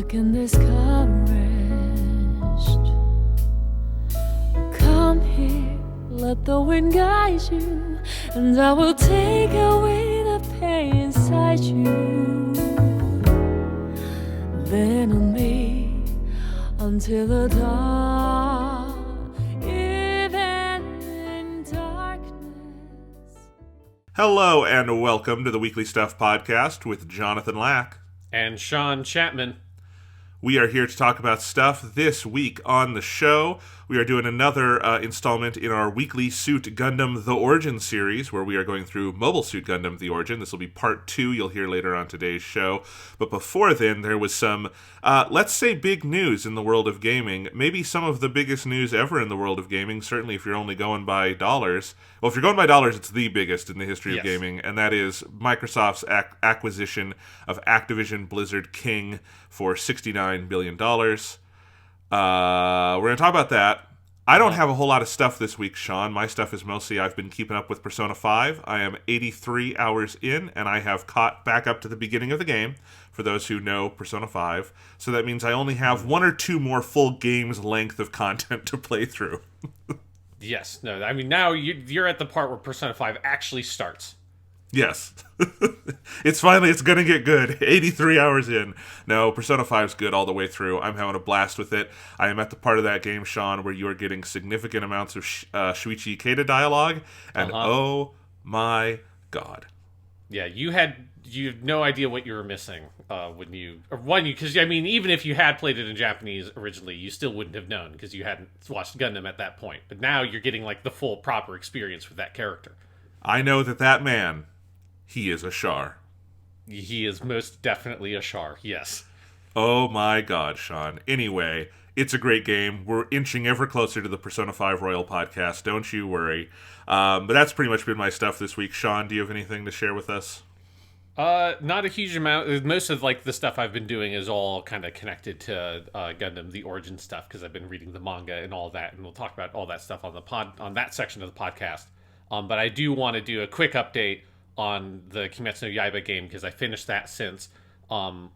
can discouraged. Come here, let the wind guide you, and I will take away the pain inside you. Then on me until the dawn, even in darkness. Hello and welcome to the Weekly Stuff Podcast with Jonathan Lack and Sean Chapman. We are here to talk about stuff this week on the show. We are doing another installment in our weekly Suit Gundam The Origin series, where we are going through Mobile Suit Gundam The Origin. This will be part 2, you'll hear later on today's show. But before then, there was some, let's say, big news in the world of gaming. Maybe some of the biggest news ever in the world of gaming, certainly if you're only going by dollars. Well, if you're going by dollars, it's the biggest in the history of gaming, and that is Microsoft's acquisition of Activision Blizzard King for $69 billion. We're going to talk about that. I don't have a whole lot of stuff this week, Sean. My stuff is mostly I've been keeping up with Persona 5. I am 83 hours in, and I have caught back up to the beginning of the game, for those who know Persona 5. So that means I only have one or two more full games length of content to play through. Yes. No, I mean, now you're at the part where Persona 5 actually starts. Yes. It's going to get good. 83 hours in. No, Persona 5 is good all the way through. I'm having a blast with it. I am at the part of that game, Sean, where you are getting significant amounts of Shuichi Ikeda dialogue, and oh my god. Yeah, you had no idea what you were missing because I mean, even if you had played it in Japanese originally, you still wouldn't have known because you hadn't watched Gundam at that point. But now you're getting like the full proper experience with that character. I know that man, he is a Char. He is most definitely a Char, yes. Oh my god, Sean. Anyway, it's a great game. We're inching ever closer to the Persona 5 Royal podcast, don't you worry. But that's pretty much been my stuff this week. Sean, do you have anything to share with us? Not a huge amount. Most of like the stuff I've been doing is all kind of connected to Gundam, the origin stuff, because I've been reading the manga and all that, and we'll talk about all that stuff on that section of the podcast. But I do want to do a quick update on the Kimetsu no Yaiba game because I finished that since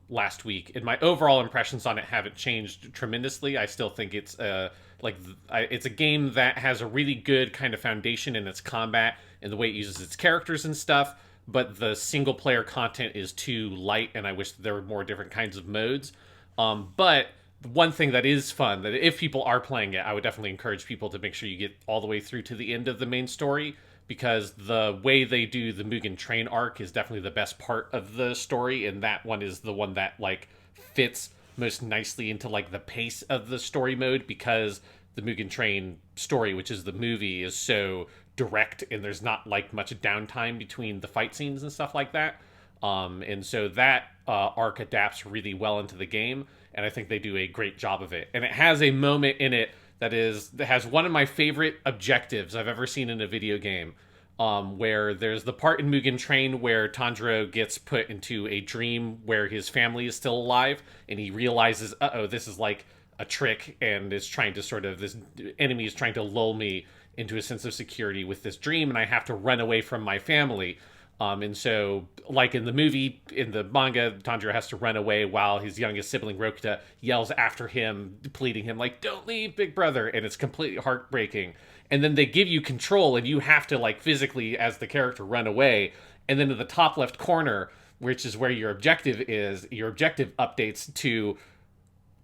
last week, and my overall impressions on it haven't changed tremendously. I still think it's it's a game that has a really good kind of foundation in its combat and the way it uses its characters and stuff, but the single player content is too light, and I wish there were more different kinds of modes. But one thing that is fun, that if people are playing it, I would definitely encourage people to make sure you get all the way through to the end of the main story, because the way they do the Mugen Train arc is definitely the best part of the story, and that one is the one that like fits most nicely into like the pace of the story mode, because the Mugen Train story, which is the movie, is so direct and there's not like much downtime between the fight scenes and stuff like that. And so that arc adapts really well into the game, and I think they do a great job of it. And it has a moment in it that has one of my favorite objectives I've ever seen in a video game, where there's the part in Mugen Train where Tanjiro gets put into a dream where his family is still alive, and he realizes, this is like a trick, and is trying to this enemy is trying to lull me into a sense of security with this dream, and I have to run away from my family. And so, like in the movie, in the manga, Tanjiro has to run away while his youngest sibling, Rokita, yells after him, pleading him, like, don't leave, big brother, and it's completely heartbreaking. And then they give you control, and you have to, like, physically, as the character, run away. And then in the top left corner, which is where your objective updates to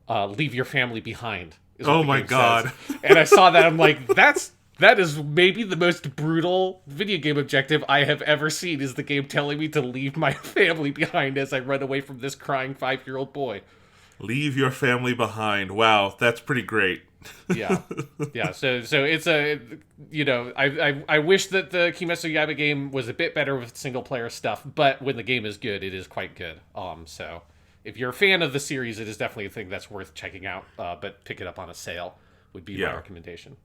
leave your family behind. Oh my god. And I saw that, I'm like, that is maybe the most brutal video game objective I have ever seen, is the game telling me to leave my family behind as I run away from this crying 5-year-old boy. Leave your family behind. Wow, that's pretty great. Yeah. So it's a, I wish that the Kimetsu no Yaiba game was a bit better with single player stuff, but when the game is good, it is quite good. So if you're a fan of the series, it is definitely a thing that's worth checking out, but pick it up on a sale would be my recommendation.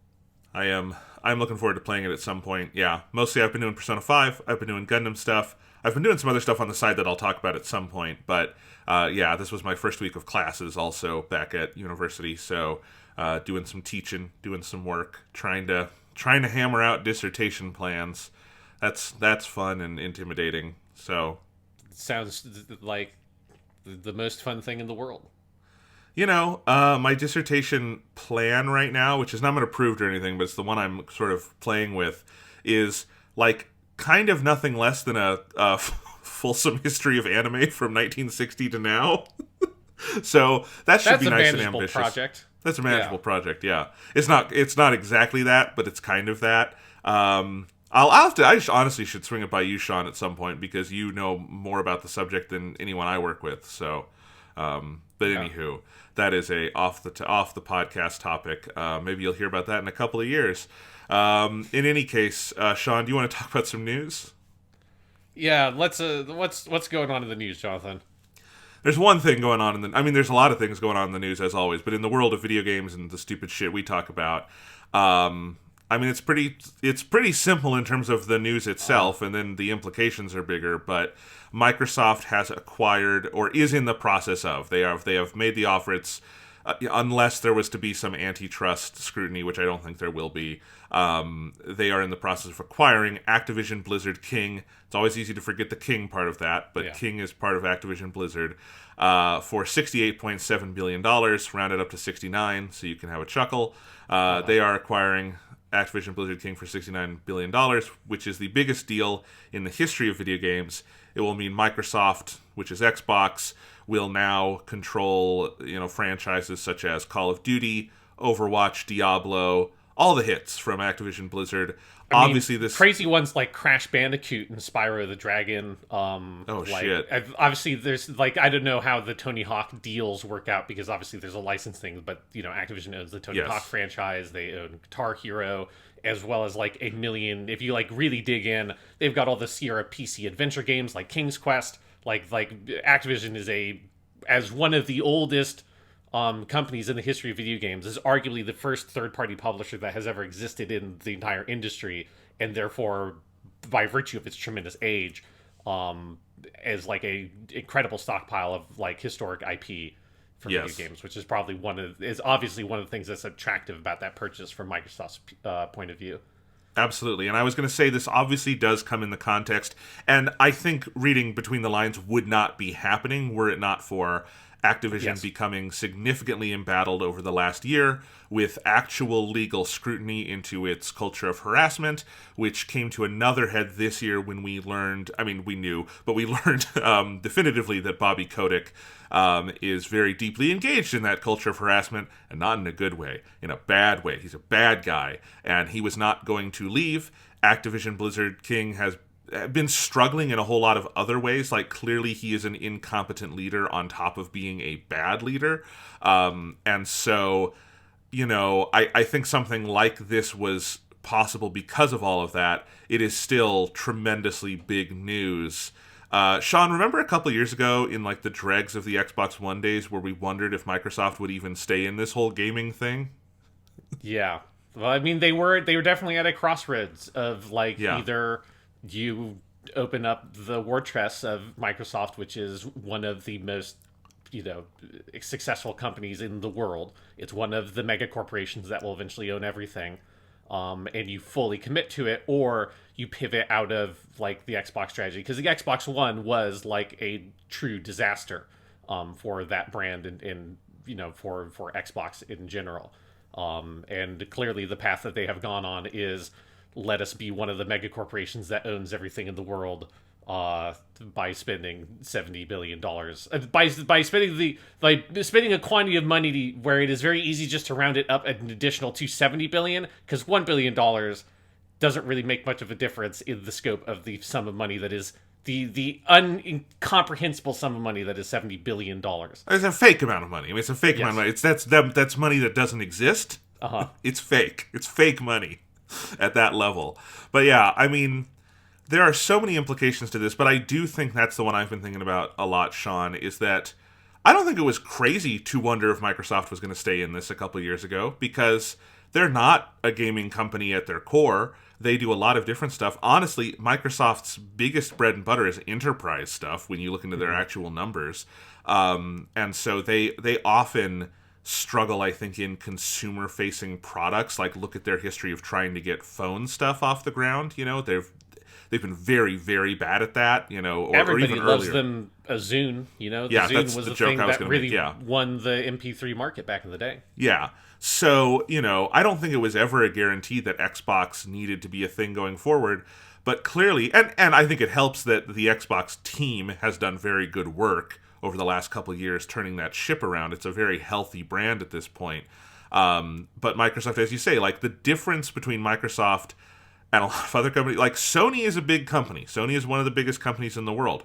I'm looking forward to playing it at some point. Yeah, mostly I've been doing Persona 5, I've been doing Gundam stuff, I've been doing some other stuff on the side that I'll talk about at some point, but this was my first week of classes also back at university, so doing some teaching, doing some work, trying to hammer out dissertation plans. That's fun and intimidating. So it sounds like the most fun thing in the world. My dissertation plan right now, which is not going to prove or anything, but it's the one I'm sort of playing with, is like kind of nothing less than a fulsome history of anime from 1960 to now. So that should That's be a nice and manageable ambitious. project. That's a manageable project. Yeah, it's not exactly that, but it's kind of that. I'll have to. Honestly should swing it by you, Sean, at some point because you know more about the subject than anyone I work with. So, anywho, that is a off the podcast topic. Maybe you'll hear about that in a couple of years. In any case, Sean, do you want to talk about some news? Yeah, let's. What's going on in the news, Jonathan? There's one thing going on there's a lot of things going on in the news as always, but in the world of video games and the stupid shit we talk about, it's pretty simple in terms of the news itself, and then the implications are bigger. But Microsoft has acquired, or is in the process of, they have made the offer. It's unless there was to be some antitrust scrutiny, which I don't think there will be. They are in the process of acquiring Activision Blizzard King. It's always easy to forget the King part of that, but King is part of Activision Blizzard for $68.7 billion, rounded up to 69, so you can have a chuckle. They are acquiring Activision Blizzard King for $69 billion, which is the biggest deal in the history of video games. It will mean Microsoft, which is Xbox, will now control, franchises such as Call of Duty, Overwatch, Diablo, all the hits from Activision Blizzard. Obviously, this crazy ones like Crash Bandicoot and Spyro the Dragon. Shit! Obviously, there's I don't know how the Tony Hawk deals work out because obviously there's a license thing, but Activision owns the Tony Hawk franchise. They own Guitar Hero, as well as like a million. If you really dig in, they've got all the Sierra PC adventure games like King's Quest. Like Activision is as one of the oldest companies in the history of video games, is arguably the first third-party publisher that has ever existed in the entire industry, and therefore, by virtue of its tremendous age, is a incredible stockpile of historic IP for video games, which is probably obviously one of the things that's attractive about that purchase from Microsoft's point of view. Absolutely. And I was going to say this obviously does come in the context, and I think reading between the lines would not be happening were it not for Activision becoming significantly embattled over the last year with actual legal scrutiny into its culture of harassment, which came to another head this year when we learned, we knew, but we learned definitively that Bobby Kotick is very deeply engaged in that culture of harassment, and not in a good way, in a bad way. He's a bad guy, and he was not going to leave. Activision Blizzard King has been struggling in a whole lot of other ways. Clearly he is an incompetent leader on top of being a bad leader. And so, I think something like this was possible because of all of that. It is still tremendously big news. Sean, remember a couple years ago in the dregs of the Xbox One days where we wondered if Microsoft would even stay in this whole gaming thing? Yeah. Well, they were definitely at a crossroads of either you open up the war chest of Microsoft, which is one of the most successful companies in the world. It's one of the mega corporations that will eventually own everything, and you fully commit to it, or you pivot out of the Xbox strategy, because the Xbox One was a true disaster for that brand and for Xbox in general. And clearly the path that they have gone on is, let us be one of the mega corporations that owns everything in the world by spending $70 billion. By spending a quantity of money where it is very easy just to round it up an additional to $70 billion, because $1 billion doesn't really make much of a difference in the scope of the sum of money that is the incomprehensible sum of money that is $70 billion. It's a fake amount of money. It's a fake amount of money. That's money that doesn't exist. It's fake. It's fake money at that level. But yeah, there are so many implications to this, but I do think that's the one I've been thinking about a lot, Sean, is that I don't think it was crazy to wonder if Microsoft was going to stay in this a couple of years ago, because they're not a gaming company at their core. They do a lot of different stuff. Honestly, Microsoft's biggest bread and butter is enterprise stuff when you look into their actual numbers. And so they often struggle, I think, in consumer-facing products. Look at their history of trying to get phone stuff off the ground. they've been very, very bad at that, or Everybody even loves earlier. them a Zune, The Yeah, Zune that's was the the joke thing I was that gonna really make, yeah. won the MP3 market back in the day. Yeah. So, I don't think it was ever a guarantee that Xbox needed to be a thing going forward, but clearly, and I think it helps that the Xbox team has done very good work over the last couple of years turning that ship around. It's a very healthy brand at this point. But Microsoft, as you say, like the difference between Microsoft and a lot of other companies, like Sony is a big company. Sony is one of the biggest companies in the world.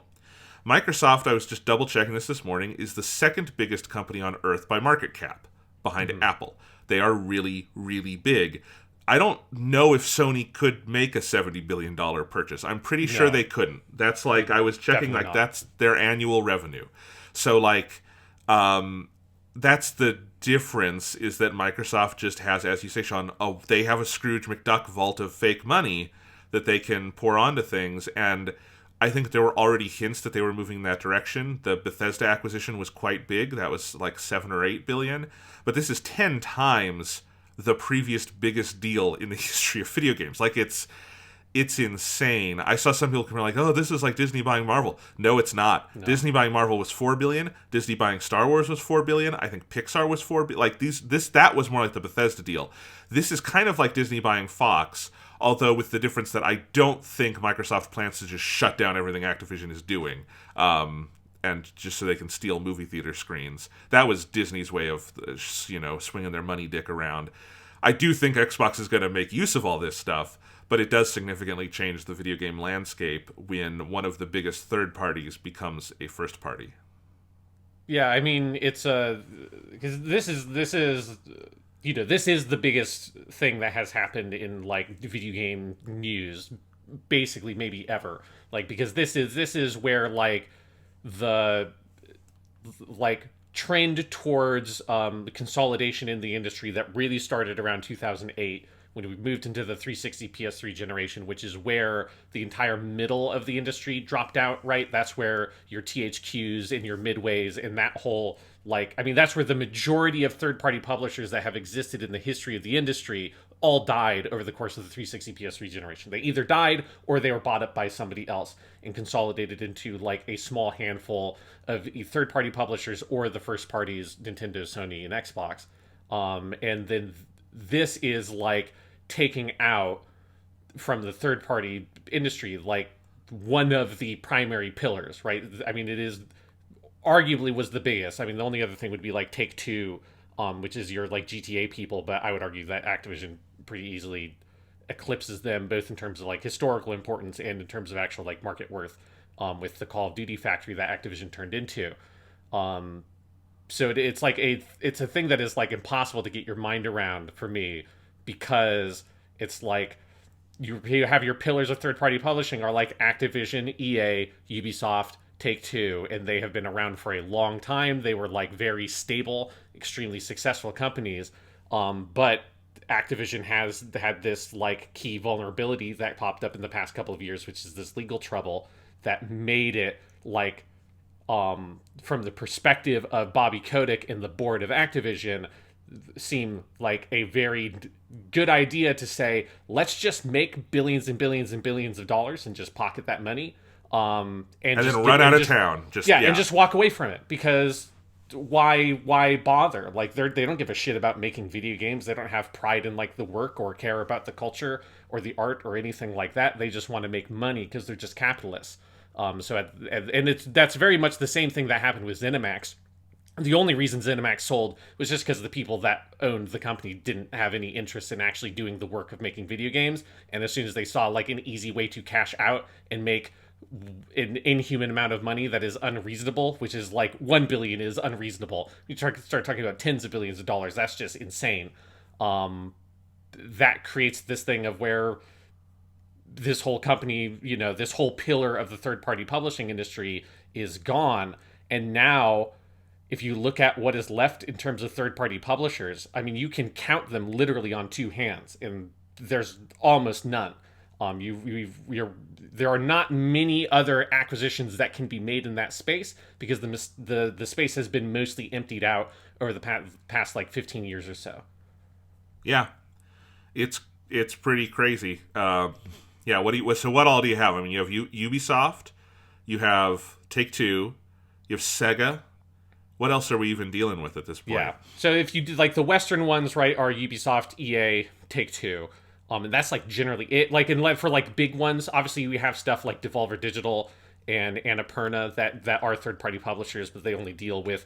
Microsoft, I was just double checking this morning, is the second biggest company on Earth by market cap, behind Apple. They are really, really big. I don't know if Sony could make a $70 billion purchase. I'm pretty sure they couldn't. That's like, I was checking, Definitely like, not. that's their annual revenue. So, like, that's the difference, is that Microsoft just has, as you say, Sean, they have a Scrooge McDuck vault of fake money that they can pour onto things, and I think there were already hints that they were moving in that direction. The Bethesda acquisition was quite big. That was like 7 or 8 billion. But this is 10 times the previous biggest deal in the history of video games. Like, it's insane. I saw some people come like, oh, this is like Disney buying Marvel. No, it's not. No. Disney buying Marvel was 4 billion. Disney buying Star Wars was 4 billion. I think Pixar was 4 billion. Like, that was more like the Bethesda deal. This is kind of like Disney buying Fox, although with the difference that I don't think Microsoft plans to just shut down everything Activision is doing, and just so they can steal movie theater screens. That was Disney's way of, swinging their money dick around. I do think Xbox is going to make use of all this stuff, but it does significantly change the video game landscape when one of the biggest third parties becomes a first party. Yeah, I mean, it's because this is this is the biggest thing that has happened in like video game news, basically maybe ever. Like, because this is where like the trend towards consolidation in the industry that really started around 2008 when we moved into the 360 PS3 generation, which is where the entire middle of the industry dropped out, right? That's where your THQs and your Midways and that whole, that's where the majority of third-party publishers that have existed in the history of the industry all died over the course of the 360 PS3 generation. They either died or they were bought up by somebody else and consolidated into like a small handful of third-party publishers or the first parties, Nintendo, Sony, and Xbox. And then this is like taking out from the third-party industry like one of the primary pillars, right? I mean, it is arguably was the biggest. I mean, the only other thing would be like Take-Two, which is your like GTA people, but I would argue that Activision pretty easily eclipses them both in terms of like historical importance and in terms of actual like market worth, with the Call of Duty factory that Activision turned into. So it's like it's a thing that is like impossible to get your mind around for me, because it's like you have your pillars of third-party publishing are like Activision, EA, Ubisoft, Take-Two, and they have been around for a long time. They were like very stable, extremely successful companies. But Activision has had this like key vulnerability that popped up in the past couple of years, which is this legal trouble that made it like, from the perspective of Bobby Kotick and the board of Activision, seem like a very good idea to say, let's just make billions and billions and billions of dollars and just pocket that money. And then run out of town. And just walk away from it, because why bother? Like, they don't give a shit about making video games. They don't have pride in like the work or care about the culture or the art or anything like that. They just want to make money because they're just capitalists. That's very much the same thing that happened with ZeniMax. The only reason ZeniMax sold was just because the people that owned the company didn't have any interest in actually doing the work of making video games. And as soon as they saw like an easy way to cash out and make an inhuman amount of money that is unreasonable, which is like 1 billion is unreasonable. You start talking about tens of billions of dollars. That's just insane. That creates this thing of where this whole company, this whole pillar of the third-party publishing industry is gone. And now, if you look at what is left in terms of third-party publishers, I mean, you can count them literally on two hands, and there's almost none. There are not many other acquisitions that can be made in that space, because the space has been mostly emptied out over the past like 15 years or so. Yeah, it's pretty crazy. Yeah, so what all do you have? I mean, you have Ubisoft, you have Take-Two, you have Sega. What else are we even dealing with at this point? Yeah. So if you do like the Western ones, right, are Ubisoft, EA, Take-Two. And that's like generally it. Like for like big ones, obviously we have stuff like Devolver Digital and Annapurna that are third-party publishers, but they only deal with,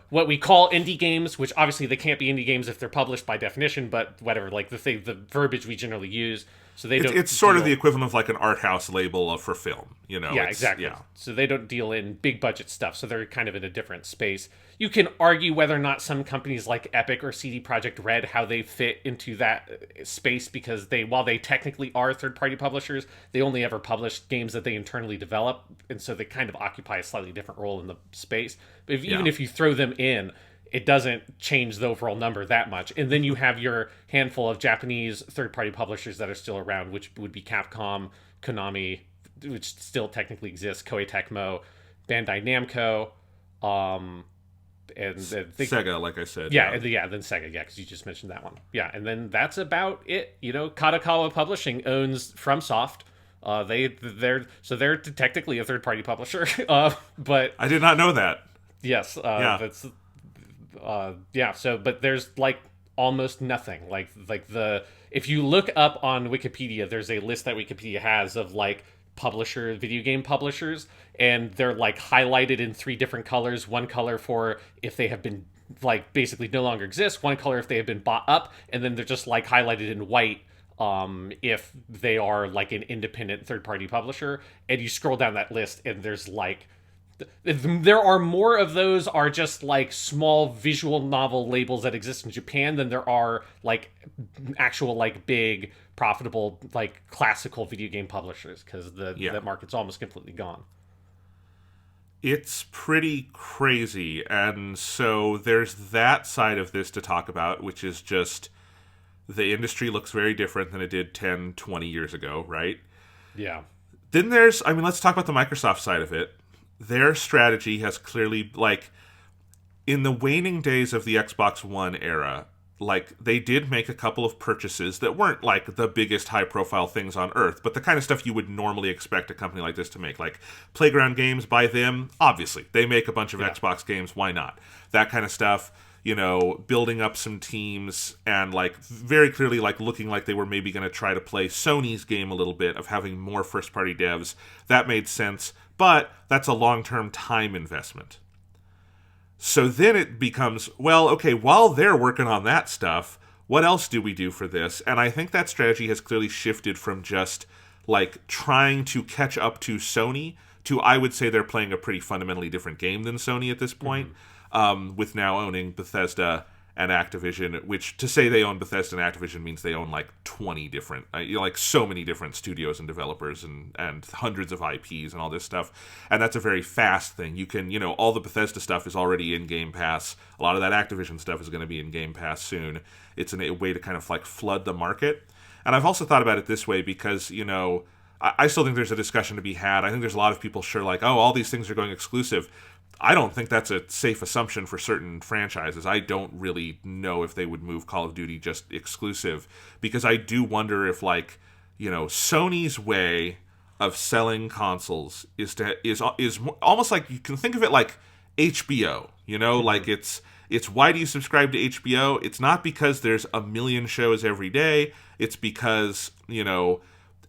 what we call indie games, which obviously they can't be indie games if they're published by definition, but whatever, like the verbiage we generally use. So they don't. It's sort of the equivalent of like an art house label for film, Yeah, exactly. Yeah. So they don't deal in big budget stuff. So they're kind of in a different space. You can argue whether or not some companies like Epic or CD Projekt Red, how they fit into that space, because while they technically are third-party publishers, they only ever publish games that they internally develop, and so they kind of occupy a slightly different role in the space. But even if you throw them in, it doesn't change the overall number that much. And then you have your handful of Japanese third-party publishers that are still around, which would be Capcom, Konami, which still technically exists, Koei Tecmo, Bandai Namco, and Sega, like I said. Then Sega, because you just mentioned that one. Yeah, and then that's about it. Kadokawa Publishing owns FromSoft. They're technically a third-party publisher, but I did not know that. Yes, that's but there's like almost nothing. If you look up on Wikipedia, there's a list that Wikipedia has of like video game publishers, and they're like highlighted in 3 different colors. One color for if they have been like basically no longer exist, one color if they have been bought up, and then they're just like highlighted in white if they are like an independent third-party publisher. And you scroll down that list, and there's like there are more of those are just like small visual novel labels that exist in Japan than there are like actual like big profitable like classical video game publishers, because that market's almost completely gone. It's pretty crazy. And so there's that side of this to talk about, which is just the industry looks very different than it did 10, 20 years ago, right? Yeah. Then let's talk about the Microsoft side of it. Their strategy has clearly, like, in the waning days of the Xbox One era, like, they did make a couple of purchases that weren't, like, the biggest high-profile things on Earth, but the kind of stuff you would normally expect a company like this to make. Like, Playground Games, by them, obviously. They make a bunch of Xbox games, why not? That kind of stuff, building up some teams, and, like, very clearly, like, looking like they were maybe going to try to play Sony's game a little bit of having more first-party devs. That made sense. But that's a long-term time investment. So then it becomes, well, okay, while they're working on that stuff, what else do we do for this? And I think that strategy has clearly shifted from just, like, trying to catch up to Sony to, I would say, they're playing a pretty fundamentally different game than Sony at this point, with now owning Bethesda and Activision, which to say they own Bethesda and Activision means they own like 20 different, like so many different studios and developers and hundreds of IPs and all this stuff. And that's a very fast thing. You can, all the Bethesda stuff is already in Game Pass. A lot of that Activision stuff is going to be in Game Pass soon. It's a way to kind of like flood the market. And I've also thought about it this way because, I still think there's a discussion to be had. I think there's a lot of people sure like, oh, all these things are going exclusive. I don't think that's a safe assumption for certain franchises. I don't really know if they would move Call of Duty just exclusive, because I do wonder if, like, Sony's way of selling consoles is almost like, you can think of it like HBO. Like it's why do you subscribe to HBO? It's not because there's a million shows every day. It's because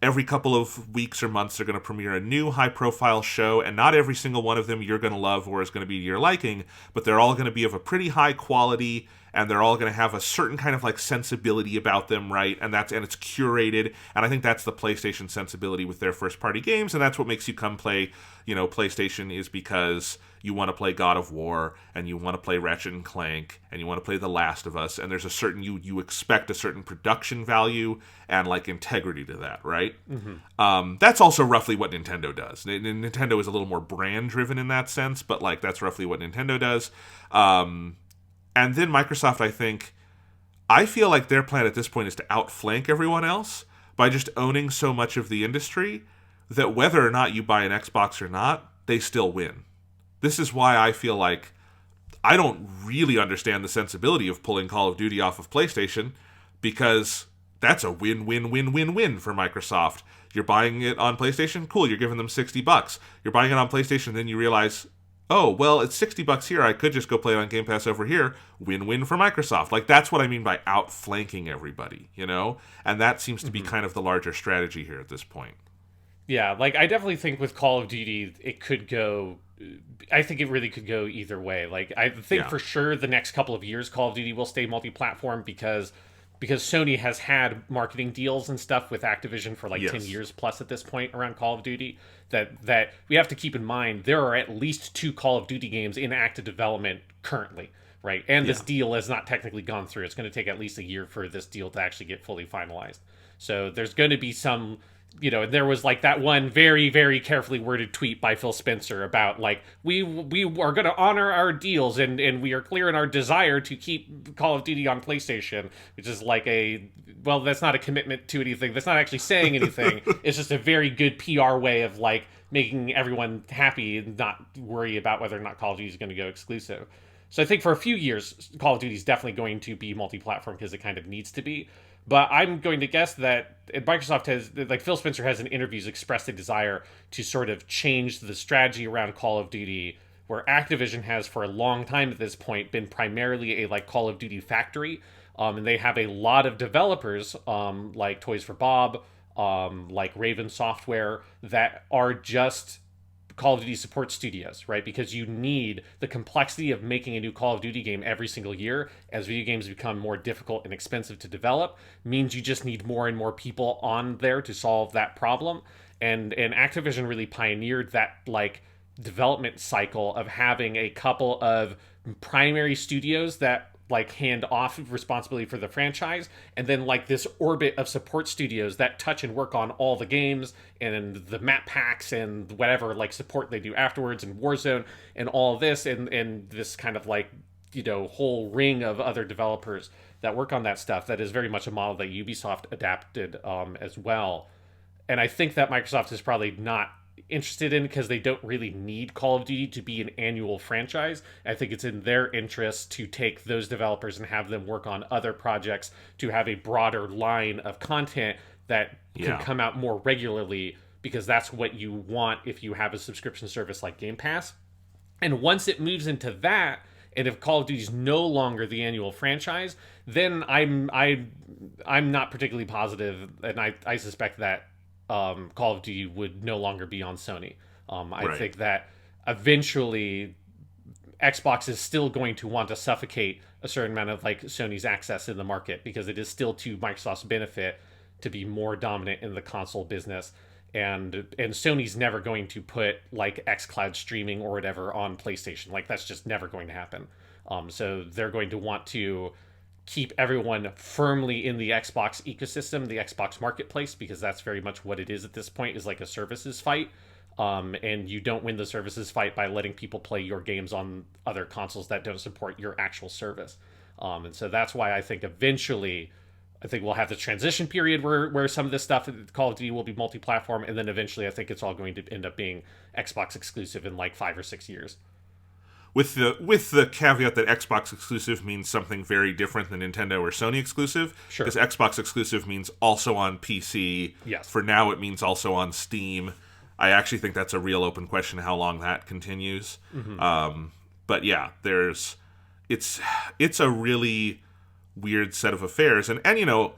every couple of weeks or months they're going to premiere a new high-profile show, and not every single one of them you're going to love or is going to be to your liking, but they're all going to be of a pretty high quality, and they're all going to have a certain kind of like sensibility about them, right? And it's curated, and I think that's the PlayStation sensibility with their first-party games, and that's what makes you come play, PlayStation, is because you want to play God of War, and you want to play Ratchet and Clank, and you want to play The Last of Us, and there's a certain, you expect a certain production value and like integrity to that, right? That's also roughly what Nintendo does. Nintendo is a little more brand driven in that sense, but like that's roughly what Nintendo does. And then Microsoft, I feel like their plan at this point is to outflank everyone else by just owning so much of the industry that whether or not you buy an Xbox or not, they still win. This is why I feel like I don't really understand the sensibility of pulling Call of Duty off of PlayStation, because that's a win-win-win-win-win for Microsoft. You're buying it on PlayStation? Cool, you're giving them $60. You're buying it on PlayStation, then you realize, oh, well, it's $60 here. I could just go play it on Game Pass over here. Win-win for Microsoft. Like, that's what I mean by outflanking everybody, you know? And that seems to be kind of the larger strategy here at this point. Yeah, like, I definitely think with Call of Duty, it could go... I think it really could go either way. Like, I think for sure the next couple of years, Call of Duty will stay multi-platform because Sony has had marketing deals and stuff with Activision for like 10 years plus at this point around Call of Duty, that we have to keep in mind there are at least 2 Call of Duty games in active development currently, right? And this deal has not technically gone through. It's going to take at least a year for this deal to actually get fully finalized. So there's going to be some... You know, there was like that one very, very carefully worded tweet by Phil Spencer about like, we are going to honor our deals and we are clear in our desire to keep Call of Duty on PlayStation, which is like well, that's not a commitment to anything. That's not actually saying anything. It's just a very good PR way of like making everyone happy and not worry about whether or not Call of Duty is going to go exclusive. So I think for a few years, Call of Duty is definitely going to be multi-platform because it kind of needs to be. But I'm going to guess that Microsoft has, like Phil Spencer has in interviews expressed a desire to sort of change the strategy around Call of Duty, where Activision has for a long time at this point been primarily a like Call of Duty factory. And they have a lot of developers like Toys for Bob, like Raven Software, that are just Call of Duty support studios, right? Because you need the complexity of making a new Call of Duty game every single year as video games become more difficult and expensive to develop, means you just need more and more people on there to solve that problem. And Activision really pioneered that like development cycle of having a couple of primary studios that like hand off responsibility for the franchise, and then like this orbit of support studios that touch and work on all the games and the map packs and whatever like support they do afterwards, and Warzone and all this, and this kind of like, you know, whole ring of other developers that work on that stuff. That is very much a model that Ubisoft adapted as well. And I think that Microsoft is probably not interested in, because they don't really need Call of Duty to be an annual franchise. I think it's in their interest to take those developers and have them work on other projects to have a broader line of content that can come out more regularly, because that's what you want if you have a subscription service like Game Pass. And once it moves into that, and if Call of Duty is no longer the annual franchise, then I'm not particularly positive, and I suspect that Call of Duty would no longer be on Sony. I think that eventually Xbox is still going to want to suffocate a certain amount of like Sony's access in the market, because it is still to Microsoft's benefit to be more dominant in the console business. And Sony's never going to put like xCloud streaming or whatever on PlayStation. Like, that's just never going to happen. So they're going to want to keep everyone firmly in the Xbox ecosystem, the Xbox marketplace, because that's very much what it is at this point, is like a services fight. And you don't win the services fight by letting people play your games on other consoles that don't support your actual service. And so that's why I think eventually, I think we'll have the transition period where some of this stuff, Call of Duty, will be multi-platform, and then eventually I think it's all going to end up being Xbox exclusive in like 5 or 6 years. With the caveat that Xbox exclusive means something very different than Nintendo or Sony exclusive. Sure. Because Xbox exclusive means also on PC. Yes. For now, it means also on Steam. I actually think that's a real open question how long that continues. Mm-hmm. But yeah, it's a really weird set of affairs, and you know,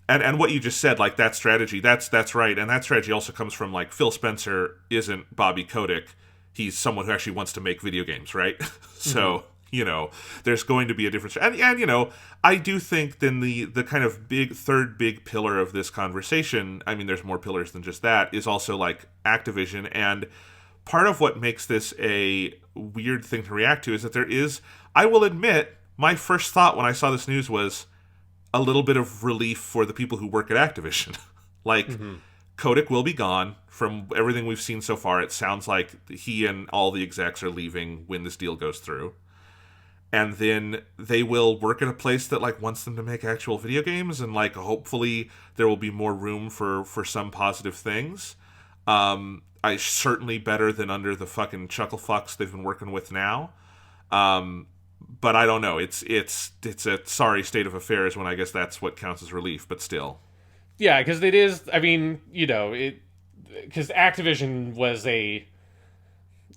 and what you just said, like that strategy, that's right, and that strategy also comes from like Phil Spencer isn't Bobby Kotick. He's someone who actually wants to make video games, right? So, you know, there's going to be a difference. And you know, I do think then the kind of third big pillar of this conversation, I mean, there's more pillars than just that, is also like Activision. And part of what makes this a weird thing to react to is that there is, I will admit, my first thought when I saw this news was a little bit of relief for the people who work at Activision. Like, Kotick will be gone. From everything we've seen so far, it sounds like he and all the execs are leaving when this deal goes through. And then they will work at a place that like wants them to make actual video games, and like hopefully there will be more room for some positive things. I certainly better than under the fucking chuckle fucks they've been working with now. But I don't know. It's a sorry state of affairs when I guess that's what counts as relief. But still, Yeah, because it is. I mean, because Activision was a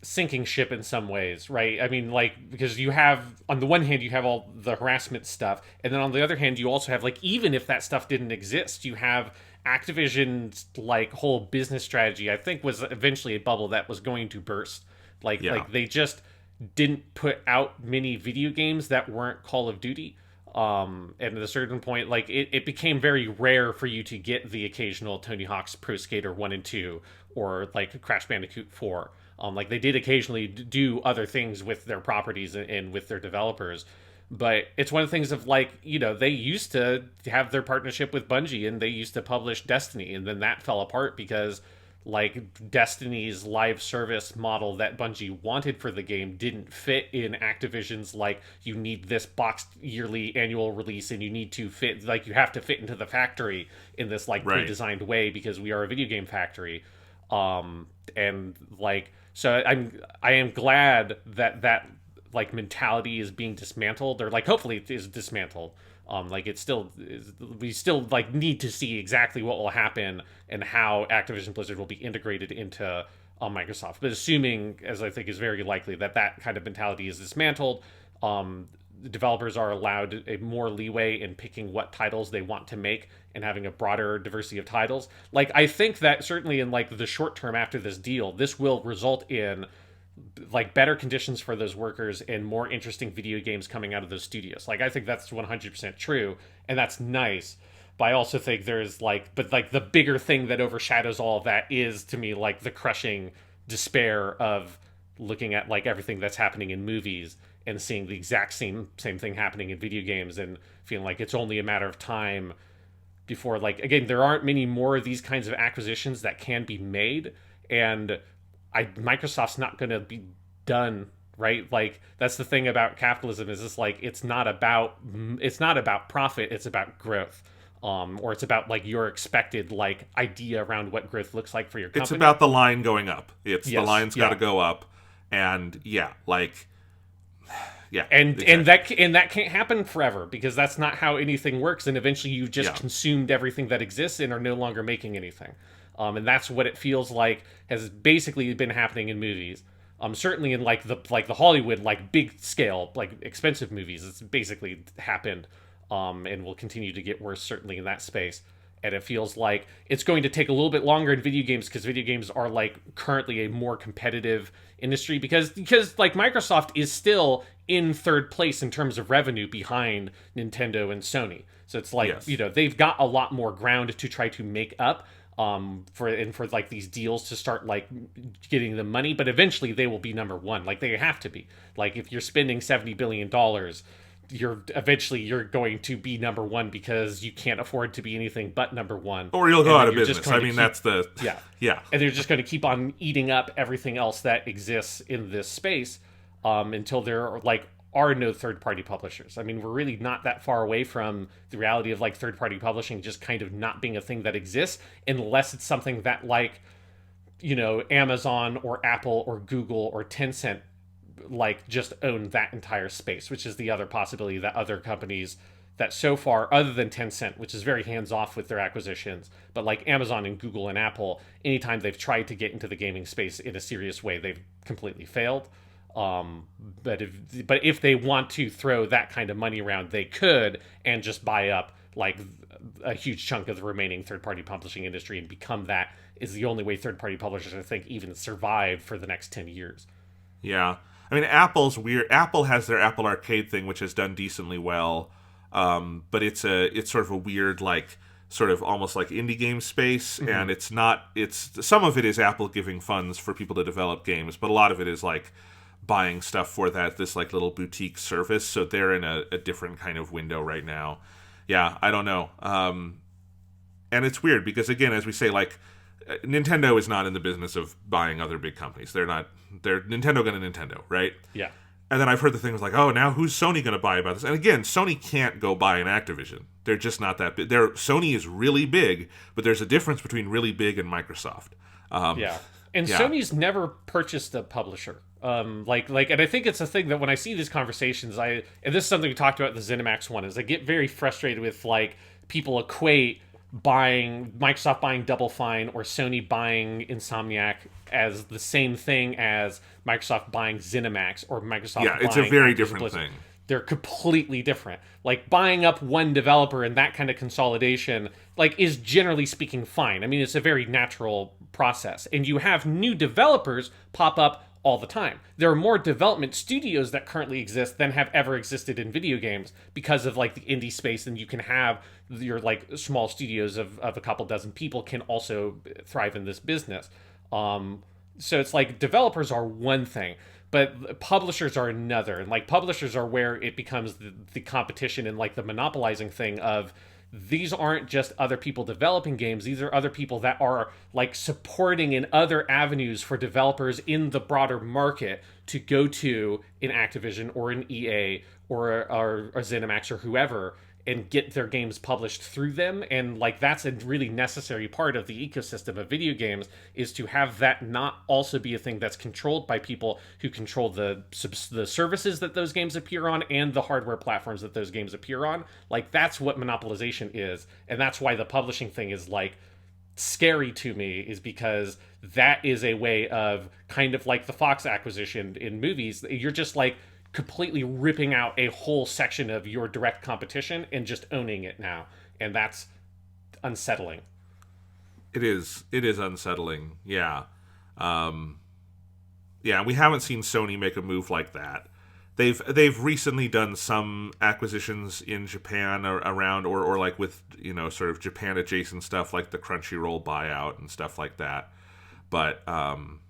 sinking ship in some ways, right? I mean, like, because you have, on the one hand, you have all the harassment stuff, and then on the other hand, you also have, like, even if that stuff didn't exist, you have Activision's, like, whole business strategy, I think, was eventually a bubble that was going to burst. Like, they just didn't put out many video games that weren't Call of Duty. And at a certain point, like, it became very rare for you to get the occasional Tony Hawk's Pro Skater 1 and 2, or, like, Crash Bandicoot 4. Like, they did occasionally do other things with their properties and with their developers. But it's one of the things of, like, they used to have their partnership with Bungie, and they used to publish Destiny, and then that fell apart because, like, Destiny's live service model that Bungie wanted for the game didn't fit in Activision's, like, you need this boxed yearly annual release, and you need to fit, like, you have to fit into the factory in this, like, pre-designed way because we are a video game factory. And, like, so I am glad that like mentality is being dismantled, or, like, hopefully it is dismantled. Like, it still is, we still, like, need to see exactly what will happen and how Activision Blizzard will be integrated into Microsoft. But assuming, as I think is very likely, that kind of mentality is dismantled, the developers are allowed a more leeway in picking what titles they want to make and having a broader diversity of titles. Like, I think that certainly in, like, the short term after this deal, this will result in, like, better conditions for those workers and more interesting video games coming out of those studios. Like, I think that's 100% true, and that's nice. But I also think there's, like, but, like, the bigger thing that overshadows all of that is, to me, like, the crushing despair of looking at, like, everything that's happening in movies and seeing the exact same thing happening in video games and feeling like it's only a matter of time before, like, again, there aren't many more of these kinds of acquisitions that can be made, and Microsoft's not going to be done, right? Like, that's the thing about capitalism, is it's like, it's not about profit, it's about growth. Or it's about, like, your expected, like, idea around what growth looks like for your company. It's about the line going up. The line's got to go up, and and that can't happen forever, because that's not how anything works, and eventually you've just consumed everything that exists and are no longer making anything. And that's what it feels like has basically been happening in movies. Certainly in, like, the Hollywood, like, big scale, like, expensive movies, it's basically happened, and will continue to get worse, certainly in that space. And it feels like it's going to take a little bit longer in video games, because video games are, like, currently a more competitive industry, because like, Microsoft is still in third place in terms of revenue behind Nintendo and Sony. So it's like, they've got a lot more ground to try to make up, for like these deals to start, like, getting them money, but eventually they will be number one. Like, they have to be. Like, if you're spending $70 billion, you're going to be number one, because you can't afford to be anything but number one, or you'll go out of business. I mean, that's the and they're just going to keep on eating up everything else that exists in this space, until there are no third-party publishers. I mean, we're really not that far away from the reality of, like, third-party publishing just kind of not being a thing that exists, unless it's something that, like, Amazon or Apple or Google or Tencent, like, just own that entire space, which is the other possibility, that other companies that so far, other than Tencent, which is very hands-off with their acquisitions, but, like, Amazon and Google and Apple, anytime they've tried to get into the gaming space in a serious way, they've completely failed. But if they want to throw that kind of money around, they could, and just buy up, like, a huge chunk of the remaining third-party publishing industry, and become that is the only way third-party publishers, I think, even survive for the next 10 years. Yeah. I mean, Apple's weird. Apple has their Apple Arcade thing, which has done decently well, but it's sort of a weird, like, sort of almost like indie game space, and it's some of it is Apple giving funds for people to develop games, but a lot of it is, like, buying stuff for this, like, little boutique service, so they're in a different kind of window right now. Yeah, I don't know. And it's weird, because, again, as we say, like, Nintendo is not in the business of buying other big companies. They're Nintendo gonna Nintendo, right? Yeah. And then I've heard the things like, oh, now who's Sony gonna buy about this? And again, Sony can't go buy an Activision. They're just not that big. Sony is really big, but there's a difference between really big and Microsoft. Yeah. And Yeah. Sony's never purchased a publisher. And I think it's a thing that when I see these conversations, and this is something we talked about in the ZeniMax one, is I get very frustrated with like people equate Microsoft buying Double Fine or Sony buying Insomniac as the same thing as Microsoft buying ZeniMax or Microsoft Yeah, it's a buying very Activision different Blizzard. thing. They're completely different. Like buying up one developer and that kind of consolidation, like, is generally speaking fine. I mean, it's a very natural process. And you have new developers pop up all the time. There are more development studios that currently exist than have ever existed in video games because of like the indie space, and you can have your like small studios of a couple dozen people can also thrive in this business. So it's like developers are one thing, but publishers are another. And like publishers are where it becomes the competition and like the monopolizing thing of, these aren't just other people developing games. These are other people that are like supporting in other avenues for developers in the broader market to go to in Activision or in EA or ZeniMax or whoever, and get their games published through them. And like that's a really necessary part of the ecosystem of video games, is to have that not also be a thing that's controlled by people who control the services that those games appear on and the hardware platforms that those games appear on. Like that's what monopolization is, and that's why the publishing thing is like scary to me, is because that is a way of kind of like the Fox acquisition in movies. You're just like completely ripping out a whole section of your direct competition and just owning it now, and that's unsettling. It is unsettling. Yeah. Yeah, we haven't seen Sony make a move like that. They've recently done some acquisitions in Japan around or like with, you know, sort of Japan adjacent stuff like the Crunchyroll buyout and stuff like that. But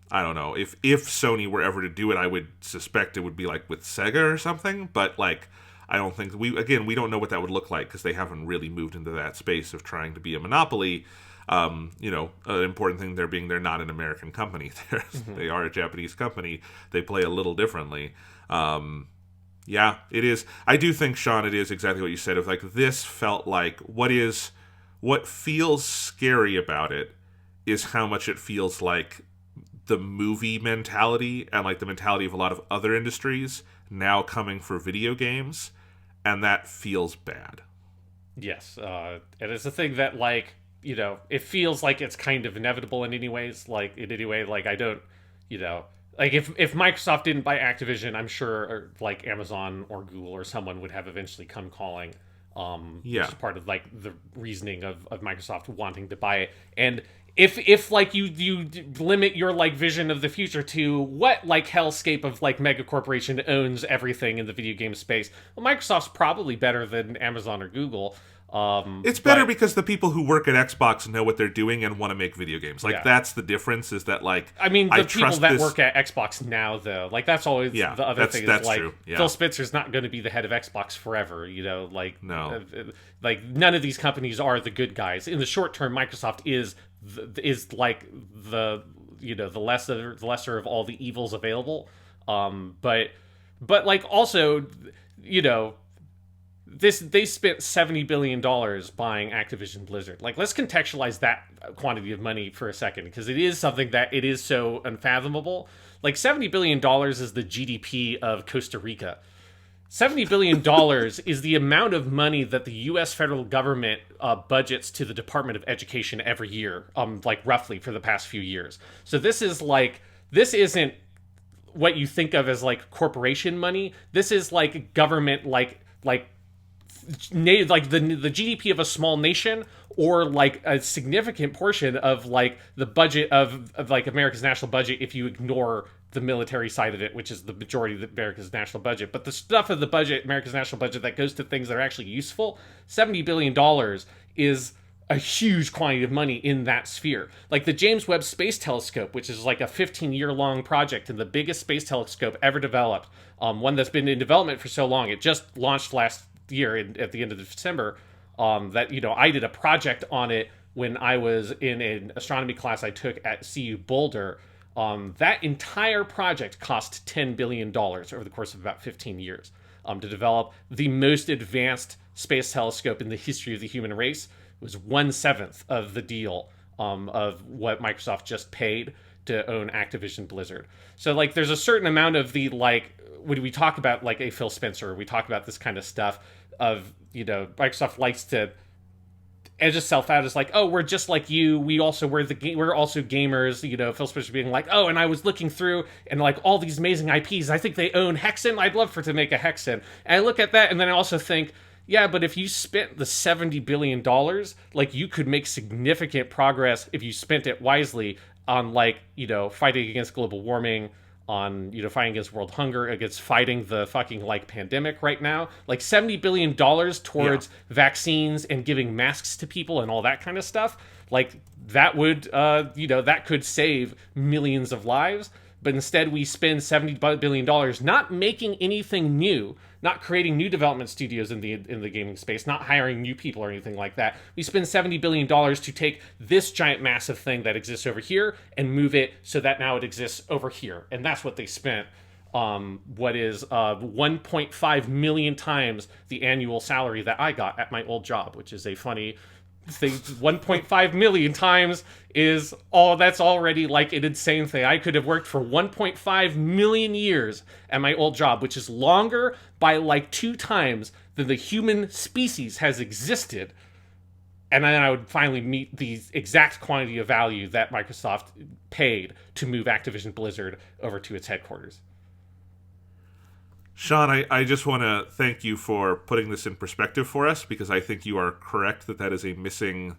I don't know. If Sony were ever to do it, I would suspect it would be like with Sega or something. But like, I don't think we don't know what that would look like because they haven't really moved into that space of trying to be a monopoly. You know, an important thing there being they're not an American company. They are a Japanese company. They play a little differently. Yeah, it is. I do think, Sean, it is exactly what you said. Of like, this felt like what feels scary about it is how much it feels like the movie mentality and like the mentality of a lot of other industries now coming for video games, and that feels bad. Yes, and it's a thing that, like, you know, it feels like it's kind of inevitable in any ways. Like, in any way, like, I don't, you know, like if Microsoft didn't buy Activision, I'm sure or, like Amazon or Google or someone would have eventually come calling. Yeah, which is part of like the reasoning of Microsoft wanting to buy it. And if like you limit your like vision of the future to what like hellscape of like mega corporation owns everything in the video game space, well, Microsoft's probably better than Amazon or Google. It's better because the people who work at Xbox know what they're doing and want to make video games. Like, that's the difference, is that, like, I mean, the people that work at Xbox now, though, like, that's always the other thing is, like, Phil Spencer's not going to be the head of Xbox forever, you know, like, no. Like, none of these companies are the good guys. In the short term, Microsoft is like the, you know, the lesser of all the evils available. But like, also, you know, they spent $70 billion buying Activision Blizzard. Like, let's contextualize that quantity of money for a second, because it is something that it is so unfathomable. Like, $70 billion is the GDP of Costa Rica. $70 billion is the amount of money that the U.S. federal government budgets to the Department of Education every year, like roughly for the past few years. So this isn't what you think of as like corporation money. This is like government, like the GDP of a small nation, or like a significant portion of like the budget of like America's national budget if you ignore the military side of it, which is the majority of America's national budget. But the stuff of the budget, America's national budget, that goes to things that are actually useful, $70 billion is a huge quantity of money in that sphere. Like the James Webb Space Telescope, which is like a 15-year-long project and the biggest space telescope ever developed, one that's been in development for so long. It just launched last year at the end of December. That, you know, I did a project on it when I was in an astronomy class I took at CU Boulder. That entire project cost $10 billion over the course of about 15 years to develop the most advanced space telescope in the history of the human race. It was 1/7 of the deal of what Microsoft just paid to own Activision Blizzard. So like there's a certain amount of the like when we talk about like a Phil Spencer, we talk about this kind of stuff of, you know, Microsoft likes to edge itself out as like, oh, we're just like you. We're also gamers. You know, Phil Spencer being like, oh, and I was looking through and like all these amazing IPs. I think they own Hexen. I'd love for to make a Hexen. And I look at that and then I also think, yeah, but if you spent the $70 billion, like you could make significant progress if you spent it wisely on like, you know, fighting against global warming, on, you know, fighting against world hunger, against fighting the fucking like pandemic right now. Like $70 billion towards vaccines and giving masks to people and all that kind of stuff. Like that would, you know, that could save millions of lives. But instead we spend $70 billion not making anything new, not creating new development studios in the gaming space, not hiring new people or anything like that. We spend $70 billion to take this giant massive thing that exists over here and move it so that now it exists over here. And that's what they spent. What is 1.5 million times the annual salary that I got at my old job, which is a funny thing. 1.5 million times is all that's already like an insane thing. I could have worked for 1.5 million years at my old job, which is longer by like 2 times than the human species has existed. And then I would finally meet the exact quantity of value that Microsoft paid to move Activision Blizzard over to its headquarters. Sean, I just want to thank you for putting this in perspective for us, because I think you are correct that is a missing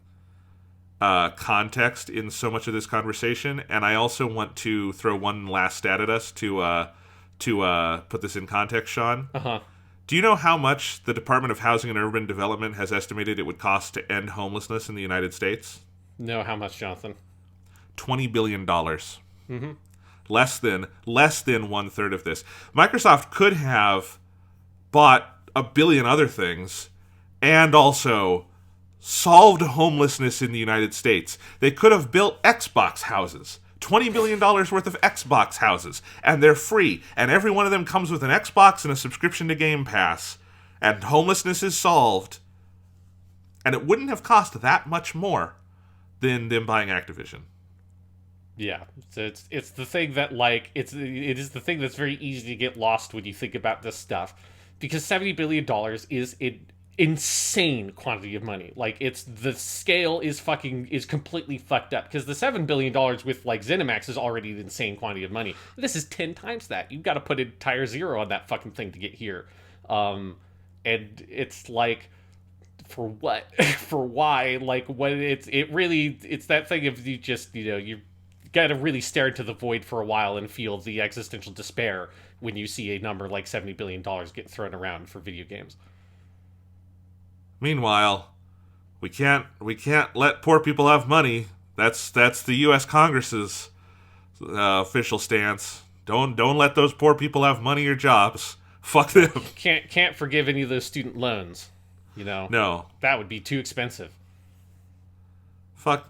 context in so much of this conversation. And I also want to throw one last stat at us to put this in context, Sean. Uh-huh. Do you know how much the Department of Housing and Urban Development has estimated it would cost to end homelessness in the United States? No, how much, Jonathan? $20 billion. Mm-hmm. Less than 1/3 of this. Microsoft could have bought a billion other things and also solved homelessness in the United States. They could have built Xbox houses. $20 billion worth of Xbox houses. And they're free. And every one of them comes with an Xbox and a subscription to Game Pass. And homelessness is solved. And it wouldn't have cost that much more than them buying Activision. Yeah, so it's the thing that like it is the thing that's very easy to get lost when you think about this stuff, because $70 billion is an insane quantity of money. Like it's the scale is completely fucked up, because the $7 billion with like ZeniMax is already an insane quantity of money. This is 10 times that. You've got to put an entire zero on that fucking thing to get here, and it's like, for what? For why? Like what? It's that thing of you just, you know, you got to really stare into the void for a while and feel the existential despair when you see a number like $70 billion get thrown around for video games. Meanwhile, we can't let poor people have money. That's the U.S. Congress's official stance. Don't let those poor people have money or jobs. Fuck them. Can't forgive any of those student loans. You know, no, that would be too expensive. Fuck.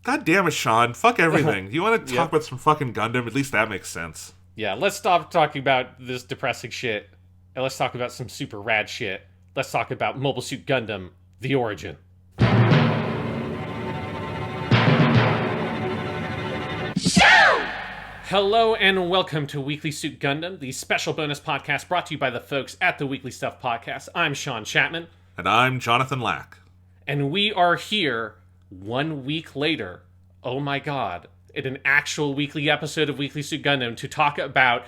God damn it, Sean. Fuck everything. You want to talk about some fucking Gundam? At least that makes sense. Yeah, let's stop talking about this depressing shit, and let's talk about some super rad shit. Let's talk about Mobile Suit Gundam, The Origin. Hello and welcome to Weekly Suit Gundam, the special bonus podcast brought to you by the folks at the Weekly Stuff Podcast. I'm Sean Chapman. And I'm Jonathan Lack. And we are here 1 week later, oh my god, in an actual weekly episode of Weekly Suit Gundam to talk about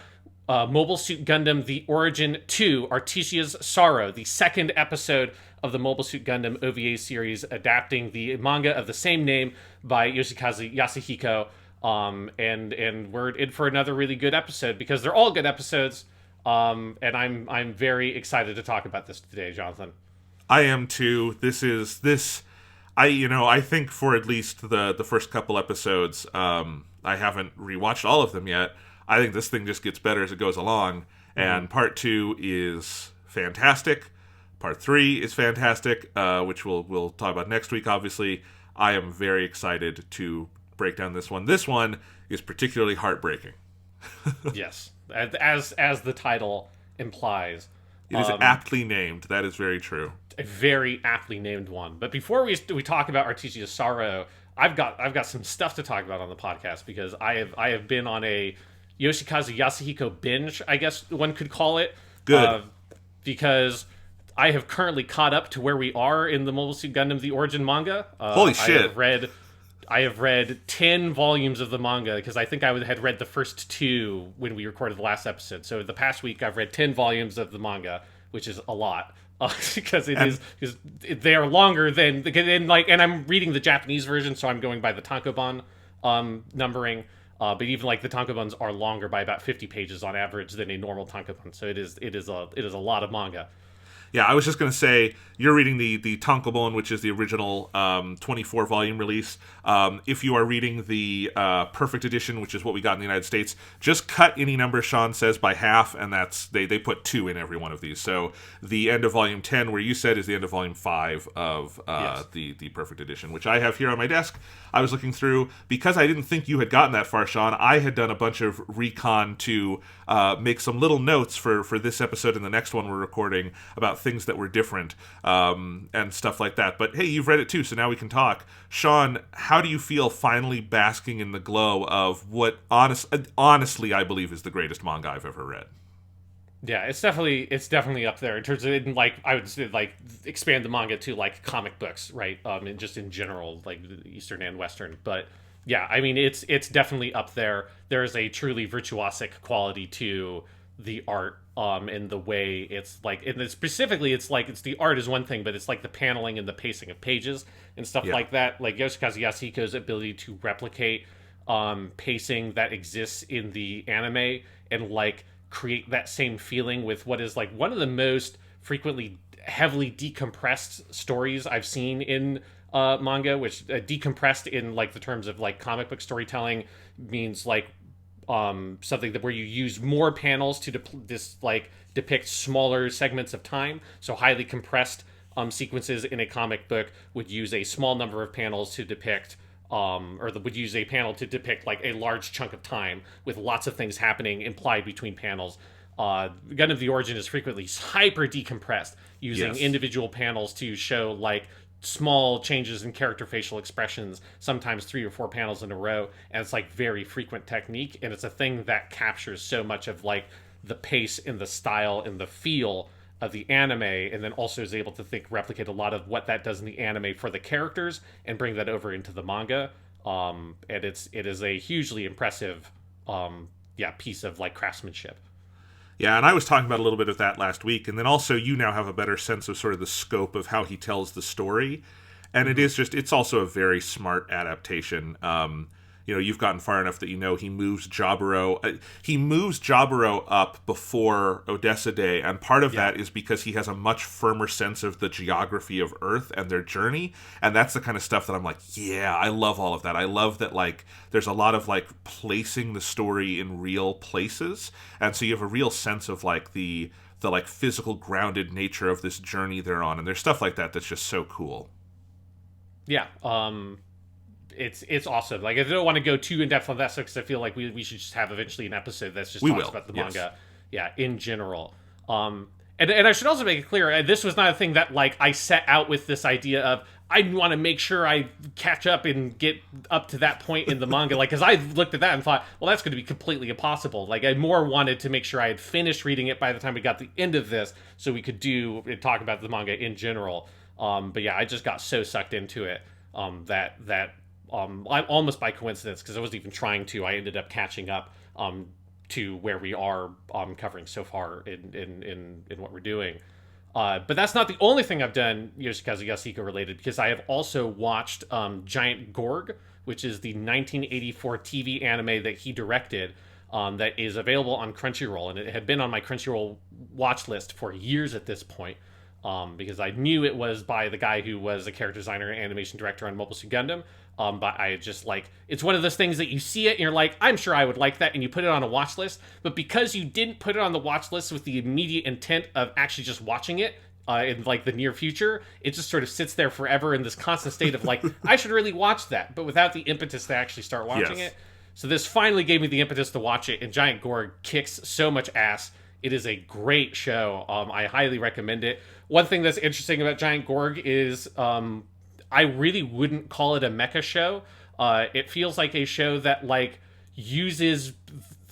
Mobile Suit Gundam The Origin 2, Artesia's Sorrow, the second episode of the Mobile Suit Gundam OVA series, adapting the manga of the same name by Yoshikazu Yasuhiko. And we're in for another really good episode, because they're all good episodes. And I'm very excited to talk about this today, Jonathan. I am too. I think for at least the first couple episodes, I haven't rewatched all of them yet. I think this thing just gets better as it goes along. Mm-hmm. And part 2 is fantastic. Part 3 is fantastic, which we'll talk about next week, obviously. I am very excited to break down this one. This one is particularly heartbreaking. Yes. As the title implies. It is aptly named. That is very true. A very aptly named one. But before we talk about Artesia's Sorrow, I've got some stuff to talk about on the podcast because I have been on a Yoshikazu Yasuhiko binge, I guess one could call it. Good. Because I have currently caught up to where we are in the Mobile Suit Gundam The Origin manga. Holy shit. I have read 10 volumes of the manga because I think I had read the first 2 when we recorded the last episode. So the past week I've read 10 volumes of the manga, which is a lot. Because they are longer than and I'm reading the Japanese version, so I'm going by the tankobon numbering. But even like the tankobons are longer by about 50 pages on average than a normal tankobon. So it is a lot of manga. Yeah, I was just going to say, you're reading the tankobon, which is the original 24-volume release. If you are reading the Perfect Edition, which is what we got in the United States, just cut any number Sean says by half, and that's they put 2 in every one of these. So the end of Volume 10, where you said, is the end of Volume 5 of Yes. the Perfect Edition, which I have here on my desk. I was looking through, because I didn't think you had gotten that far, Sean, I had done a bunch of recon to make some little notes for this episode and the next one we're recording about things that were different and stuff like that. But hey, you've read it too, so now we can talk. Sean, how do you feel finally basking in the glow of what honestly I believe is the greatest manga I've ever read? Yeah, it's definitely up there in terms of like I would say like expand the manga to like comic books, right? And just in general, like Eastern and Western. But yeah, I mean it's definitely up there. There is a truly virtuosic quality to the art, and the way it's like, and specifically it's the art is one thing, but it's like the paneling and the pacing of pages and stuff like that. Like Yoshikazu Yasuhiko's ability to replicate pacing that exists in the anime and like create that same feeling with what is like one of the most frequently heavily decompressed stories I've seen in manga, which decompressed in like the terms of like comic book storytelling means like something that where you use more panels to depict smaller segments of time. So highly compressed sequences in a comic book would use a small number of panels to depict would use a panel to depict like a large chunk of time with lots of things happening implied between panels. Gundam the Origin is frequently hyper decompressed, using individual panels to show like small changes in character facial expressions, sometimes 3 or 4 panels in a row, and it's like very frequent technique, and it's a thing that captures so much of like the pace and the style and the feel of the anime, and then also is able to replicate a lot of what that does in the anime for the characters and bring that over into the manga. And it is a hugely impressive piece of like craftsmanship. Yeah, and I was talking about a little bit of that last week, and then also you now have a better sense of sort of the scope of how he tells the story, and it's also a very smart adaptation. You've gotten far enough that he moves Jaburo up before Odessa Day, and part of that is because he has a much firmer sense of the geography of Earth and their journey, and that's the kind of stuff that I'm like, yeah, I love all of that. I love that like there's a lot of like placing the story in real places, and so you have a real sense of like the like physical grounded nature of this journey they're on, and there's stuff like that that's just so cool. Yeah, it's awesome. Like I don't want to go too in depth on that because I feel like we should just have eventually an episode that's just talks about the manga, in general. And I should also make it clear, this was not a thing that like I set out with this idea of I want to make sure I catch up and get up to that point in the manga. Like, because I looked at that and thought, well, that's going to be completely impossible. Like, I more wanted to make sure I had finished reading it by the time we got to the end of this, so we could talk about the manga in general. But yeah, I just got so sucked into it that I almost by coincidence, because I wasn't even trying to, I ended up catching up to where we are covering so far in what we're doing. But that's not the only thing I've done Yoshikazu Yasuhiko related, because I have also watched Giant Gorg, which is the 1984 TV anime that he directed, that is available on Crunchyroll, and it had been on my Crunchyroll watch list for years at this point. Because I knew it was by the guy who was a character designer and animation director on Mobile Suit Gundam. But I just like, it's one of those things that you see it and you're like, I'm sure I would like that, and you put it on a watch list. But because you didn't put it on the watch list with the immediate intent of actually just watching it in like the near future, it just sort of sits there forever in this constant state of like, I should really watch that, but without the impetus to actually start watching it. So this finally gave me the impetus to watch it, and Giant Gorg kicks so much ass. It is a great show. I highly recommend it. One thing that's interesting about Giant Gorg is I really wouldn't call it a mecha show. It feels like a show that like uses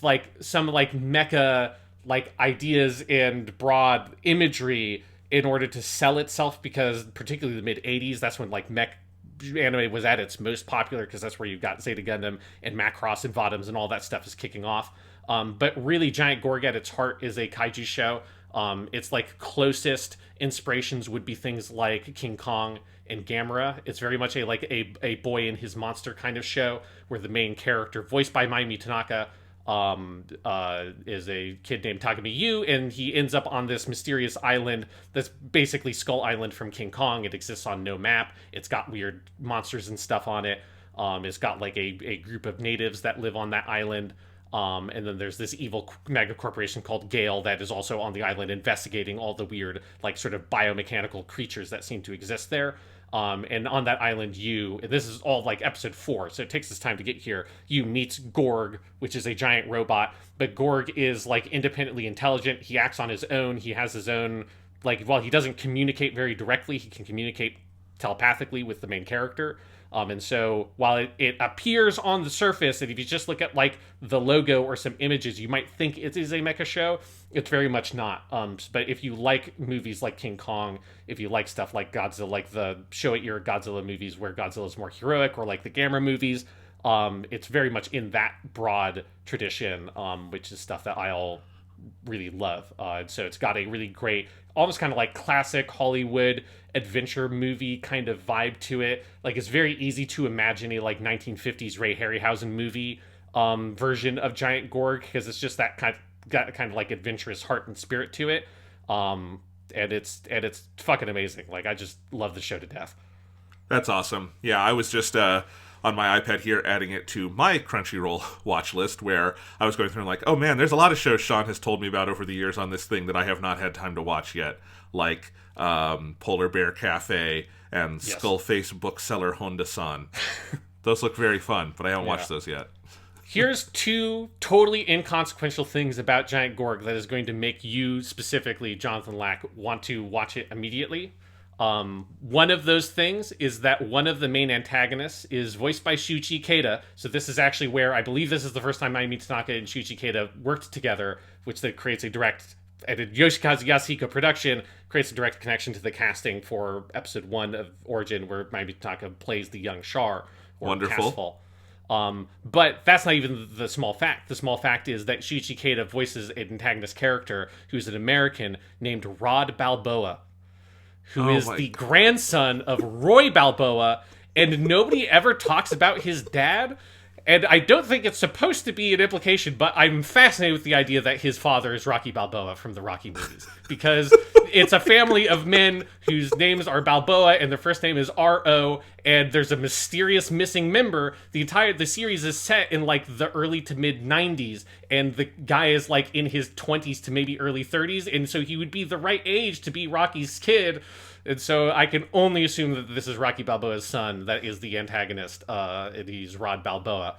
like some like mecha like ideas and broad imagery in order to sell itself, because particularly the mid 80s, that's when like mech anime was at its most popular, because that's where you've got Zeta Gundam and Macross and Votoms and all that stuff is kicking off. But really, Giant Gorg at its heart is a kaiju show. Its like closest inspirations would be things like King Kong and Gamera. It's very much a boy and his monster kind of show, where the main character, voiced by Mayumi Tanaka, is a kid named Takumi Yu, and he ends up on this mysterious island that's basically Skull Island from King Kong. It exists on no map. It's got weird monsters and stuff on it. It's got like a group of natives that live on that island. And then there's this evil mega corporation called Gale that is also on the island investigating all the weird, like, sort of biomechanical creatures that seem to exist there. And on that island, and this is all like episode 4, so it takes us time to get here. You meets Gorg, which is a giant robot, but Gorg is like independently intelligent. He acts on his own. He has his own, like, while he doesn't communicate very directly, he can communicate telepathically with the main character. And so while it appears on the surface, and if you just look at like the logo or some images, you might think it is a mecha show. It's very much not. But if you like movies like King Kong, if you like stuff like Godzilla, like the Showa era Godzilla movies where Godzilla is more heroic, or like the Gamera movies, it's very much in that broad tradition, which is stuff that I'll really love. And so it's got a really great, almost kind of like classic Hollywood adventure movie kind of vibe to it. Like, it's very easy to imagine a like 1950s Ray Harryhausen movie version of Giant Gorg, because it's just that kind of like adventurous heart and spirit to it. And it's fucking amazing. Like, I just love the show to death. That's awesome. Yeah, I was just on my iPad here adding it to my Crunchyroll watch list, where I was going through and like, oh man, there's a lot of shows Sean has told me about over the years on this thing that I have not had time to watch yet, like Polar Bear Cafe and Yes. Skullface Bookseller Honda-san. Those look very fun, but I haven't watched those yet. Here's 2 totally inconsequential things about Giant Gorg that is going to make you, specifically Jonathan Lack, want to watch it immediately. One of those things is that one of the main antagonists is voiced by Shuichi Ikeda. So this is actually where I believe this is the first time Mayumi Tanaka and Shuichi Ikeda worked together, which that creates a direct, at a Yoshikazu Yasuhiko production, creates a direct connection to the casting for episode 1 of Origin, where Mayumi Tanaka plays the young Char. Wonderful. But that's not even the small fact. The small fact is that Shuichi Ikeda voices an antagonist character who's an American named Rod Balboa, who is the grandson of Roy Balboa, and nobody ever talks about his dad. And I don't think it's supposed to be an implication, but I'm fascinated with the idea that his father is Rocky Balboa from the Rocky movies, because it's a family of men whose names are Balboa and their first name is R.O., and there's a mysterious missing member. The series is set in like the early to mid 90s, and the guy is like in his 20s to maybe early 30s, and so he would be the right age to be Rocky's kid. And so I can only assume that this is Rocky Balboa's son that is the antagonist, and he's Rod Balboa.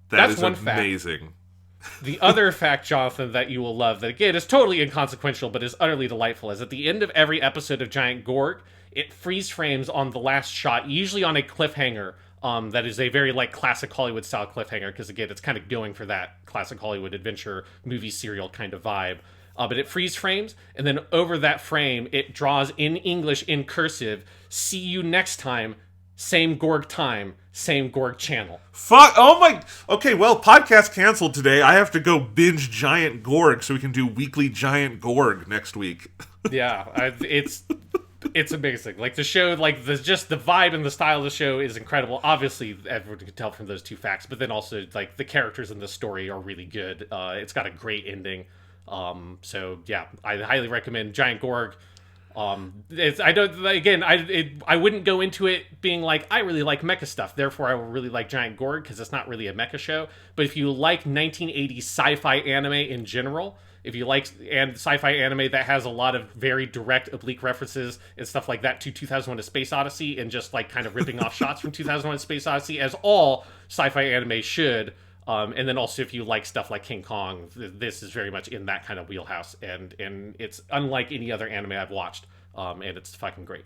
That's one amazing. Fact. The other fact, Jonathan, that you will love, that again is totally inconsequential but is utterly delightful, is at the end of every episode of Giant Gorg, it freeze frames on the last shot, usually on a cliffhanger. That is a very like classic Hollywood style cliffhanger, because again, it's kind of going for that classic Hollywood adventure movie serial kind of vibe. But it freeze frames, and then over that frame, it draws in English in cursive, "See you next time, same Gorg time, same Gorg channel." Fuck! Oh my! Okay, well, podcast canceled today. I have to go binge Giant Gorg so we can do weekly Giant Gorg next week. Yeah, it's amazing. Like, the show, like just the vibe and the style of the show is incredible. Obviously, everyone can tell from those 2 facts, but then also like the characters in the story are really good. It's got a great ending. So yeah, I highly recommend Giant Gorg. I wouldn't go into it being like, I really like mecha stuff, therefore I will really like Giant Gorg, because it's not really a mecha show. But if you like 1980s sci-fi anime in general, if you like sci-fi anime that has a lot of very direct oblique references and stuff like that to 2001: A Space Odyssey, and just like kind of ripping off shots from 2001: A Space Odyssey, as all sci-fi anime should. And then also, if you like stuff like King Kong, this is very much in that kind of wheelhouse, and it's unlike any other anime I've watched, and it's fucking great.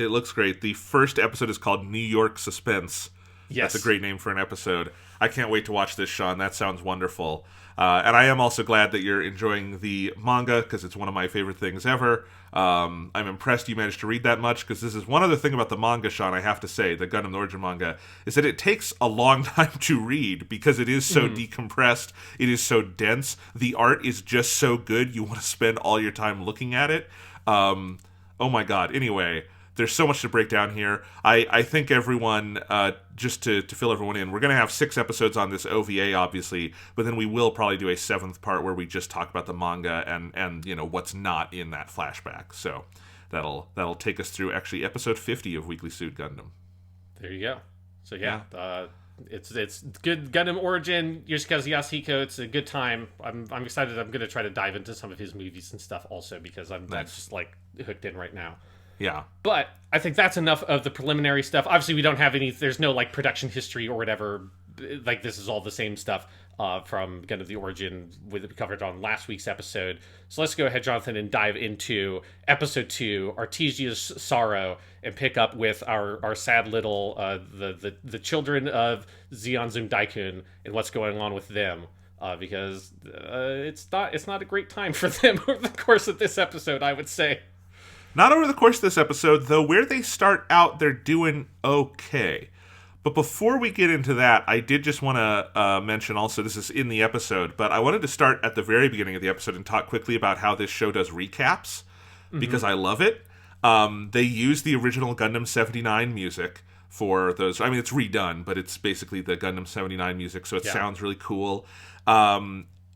It looks great. The first episode is called New York Suspense. Yes. That's a great name for an episode. I can't wait to watch this, Sean. That sounds wonderful. And I am also glad that you're enjoying the manga, because it's one of my favorite things ever. I'm impressed you managed to read that much, because this is one other thing about the manga, Sean, I have to say, the Gundam the Origin manga, is that it takes a long time to read, because it is so decompressed, it is so dense, the art is just so good, you want to spend all your time looking at it. Oh my god. Anyway, there's so much to break down here. I think everyone, just to fill everyone in, we're going to have 6 episodes on this OVA, obviously, but then we will probably do a 7th part where we just talk about the manga and you know, what's not in that flashback. So that'll take us through, actually, episode 50 of Weekly Suit Gundam. There you go. So yeah. It's good. Gundam Origin, Yoshikazu Yasuhiko, it's a good time. I'm excited. I'm going to try to dive into some of his movies and stuff also, because I'm just like hooked in right now. Yeah. But I think that's enough of the preliminary stuff. Obviously, we don't have there's no like production history or whatever. Like, this is all the same stuff from Gundam the Origin we covered on last week's episode. So let's go ahead, Jonathan, and dive into episode 2, Artesia's Sorrow, and pick up with our sad little the children of Zeon Zum Daikun and what's going on with them. Because it's not a great time for them over the course of this episode, I would say. Not over the course of this episode, though. Where they start out, they're doing okay. But before we get into that, I did just want to mention also, this is in the episode, but I wanted to start at the very beginning of the episode and talk quickly about how this show does recaps, because I love it. They use the original Gundam 79 music for those. I mean, it's redone, but it's basically the Gundam 79 music, so it sounds really cool.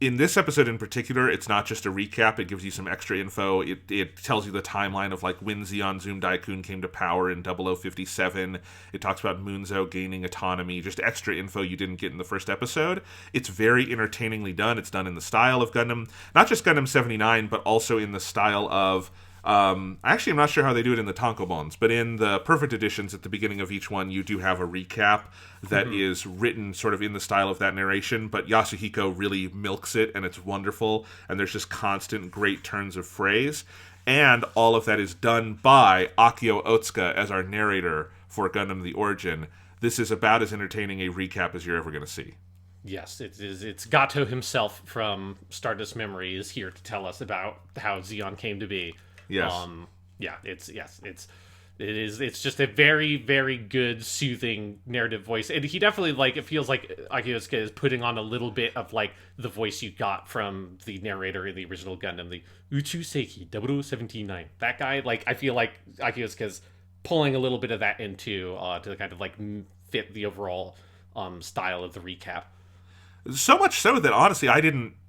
In this episode in particular, it's not just a recap. It gives you some extra info. It tells you the timeline of like when Zeon Zum Daikun came to power in 0057. It talks about Munzo gaining autonomy. Just extra info you didn't get in the first episode. It's very entertainingly done. It's done in the style of Gundam. Not just Gundam 79, but also in the style of... actually, I'm not sure how they do it in the tankobons, but in the Perfect Editions at the beginning of each one, you do have a recap that is written sort of in the style of that narration, but Yasuhiko really milks it, and it's wonderful, and there's just constant great turns of phrase, and all of that is done by Akio Otsuka as our narrator for Gundam the Origin. This is about as entertaining a recap as you're ever going to see. Yes, it is. It's Gato himself from Stardust Memory is here to tell us about how Zeon came to be. Yes. It's just a very, very good, soothing narrative voice. And he definitely, like, it feels like Akio is putting on a little bit of, like, the voice you got from the narrator in the original Gundam, the Uchu Seiki 0079. That guy, like, I feel like Akio is pulling a little bit of that into, to kind of, like, fit the overall style of the recap. So much so that, honestly,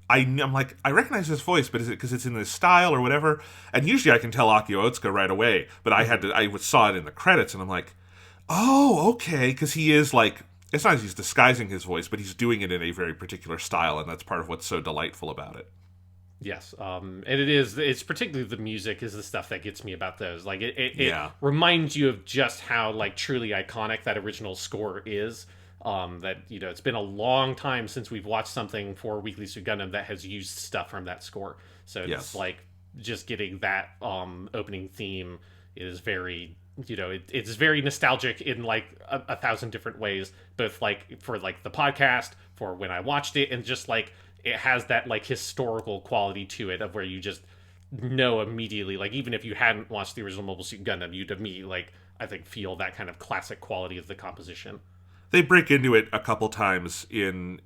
I'm like, I recognize his voice, but is it because it's in this style or whatever? And usually I can tell Akio Otsuka right away, but I saw it in the credits, and I'm like, oh, okay, because he is like, it's not as he's disguising his voice, but he's doing it in a very particular style, and that's part of what's so delightful about it. Yes, and it's particularly the music is the stuff that gets me about those. Like, it reminds you of just how, like, truly iconic that original score is. That, you know, it's been a long time since we've watched something for Weekly Suit Gundam that has used stuff from that score. So it's like just getting that opening theme is very, you know, it's very nostalgic in like a thousand different ways, both like for like the podcast, for when I watched it, and just like it has that like historical quality to it of where you just know immediately, like even if you hadn't watched the original Mobile Suit Gundam, you'd immediately, like, I think, feel that kind of classic quality of the composition. They break into it a couple times in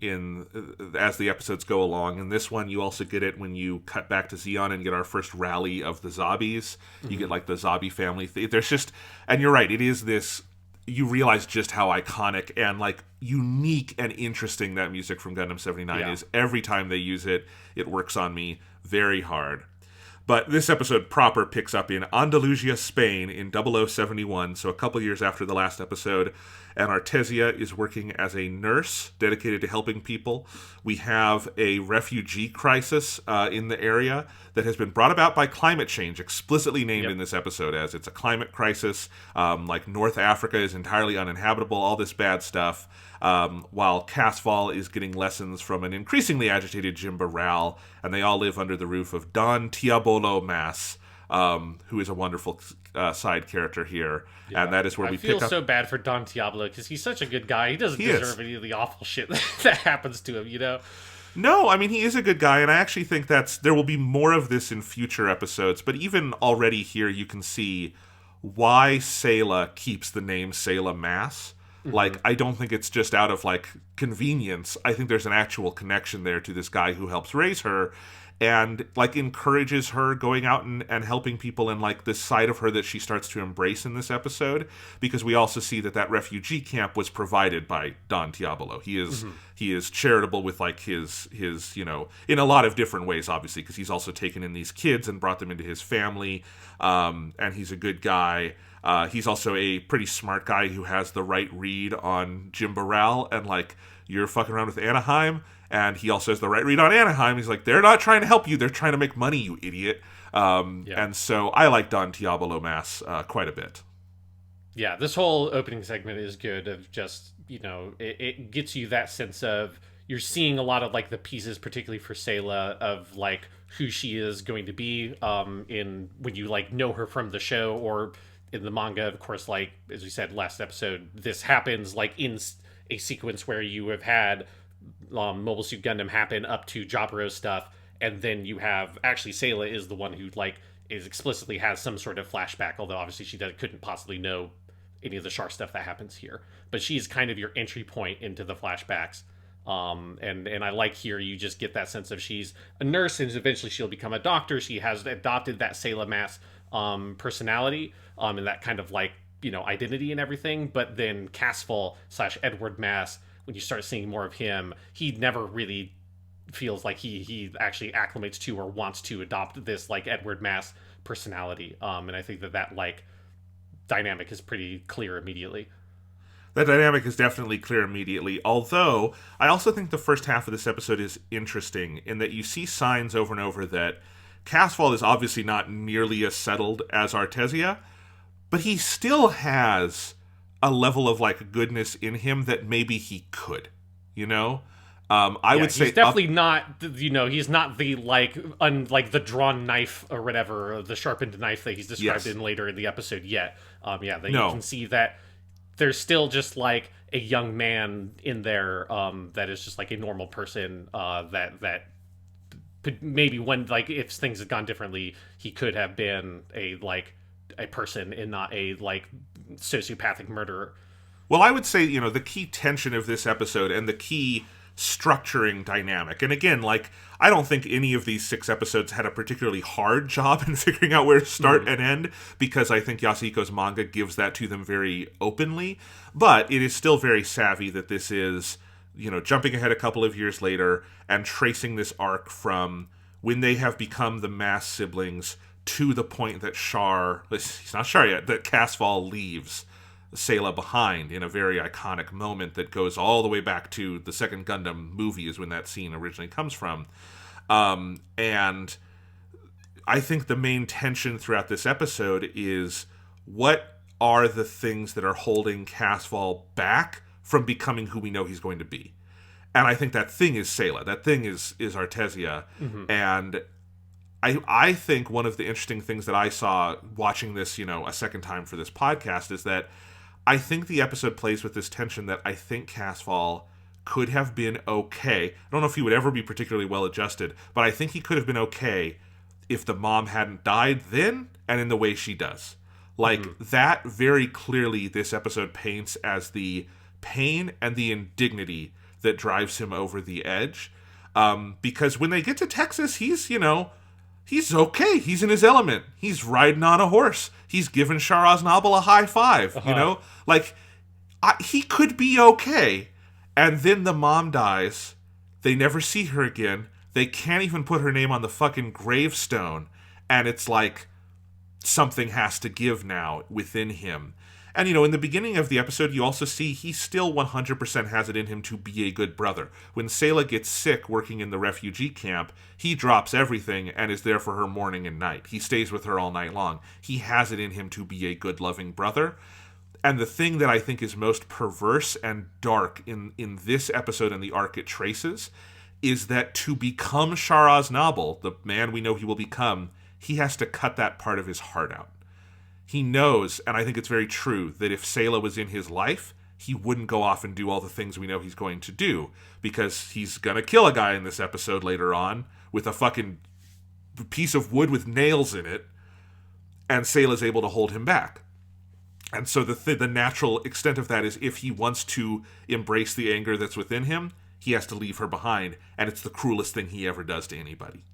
as the episodes go along. In this one, you also get it when you cut back to Zeon and get our first rally of the Zobbies. You get like the Zombie family. There's just, and you're right, it is this. You realize just how iconic and like unique and interesting that music from Gundam 79 is. Every time they use it, it works on me very hard. But this episode proper picks up in Andalusia, Spain in 0071, so a couple years after the last episode. And Artesia is working as a nurse dedicated to helping people. We have a refugee crisis in the area that has been brought about by climate change, explicitly named in this episode as it's a climate crisis. Like North Africa is entirely uninhabitable, all this bad stuff. While Casval is getting lessons from an increasingly agitated Jimba Ral, and they all live under the roof of Don Tiabolo Mass, who is a wonderful side character here. Yeah. And that is where we pick up... I feel so bad for Don Diablo, because he's such a good guy. He doesn't deserve any of the awful shit that happens to him, you know? No, I mean, he is a good guy, and I actually think there will be more of this in future episodes, but even already here you can see why Sayla keeps the name Sayla Mass. Mm-hmm. Like, I don't think it's just out of, like, convenience. I think there's an actual connection there to this guy who helps raise her and, like, encourages her going out and helping people, and, like, this side of her that she starts to embrace in this episode, because we also see that refugee camp was provided by Don Diablo. He is charitable with, like, his you know, in a lot of different ways, obviously, because he's also taken in these kids and brought them into his family, and he's a good guy. He's also a pretty smart guy who has the right read on Jim Burrell, and, like, you're fucking around with Anaheim, and he also has the right read on Anaheim. He's like, they're not trying to help you, they're trying to make money, you idiot. And so I like Don Diablo Mass quite a bit. Yeah, this whole opening segment is good, of just, you know, it gets you that sense of, you're seeing a lot of, like, the pieces, particularly for Sayla, of, like, who she is going to be in when you, like, know her from the show, or in the manga, of course, like, as we said last episode, this happens, like, in a sequence where you have had Mobile Suit Gundam happen up to Jaburo stuff, and then you have, actually, Sayla is the one who, like, is explicitly has some sort of flashback, although obviously she couldn't possibly know any of the Char stuff that happens here. But she's kind of your entry point into the flashbacks. And I like here, you just get that sense of she's a nurse, and eventually she'll become a doctor. She has adopted that Sayla Mass personality, and that kind of, like, you know, identity and everything. But then Casval / Edward Mass, when you start seeing more of him, he never really feels like he actually acclimates to or wants to adopt this, like, Edward Mass personality. And I think that like dynamic is pretty clear immediately. That dynamic is definitely clear immediately, although I also think the first half of this episode is interesting in that you see signs over and over that Casval is obviously not nearly as settled as Artesia, but he still has a level of, like, goodness in him that maybe he could, you know? I would say he's definitely not, you know, he's not the, like, like the drawn knife or whatever, or the sharpened knife that he's described in later in the episode yet. You can see that there's still just, like, a young man in there that is just, like, a normal person that maybe when, like, if things had gone differently, he could have been a person and not a, like, sociopathic murderer. Well, I would say, you know, the key tension of this episode and the key structuring dynamic, and again, like, I don't think any of these 6 episodes had a particularly hard job in figuring out where to start and end, because I think Yasuhiko's manga gives that to them very openly, but it is still very savvy that this is, you know, jumping ahead a couple of years later and tracing this arc from when they have become the Mass siblings to the point that he's not Char yet, that Casval leaves Sayla behind in a very iconic moment that goes all the way back to the second Gundam movie is when that scene originally comes from. And I think the main tension throughout this episode is, what are the things that are holding Casval back from becoming who we know he's going to be? And I think that thing is Sayla. That thing is Artesia. Mm-hmm. And I think one of the interesting things that I saw watching this, you know, a second time for this podcast is that I think the episode plays with this tension that I think Casval could have been okay. I don't know if he would ever be particularly well adjusted, but I think he could have been okay if the mom hadn't died then and in the way she does. Like, that very clearly this episode paints as the pain and the indignity that drives him over the edge. Because when they get to Texas, he's, you know, he's okay. He's in his element. He's riding on a horse. He's giving Char Aznable a high five, you know? Like, he could be okay. And then the mom dies. They never see her again. They can't even put her name on the fucking gravestone. And it's like, something has to give now within him. And, you know, in the beginning of the episode, you also see he still 100% has it in him to be a good brother. When Sayla gets sick working in the refugee camp, he drops everything and is there for her morning and night. He stays with her all night long. He has it in him to be a good, loving brother. And the thing that I think is most perverse and dark in this episode and the arc it traces is that to become Char Aznable, the man we know he will become, he has to cut that part of his heart out. He knows, and I think it's very true, that if Sayla was in his life, he wouldn't go off and do all the things we know he's going to do, because he's going to kill a guy in this episode later on with a fucking piece of wood with nails in it, and Sayla's able to hold him back. And so the natural extent of that is, if he wants to embrace the anger that's within him, he has to leave her behind, and it's the cruelest thing he ever does to anybody.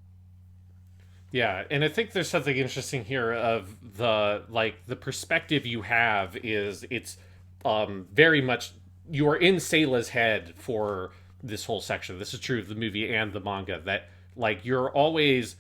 Yeah, and I think there's something interesting here of the perspective you have is it's very much you are in Sayla's head for this whole section. This is true of the movie and the manga, that like you're always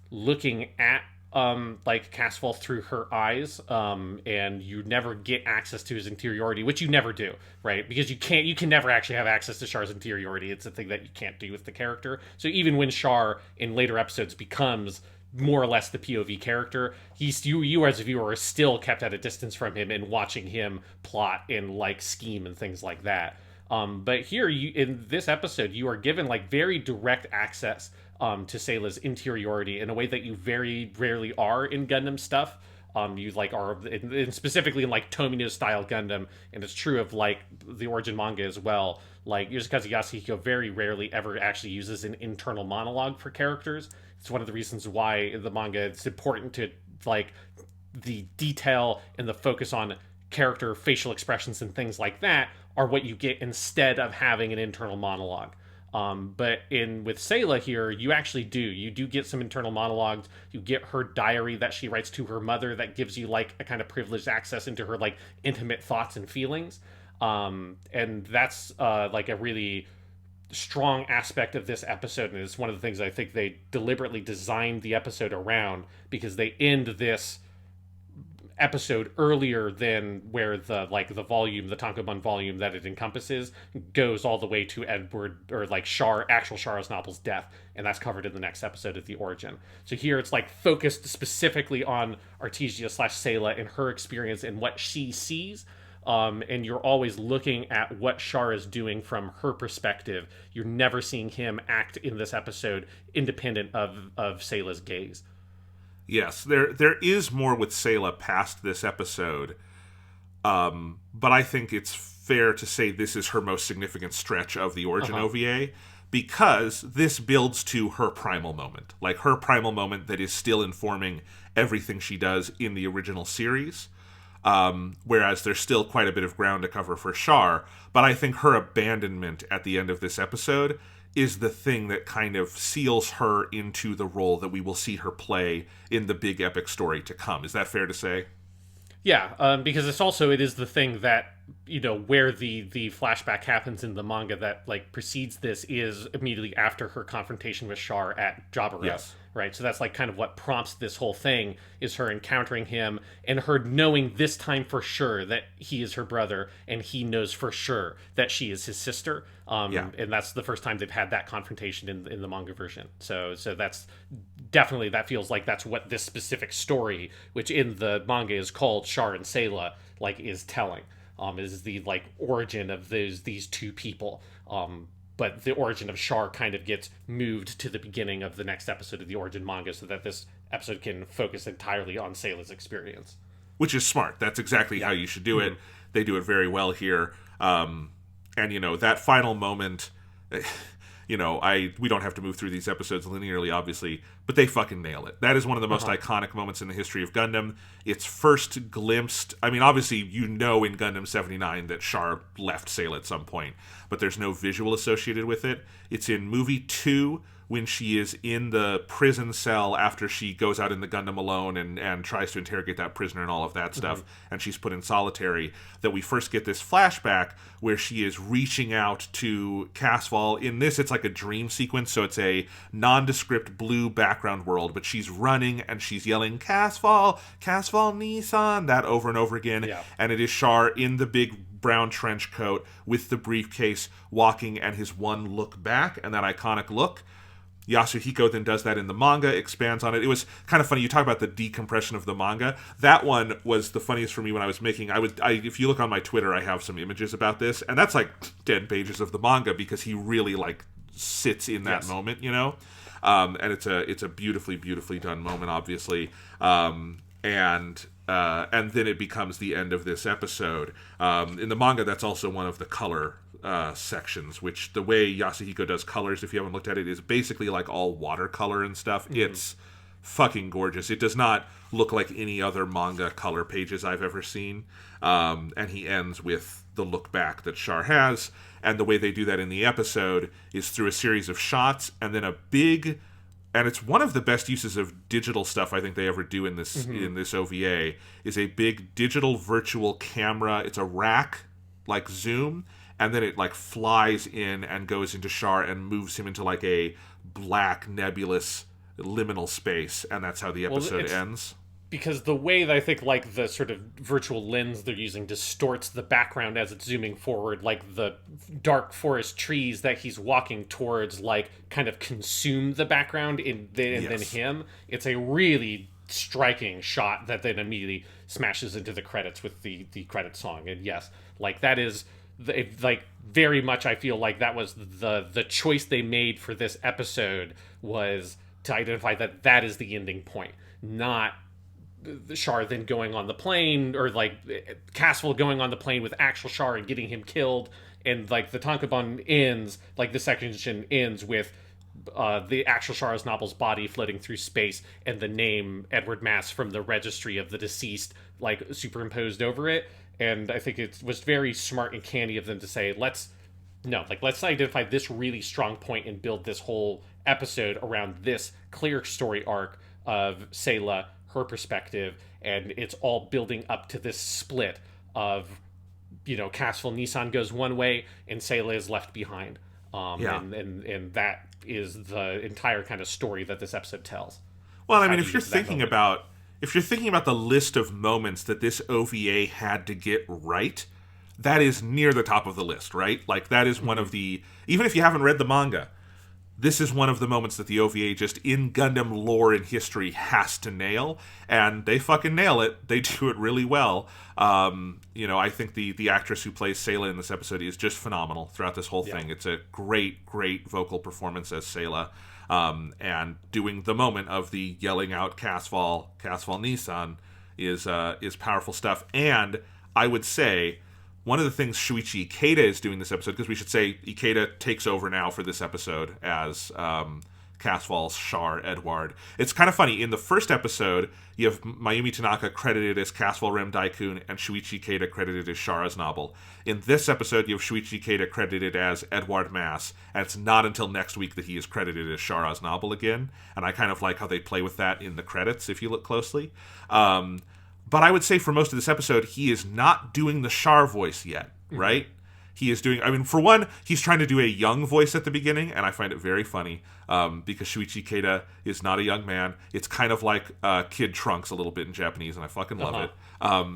looking at Casval through her eyes, and you never get access to his interiority, which you never do, right? Because you can never actually have access to Char's interiority. It's a thing that you can't do with the character. So even when Char in later episodes becomes more or less the POV character, you as a viewer are still kept at a distance from him and watching him plot and like scheme and things like that. But here in this episode, you are given like very direct access to Sayla's interiority in a way that you very rarely are in Gundam stuff. You like are, and specifically in like Tomino style Gundam, and it's true of like the Origin manga as well. Like Yoshikazu Yasuhiko very rarely ever actually uses an internal monologue for characters. It's one of the reasons why in the manga it's important to like the detail and the focus on character facial expressions and things like that are what you get instead of having an internal monologue. But with Sayla here, you actually do. You do get some internal monologues. You get her diary that she writes to her mother that gives you like a kind of privileged access into her like intimate thoughts and feelings. And that's like a really strong aspect of this episode, and it's one of the things I think they deliberately designed the episode around, because they end this episode earlier than where the volume, the Tankobon volume that it encompasses, goes all the way to Edward or like actual Char Aznapol's death, and that's covered in the next episode of the Origin. So here it's like focused specifically on Artesia / Sayla and her experience and what she sees. And you're always looking at what Char is doing from her perspective. You're never seeing him act in this episode independent of Sayla's gaze. Yes, there is more with Sayla past this episode, but I think it's fair to say this is her most significant stretch of the Origin OVA, because this builds to her primal moment, like her primal moment that is still informing everything she does in the original series. Whereas there's still quite a bit of ground to cover for Char, but I think her abandonment at the end of this episode is the thing that kind of seals her into the role that we will see her play in the big epic story to come. Is that fair to say? Yeah, because it is the thing that, you know, where the flashback happens in the manga that like precedes this is immediately after her confrontation with Char at Jaburo. Yes. Right, so that's like kind of what prompts this whole thing, is her encountering him and her knowing this time for sure that he is her brother, and he knows for sure that she is his sister. And that's the first time they've had that confrontation in the manga version. So that's definitely, that feels like that's what this specific story, which in the manga is called Char and Sayla, like is telling. Is the like origin of these two people. But the origin of Char kind of gets moved to the beginning of the next episode of the Origin manga, so that this episode can focus entirely on Sayla's experience. Which is smart. That's exactly how you should do it. They do it very well here. And, you know, that final moment, you know, we don't have to move through these episodes linearly, obviously, but they fucking nail it. That is one of the most iconic moments in the history of Gundam. It's first glimpsed. I mean, obviously, you know in Gundam 79 that Char left Sayla at some point, but there's no visual associated with it. It's in movie 2, when she is in the prison cell after she goes out in the Gundam alone and tries to interrogate that prisoner and all of that stuff, and she's put in solitary, that we first get this flashback where she is reaching out to Casval. In this, it's like a dream sequence, so it's a nondescript blue background world, but she's running and she's yelling, Casval, Casval Nissan, that over and over again, and it is Char in the big brown trench coat with the briefcase walking, and his one look back, and that iconic look. Yasuhiko then does that in the manga, expands on it. It was kind of funny. You talk about the decompression of the manga. That one was the funniest for me when I was making. If you look on my Twitter, I have some images about this, and that's like 10 pages of the manga, because he really like sits in that Yes. moment, you know. And it's a beautifully done moment, obviously. And then it becomes the end of this episode. In the manga, that's also one of the color sections, which the way Yasuhiko does colors, if you haven't looked at it, is basically like all watercolor and stuff. Mm-hmm. It's fucking gorgeous. It does not look like any other manga color pages I've ever seen. And he ends with the look back that Char has. And the way they do that in the episode is through a series of shots and then a big... And it's one of the best uses of digital stuff I think they ever do in this in this OVA, is a big digital virtual camera. It's a rack, like zoom, and then it like flies in and goes into Char and moves him into like a black nebulous liminal space, and that's how the episode ends. Because the way that I think like the sort of virtual lens they're using distorts the background as it's zooming forward, like the dark forest trees that he's walking towards like kind of consume the background and then him. It's a really striking shot that then immediately smashes into the credits with the credit song. And yes, like that is like very much I feel like that was the choice they made for this episode, was to identify that is the ending point, not the Char then going on the plane, or like Castle going on the plane with actual Char and getting him killed, and like the tankobon ends, like the section ends with the actual Char Aznable's body floating through space and the name Edward Mass from the registry of the deceased like superimposed over it. And I think it was very smart and canny of them to say, let's identify this really strong point and build this whole episode around this clear story arc of Sayla, her perspective, and it's all building up to this split of, you know, Castle Nissan goes one way and Sayla is left behind. And that is the entire kind of story that this episode tells. Well, I mean, if you're thinking about the list of moments that this OVA had to get right, that is near the top of the list, right? Like that is one of the, even if you haven't read the manga, this is one of the moments that the OVA just in Gundam lore and history has to nail, and they fucking nail it. They do it really well. You know, I think the actress who plays Sayla in this episode is just phenomenal throughout this whole thing. It's a great vocal performance as Sayla, and doing the moment of the yelling out Casval Nissan is powerful stuff. And I would say one of the things Shuichi Ikeda is doing this episode, because we should say Ikeda takes over now for this episode as Casval's Char Edward. It's kind of funny. In the first episode, you have Mayumi Tanaka credited as Casval Rem Daikun and Shuichi Ikeda credited as Char Aznable. In this episode, you have Shuichi Ikeda credited as Edward Mass, and it's not until next week that he is credited as Char Aznable again. And I kind of like how they play with that in the credits, if you look closely. But I would say for most of this episode, he is not doing the Char voice yet, right? He is doing, I mean, for one, he's trying to do a young voice at the beginning, and I find it very funny, because Shuichi Ikeda is not a young man. It's kind of like Kid Trunks a little bit in Japanese, and I fucking love it.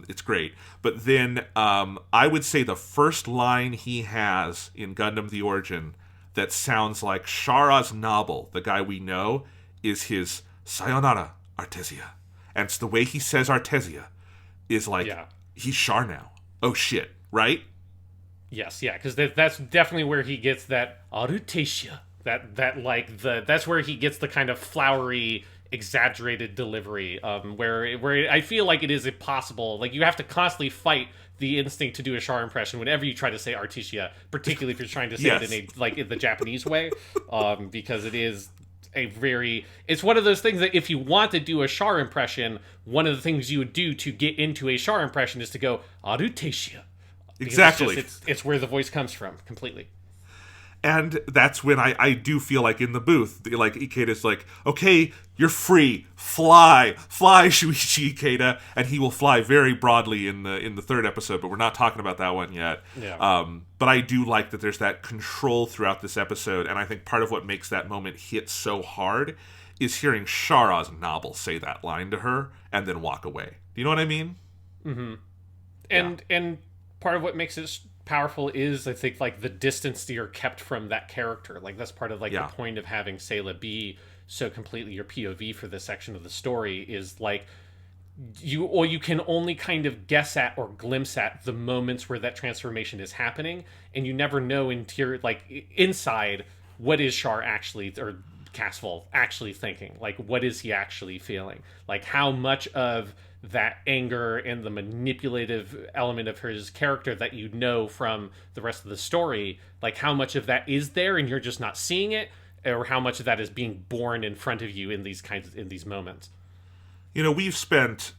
It's great. But then I would say the first line he has in Gundam The Origin that sounds like Char Aznable, the guy we know, is his Sayonara, Artesia. And it's the way he says Artesia is like, he's Char now. Oh shit, right? Yes, yeah, because that's definitely where he gets that Artesia. That's where he gets the kind of flowery, exaggerated delivery. Where I feel like it is impossible. Like you have to constantly fight the instinct to do a Char impression whenever you try to say Artesia, particularly if you're trying to say it in the Japanese way, because it is it's one of those things that if you want to do a Char impression, one of the things you would do to get into a Char impression is to go Artesia. Exactly. It's where the voice comes from completely. And that's when I do feel like in the booth, like Ikeda's like, okay, you're free, fly Shuichi Ikeda, and he will fly very broadly in the third episode, but we're not talking about that one yet. Yeah. But I do like that there's that control throughout this episode, and I think part of what makes that moment hit so hard is hearing Char Aznable say that line to her and then walk away. Do you know what I mean? Mm-hmm. And part of what makes it powerful is, I think, like the distance that you're kept from that character. Like that's part of like the point of having Sayla be so completely your POV for this section of the story, is like you can only kind of guess at or glimpse at the moments where that transformation is happening, and you never know inside what is Char actually, or Castle actually thinking? Like, what is he actually feeling? Like, how much of that anger and the manipulative element of his character that you know from the rest of the story, like how much of that is there and you're just not seeing it, or how much of that is being born in front of you in these moments? You know, we've spent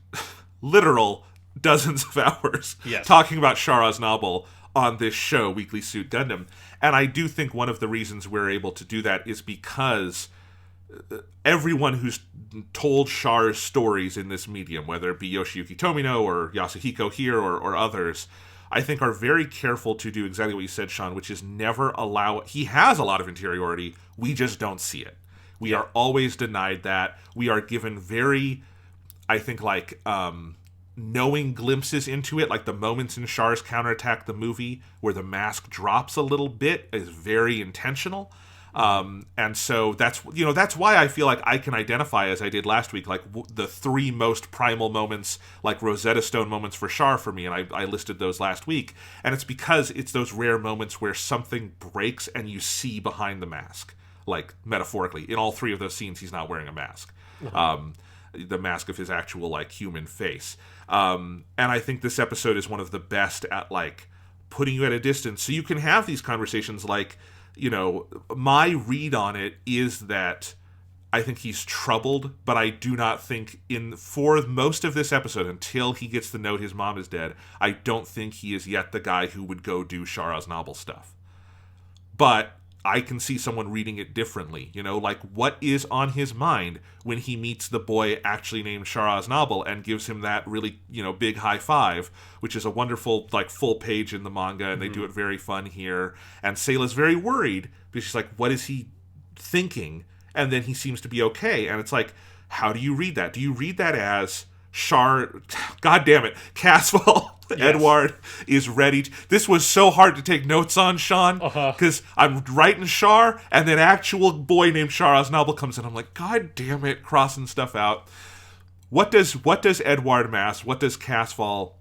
literal dozens of hours Yes. talking about Char Aznable on this show, Weekly Suit Gundam, and I do think one of the reasons we're able to do that is because everyone who's told Char's stories in this medium, whether it be Yoshiyuki Tomino or Yasuhiko here or others, I think are very careful to do exactly what you said, Sean, which is never allow... He has a lot of interiority, we just don't see it. We are always denied that. We are given very, I think, like, knowing glimpses into it, like the moments in Char's counterattack, the movie, where the mask drops a little bit, is very intentional. And so that's why I feel like I can identify, as I did last week, like the three most primal moments, like Rosetta Stone moments for Char for me, and I listed those last week. And it's because it's those rare moments where something breaks and you see behind the mask, like metaphorically. In all three of those scenes, he's not wearing a mask. The mask of his actual, like, human face. And I think this episode is one of the best at, like, putting you at a distance. So you can have these conversations like, you know, my read on it is that I think he's troubled, but I do not think for most of this episode, until he gets the note his mom is dead, I don't think he is yet the guy who would go do Char Aznable stuff. But I can see someone reading it differently, you know, like what is on his mind when he meets the boy actually named Char Aznable and gives him that really, you know, big high five, which is a wonderful, like, full page in the manga, and they do it very fun here. And Sayla's very worried because she's like, what is he thinking? And then he seems to be okay. And it's like, how do you read that? Do you read that as Char, God damn it, Caswell, yes. Edward is ready. This was so hard to take notes on, Sean, because I'm writing Char, and then actual boy named Char Aznable comes in. I'm like, God damn it, crossing stuff out. What does Edward Mass, what does Caswell,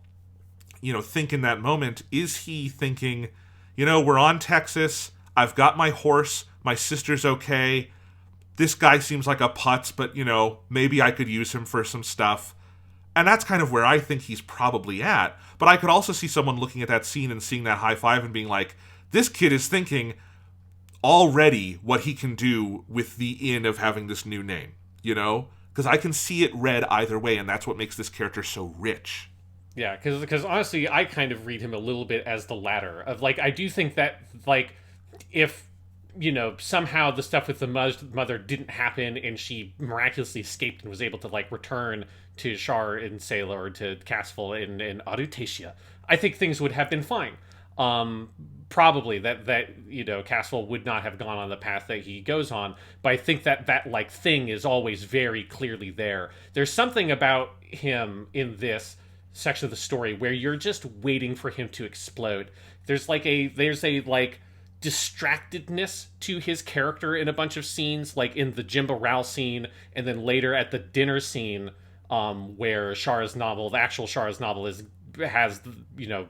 you know, think in that moment? Is he thinking, you know, we're on Texas, I've got my horse, my sister's okay, this guy seems like a putz, but, you know, maybe I could use him for some stuff. And that's kind of where I think he's probably at. But I could also see someone looking at that scene and seeing that high five and being like, this kid is thinking already what he can do with the in of having this new name, you know? Because I can see it read either way, and that's what makes this character so rich. Yeah, because honestly, I kind of read him a little bit as the latter. Of, like, I do think that, like, if, you know, somehow the stuff with the mother didn't happen and she miraculously escaped and was able to, like, return to Char in Sayla or to Castle in Artesia, I think things would have been fine. Probably that you know, Castle would not have gone on the path that he goes on, but I think that like thing is always very clearly there. There's something about him in this section of the story where you're just waiting for him to explode. There's a like distractedness to his character in a bunch of scenes, like in the Jimbo Rao scene, and then later at the dinner scene, where Char Aznable, the actual Char Aznable,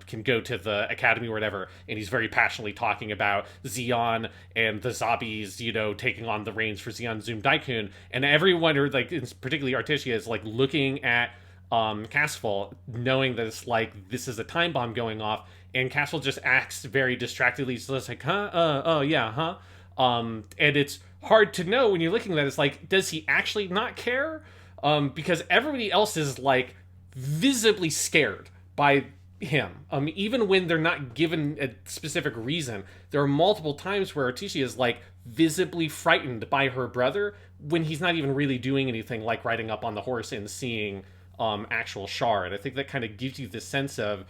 can go to the academy or whatever, and he's very passionately talking about Zeon and the Zabis, you know, taking on the reins for Zeon Zoom Daikun, and everyone, or like particularly Artesia, is like looking at Castle, knowing that it's like this is a time bomb going off, and Castle just acts very distractedly, so it's like, and it's hard to know when you're looking at it. It's like, does he actually not care? Because everybody else is like visibly scared by him. Even when they're not given a specific reason, there are multiple times where Artesia is like visibly frightened by her brother when he's not even really doing anything, like riding up on the horse and seeing actual Char. And I think that kind of gives you the sense of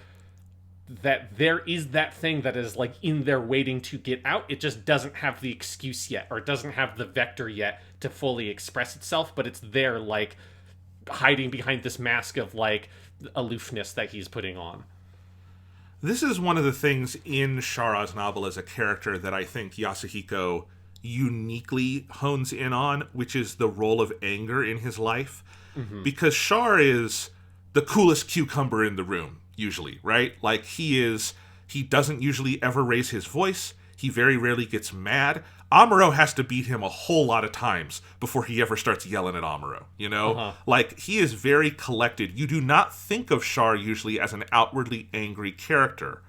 that there is that thing that is like in there waiting to get out. It just doesn't have the excuse yet, or it doesn't have the vector yet to fully express itself, but it's there, like hiding behind this mask of like aloofness that he's putting on. This is one of the things in Char Aznable as a character that I think Yasuhiko uniquely hones in on, which is the role of anger in his life. Mm-hmm. Because Char is the coolest cucumber in the room, usually, right? Like, he doesn't usually ever raise his voice. He very rarely gets mad. Amuro has to beat him a whole lot of times before he ever starts yelling at Amuro, you know? Like, he is very collected. You do not think of Char usually as an outwardly angry character.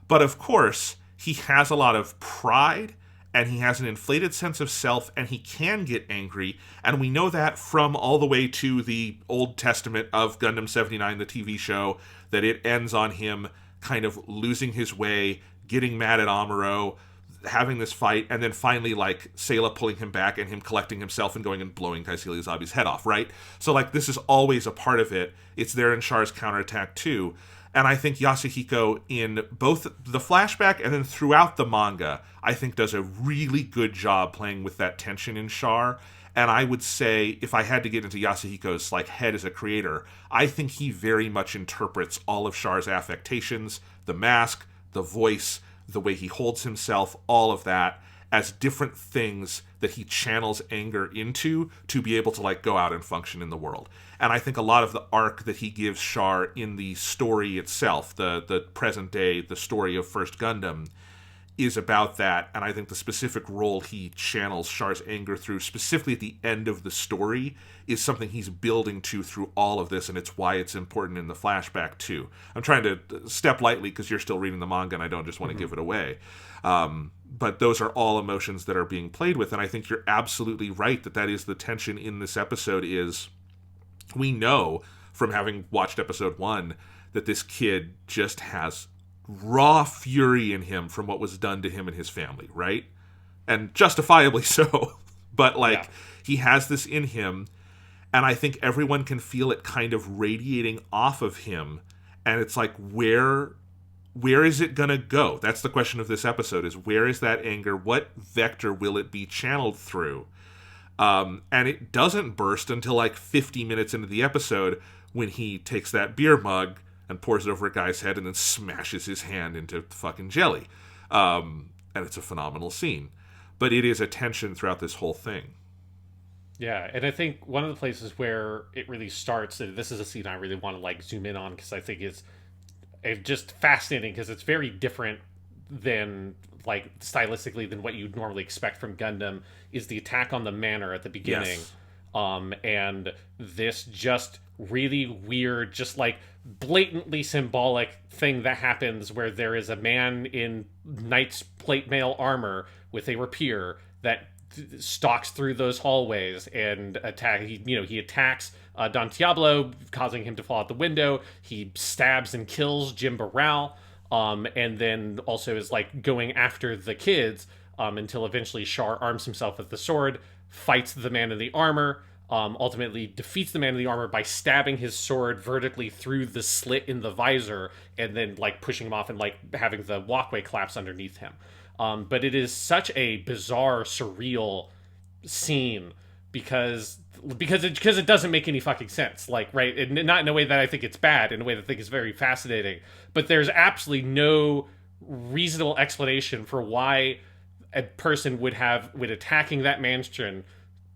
But of course, he has a lot of pride, and he has an inflated sense of self, and he can get angry, and we know that from all the way to the Old Testament of Gundam 79, the TV show, that it ends on him kind of losing his way, getting mad at Amuro, having this fight, and then finally, like, Sayla pulling him back and him collecting himself and going and blowing Kaisili Zabi's head off, right? So, like, this is always a part of it. It's there in Char's counterattack, too. And I think Yasuhiko, in both the flashback and then throughout the manga, I think does a really good job playing with that tension in Char. And I would say, if I had to get into Yasuhiko's, like, head as a creator, I think he very much interprets all of Char's affectations, the mask, the voice, the way he holds himself, all of that, as different things that he channels anger into to be able to, like, go out and function in the world. And I think a lot of the arc that he gives Char in the story itself, the present day, the story of First Gundam, is about that. And I think the specific role he channels Char's anger through, specifically at the end of the story, is something he's building to through all of this, and it's why it's important in the flashback, too. I'm trying to step lightly because you're still reading the manga, and I don't just want to give it away. But those are all emotions that are being played with, and I think you're absolutely right that that is the tension in this episode. Is we know from having watched episode 1 that this kid just has raw fury in him from what was done to him and his family, right? And justifiably so. But, like, he has this in him, and I think everyone can feel it kind of radiating off of him, and it's like, where is it gonna go? That's the question of this episode, is where is that anger? What vector will it be channeled through? And it doesn't burst until like 50 minutes into the episode when he takes that beer mug and pours it over a guy's head and then smashes his hand into fucking jelly. And it's a phenomenal scene. But it is a tension throughout this whole thing. Yeah, and I think one of the places where it really starts, and this is a scene I really want to, like, zoom in on, because I think it's just fascinating, because it's very different than, like, stylistically than what you'd normally expect from Gundam, is the attack on the manor at the beginning. Yes. And this just really weird, just, like, blatantly symbolic thing that happens where there is a man in knight's plate mail armor with a rapier that stalks through those hallways and he attacks Don Diablo, causing him to fall out the window. He stabs and kills Jim Barral, and then also is, like, going after the kids until eventually Char arms himself with the sword, fights the man in the armor, ultimately defeats the man in the armor by stabbing his sword vertically through the slit in the visor, and then, like, pushing him off and, like, having the walkway collapse underneath him. But it is such a bizarre, surreal scene because it doesn't make any fucking sense. Like, right? And not in a way that I think it's bad, in a way that I think is very fascinating. But there's absolutely no reasonable explanation for why a person would attacking that mansion,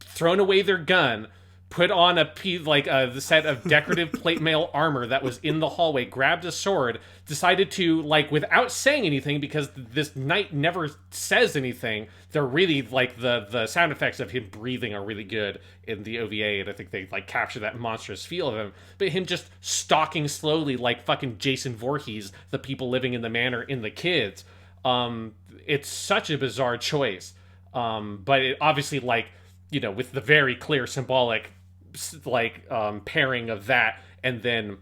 thrown away their gun, put on the set of decorative plate mail armor that was in the hallway, grabbed a sword, decided to, like, without saying anything, because this knight never says anything. They're really, like, the sound effects of him breathing are really good in the OVA, and I think they, like, capture that monstrous feel of him. But him just stalking slowly like fucking Jason Voorhees, the people living in the manor in The Kids. It's such a bizarre choice. But it obviously, like, you know, with the very clear symbolic, like, pairing of that, and then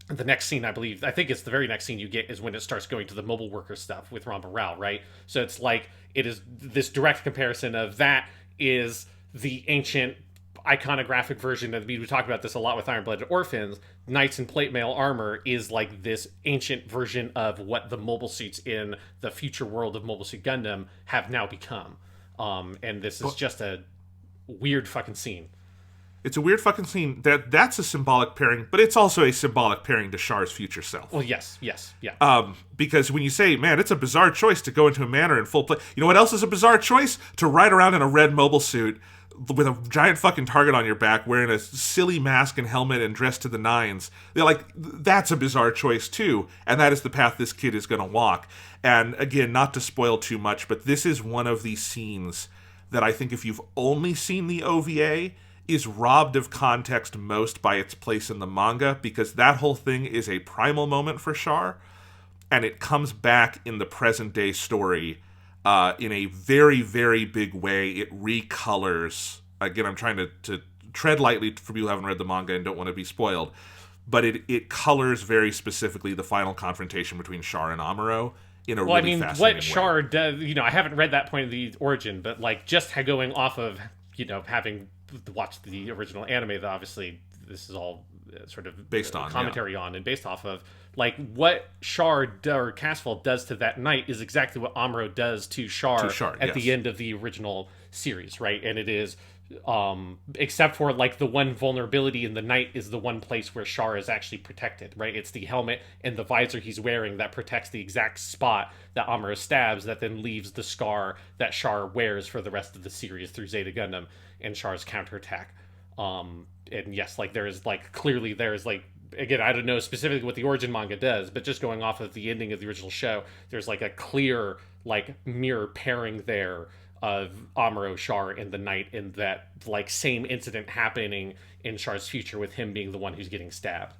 the next scene, I think it's the very next scene you get, is when it starts going to the mobile worker stuff with Ron Barral, right? So it's like, it is this direct comparison of that is the ancient iconographic version of, we talk about this a lot with Iron Blooded Orphans, knights in plate mail armor is like this ancient version of what the mobile suits in the future world of Mobile Suit Gundam have now become. And this is just a weird fucking scene. It's a weird fucking scene. That's a symbolic pairing, but it's also a symbolic pairing to Char's future self. Well, yes, yeah. Because when you say, man, it's a bizarre choice to go into a manor in full play. You know what else is a bizarre choice? To ride around in a red mobile suit with a giant fucking target on your back, wearing a silly mask and helmet and dressed to the nines. They're like, that's a bizarre choice too, and that is the path this kid is going to walk. And again, not to spoil too much, but this is one of these scenes that I think if you've only seen the OVA, is robbed of context most by its place in the manga, because that whole thing is a primal moment for Char, and it comes back in the present day story in a very, very big way. It recolors. Again, I'm trying to tread lightly for people who haven't read the manga and don't want to be spoiled, but it colors very specifically the final confrontation between Char and Amuro in a really fascinating way. What Char does, I haven't read that point of the origin, but like just going off of, having watched the original anime, that obviously this is all sort of based on commentary on and based off of, like, what Char or Castle does to that knight is exactly what Amuro does to Char at the end of the original series, right? And it is, except for like the one vulnerability in the knight is the one place where Char is actually protected, right? It's the helmet and the visor he's wearing that protects the exact spot that Amuro stabs, that then leaves the scar that Char wears for the rest of the series through Zeta Gundam and Char's counterattack. And yes, like there is like clearly there is like, again, I don't know specifically what the origin manga does, but just going off of the ending of the original show, there's like a clear like mirror pairing there of Amuro, Char, and the knight, and that like same incident happening in Char's future with him being the one who's getting stabbed.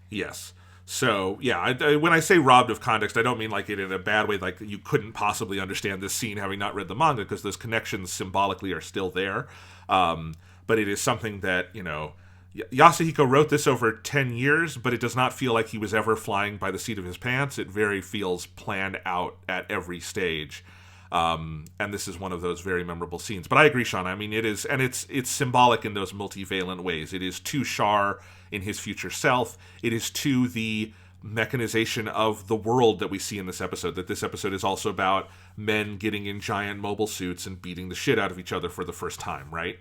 Yes. So, yeah, when I say robbed of context, I don't mean like it in a bad way, like you couldn't possibly understand this scene having not read the manga, because those connections symbolically are still there. But it is something that, Yasuhiko wrote this over 10 years, but it does not feel like he was ever flying by the seat of his pants. It very feels planned out at every stage. And this is one of those very memorable scenes. But I agree, Sean. I mean, it is, and it's symbolic in those multivalent ways. It is to Char in his future self. It is to the mechanization of the world that we see in this episode, that this episode is also about men getting in giant mobile suits and beating the shit out of each other for the first time, right?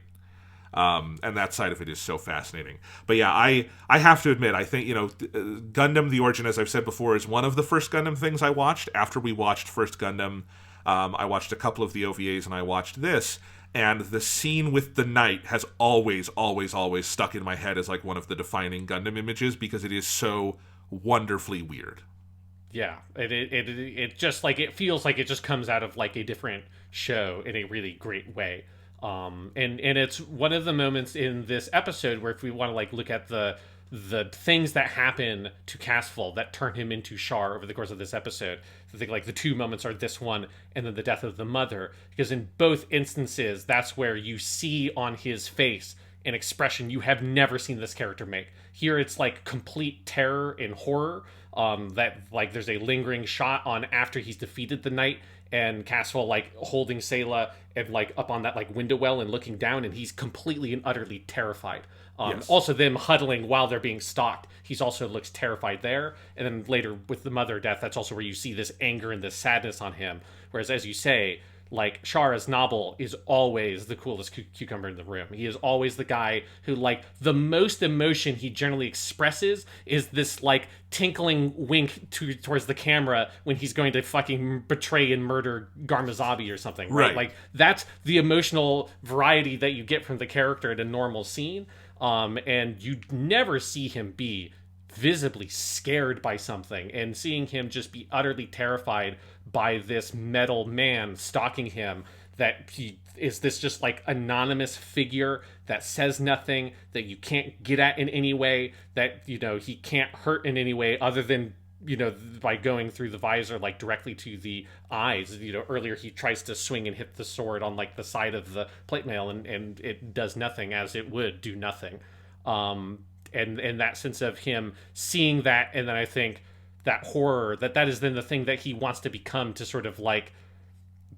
And that side of it is so fascinating. But yeah, I have to admit, I think, Gundam The Origin, as I've said before, is one of the first Gundam things I watched. After we watched First Gundam, I watched a couple of the OVAs and I watched this, and the scene with the knight has always, always, always stuck in my head as like one of the defining Gundam images, because it is so wonderfully weird. Yeah, it just like, it feels like it just comes out of like a different show in a really great way. And it's one of the moments in this episode where, if we want to like look at the things that happen to Castle that turn him into Char over the course of this episode, I think like the two moments are this one and then the death of the mother, because in both instances that's where you see on his face an expression you have never seen this character make. Here it's like complete terror and horror, that like there's a lingering shot on after he's defeated the knight, and Castle like holding Sayla and like up on that like window well and looking down, and he's completely and utterly terrified. Yes. Also them huddling while they're being stalked, he's also looks terrified there. And then later with the mother death, that's also where you see this anger and this sadness on him. Whereas, as you say, like Char as Nobble is always the coolest cucumber in the room. He is always the guy who, like, the most emotion he generally expresses is this like tinkling wink towards the camera when he's going to fucking betray and murder Garmazabi or something, right? Like, that's the emotional variety that you get from the character in a normal scene. And you never see him be visibly scared by something, and seeing him just be utterly terrified by this metal man stalking him, that he is this just like anonymous figure that says nothing, that you can't get at in any way, that he can't hurt in any way other than by going through the visor like directly to the eyes. Earlier he tries to swing and hit the sword on like the side of the plate mail, and it does nothing, as it would do nothing. And that sense of him seeing that, and then I think that horror, that is then the thing that he wants to become, to sort of like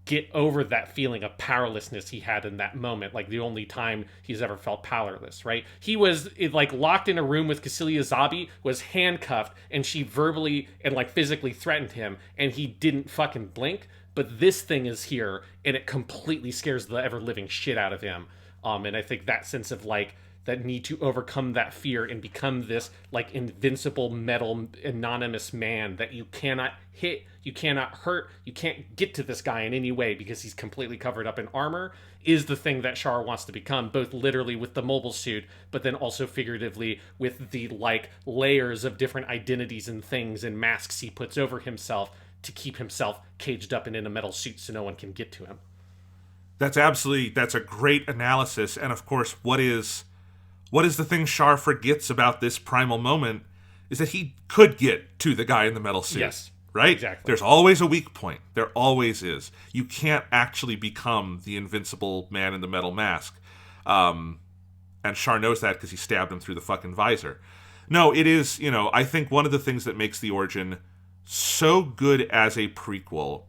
get over that feeling of powerlessness he had in that moment, like the only time he's ever felt powerless, right? He was like locked in a room with Cecilia Zabi, was handcuffed, and she verbally and like physically threatened him, and he didn't fucking blink. But this thing is here, and it completely scares the ever-living shit out of him. And I think that sense of like that need to overcome that fear and become this like invincible metal anonymous man that you cannot hit, you cannot hurt, you can't get to this guy in any way because he's completely covered up in armor, is the thing that Char wants to become, both literally with the mobile suit, but then also figuratively with the, like, layers of different identities and things and masks he puts over himself to keep himself caged up and in a metal suit so no one can get to him. That's a great analysis. And of course, what is the thing Char forgets about this primal moment is that he could get to the guy in the metal suit. Yes. Right? Exactly. There's always a weak point. There always is. You can't actually become the invincible man in the metal mask. And Char knows that because he stabbed him through the fucking visor. No, it is, I think one of the things that makes The Origin so good as a prequel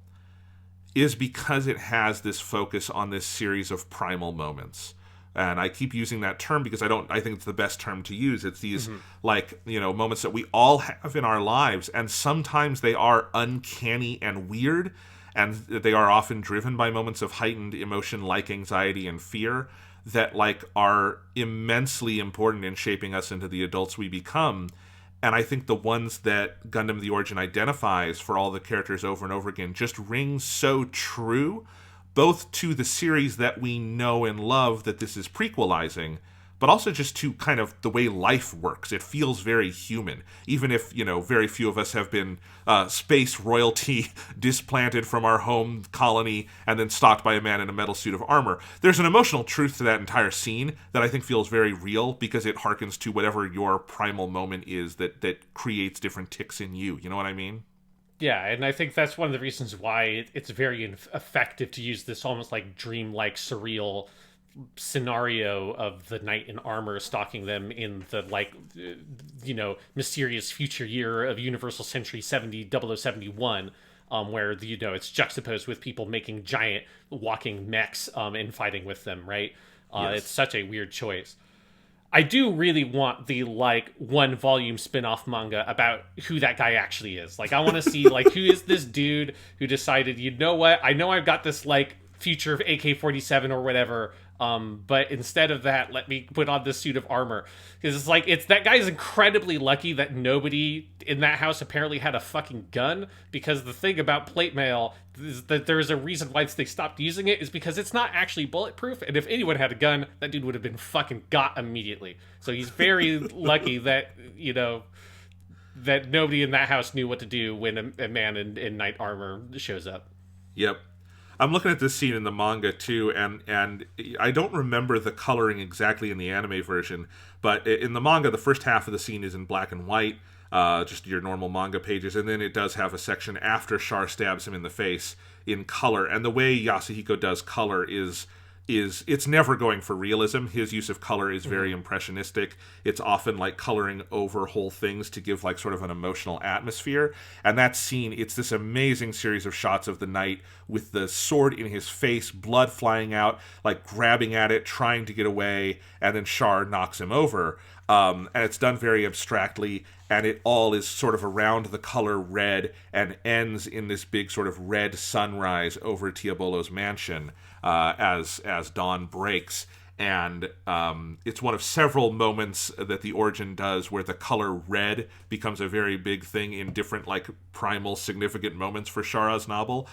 is because it has this focus on this series of primal moments. And I keep using that term because I think it's the best term to use. It's these, moments that we all have in our lives. And sometimes they are uncanny and weird. And they are often driven by moments of heightened emotion like anxiety and fear that, are immensely important in shaping us into the adults we become. And I think the ones that Gundam The Origin identifies for all the characters over and over again just ring so true, both to the series that we know and love that this is prequelizing, but also just to kind of the way life works. It feels very human, even if, very few of us have been space royalty displanted from our home colony and then stalked by a man in a metal suit of armor. There's an emotional truth to that entire scene that I think feels very real because it harkens to whatever your primal moment is that creates different ticks in you. You know what I mean? Yeah, and I think that's one of the reasons why it's very effective to use this almost like dreamlike, surreal scenario of the knight in armor stalking them in the, mysterious future year of Universal Century 0071, where, it's juxtaposed with people making giant walking mechs and fighting with them, right? Yes. It's such a weird choice. I do really want the, one volume spin-off manga about who that guy actually is. I want to see, who is this dude who decided, you know what, I know I've got this, future of AK-47 or whatever, but instead of that, let me put on this suit of armor. Because it's that guy's incredibly lucky that nobody in that house apparently had a fucking gun, because the thing about plate mail is that there's a reason why they stopped using it is because it's not actually bulletproof, and if anyone had a gun, that dude would have been fucking got immediately. So he's very lucky that, that nobody in that house knew what to do when a man in knight armor shows up. Yep. I'm looking at this scene in the manga too, and I don't remember the coloring exactly in the anime version, but in the manga, the first half of the scene is in black and white, just your normal manga pages, and then it does have a section after Char stabs him in the face in color. And the way Yasuhiko does color is it's never going for realism. His use of color is very impressionistic. It's often coloring over whole things to give sort of an emotional atmosphere. And that scene, it's this amazing series of shots of the knight with the sword in his face, blood flying out, grabbing at it, trying to get away, and then Char knocks him over. And it's done very abstractly, and it all is sort of around the color red and ends in this big sort of red sunrise over Tiabolo's mansion as dawn breaks. And it's one of several moments that The Origin does where the color red becomes a very big thing in different primal significant moments for Char Aznable,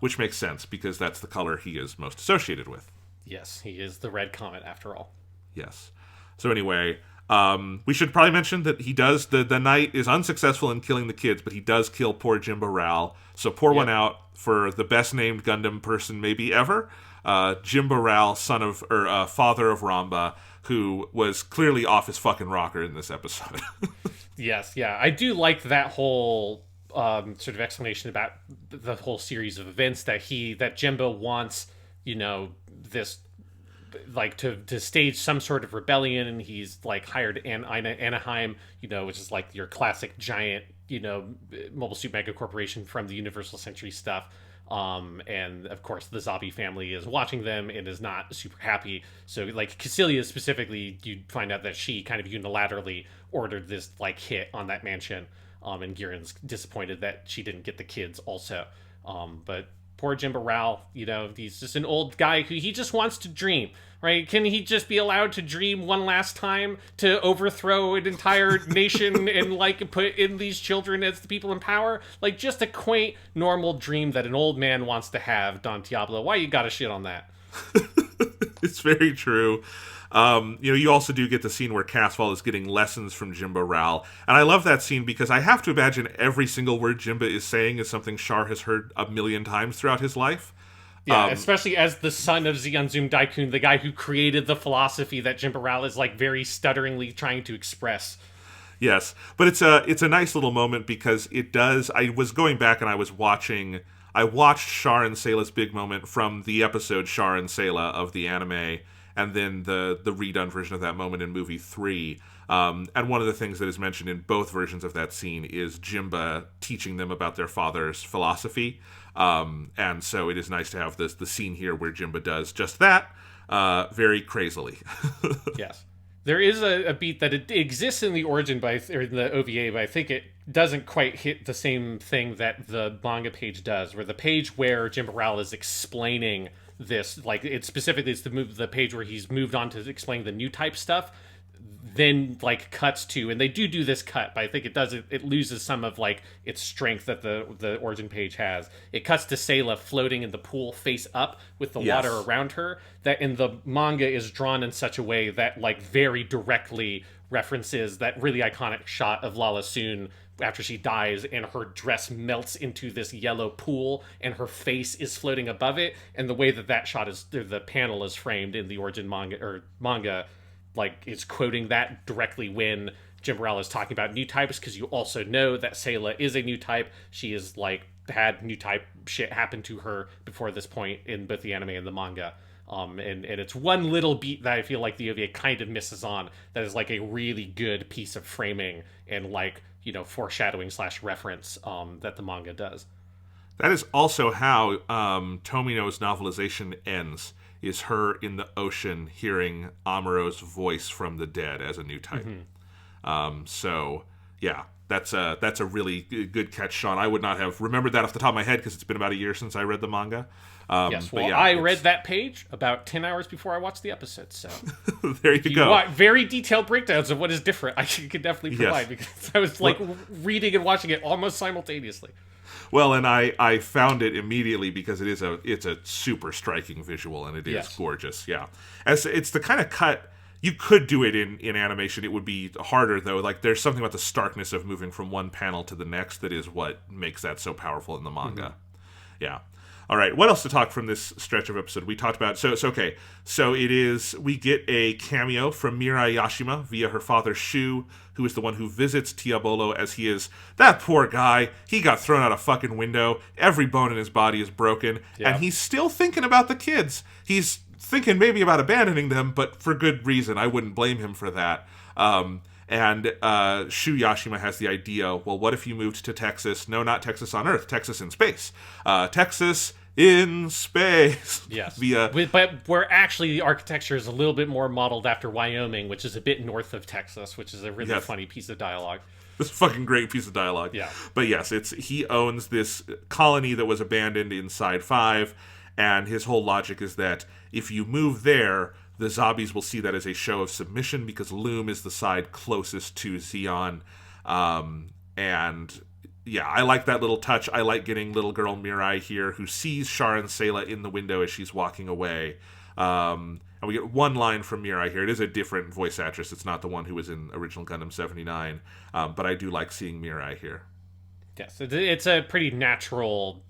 which makes sense because that's the color he is most associated with. Yes, he is the Red Comet after all. Yes. So anyway, we should probably mention that he does, the knight is unsuccessful in killing the kids, but he does kill poor Jimbo Ral. So pour one out for the best named Gundam person maybe ever, Jimbo Ral, father of Ramba, who was clearly off his fucking rocker in this episode. Yes, yeah. I do like that whole sort of explanation about the whole series of events that Jimbo wants, this to stage some sort of rebellion, and he's hired Anaheim, which is your classic giant, mobile suit mega corporation from the Universal Century stuff. And of course the Zabi family is watching them and is not super happy. So Cassilia specifically, you find out that she kind of unilaterally ordered this hit on that mansion. And Giran's disappointed that she didn't get the kids also. But poor Jimbo Rao, he's just an old guy who he just wants to dream, right? Can he just be allowed to dream one last time to overthrow an entire nation and like put in these children as the people in power? Like just a quaint, normal dream that an old man wants to have, Don Diablo. Why you gotta shit on that? It's very true. You also do get the scene where Casval is getting lessons from Jimbo Ral. And I love that scene because I have to imagine every single word Jimba is saying is something Char has heard a million times throughout his life. Yeah, especially as the son of Zeonzum Daikun, the guy who created the philosophy that Jimbo Ral is like very stutteringly trying to express. Yes, but it's a nice little moment because it does. I was going back and I watched Char and Sayla's big moment from the episode Char and Sayla of the anime, and then the redone version of that moment in movie 3. And one of the things that is mentioned in both versions of that scene is Jimba teaching them about their father's philosophy. And so it is nice to have the scene here where Jimba does just that, very crazily. Yes. There is a beat that it exists in the origin or in the OVA, but I think it doesn't quite hit the same thing that the manga page does, where the page where Jimbo Ral is explaining this, like it's the page where he's moved on to explain the new type stuff, then like cuts to, and they do this cut, but I think it loses some of like its strength that the origin page has. It cuts to Sayla floating in the pool face up with the water around her, that in the manga is drawn in such a way that like very directly references that really iconic shot of Lala Soon after she dies and her dress melts into this yellow pool and her face is floating above it, and the way that shot is, the panel is framed in the origin manga like is quoting that directly when Jimbo Ral is talking about new types, because you also know that Sayla is a new type. She is like had new type shit happen to her before this point in both the anime and the manga. And it's one little beat that I feel like the OVA kind of misses on that is like a really good piece of framing and like, foreshadowing / reference that the manga does. That is also how Tomino's novelization ends, is her in the ocean hearing Amuro's voice from the dead as a new type. Mm-hmm. So, yeah, that's a really good catch, Sean. I would not have remembered that off the top of my head because it's been about a year since I read the manga. Yes, well, yeah, I read that page about 10 hours before I watched the episode, so... There you go. Want very detailed breakdowns of what is different, I could definitely provide, because I was, reading and watching it almost simultaneously. Well, and I found it immediately because it's a super striking visual, and it is gorgeous, yeah. As it's the kind of cut... You could do it in animation. It would be harder, though. Like, there's something about the starkness of moving from one panel to the next that is what makes that so powerful in the manga. Mm-hmm. Yeah. All right, what else to talk from this stretch of episode? We talked about... So it is... We get a cameo from Mirai Yashima via her father, Shu, who is the one who visits Tiabolo as he is... That poor guy. He got thrown out a fucking window. Every bone in his body is broken. Yep. And he's still thinking about the kids. He's thinking maybe about abandoning them, but for good reason. I wouldn't blame him for that. And Shu Yashima has the idea, well, what if you moved to Texas? No, not Texas on Earth, Texas in space. Texas in space. Yes. But where actually the architecture is a little bit more modeled after Wyoming, which is a bit north of Texas, which is a really funny piece of dialogue. This fucking great piece of dialogue. Yeah. But yes, he owns this colony that was abandoned inside 5, and his whole logic is that if you move there, the Zabis will see that as a show of submission because Loom is the side closest to Zeon. And yeah, I like that little touch. I like getting little girl Mirai here who sees Char and Sayla in the window as she's walking away. And we get one line from Mirai here. It is a different voice actress. It's not the one who was in original Gundam 79. But I do like seeing Mirai here. Yes, it's a pretty natural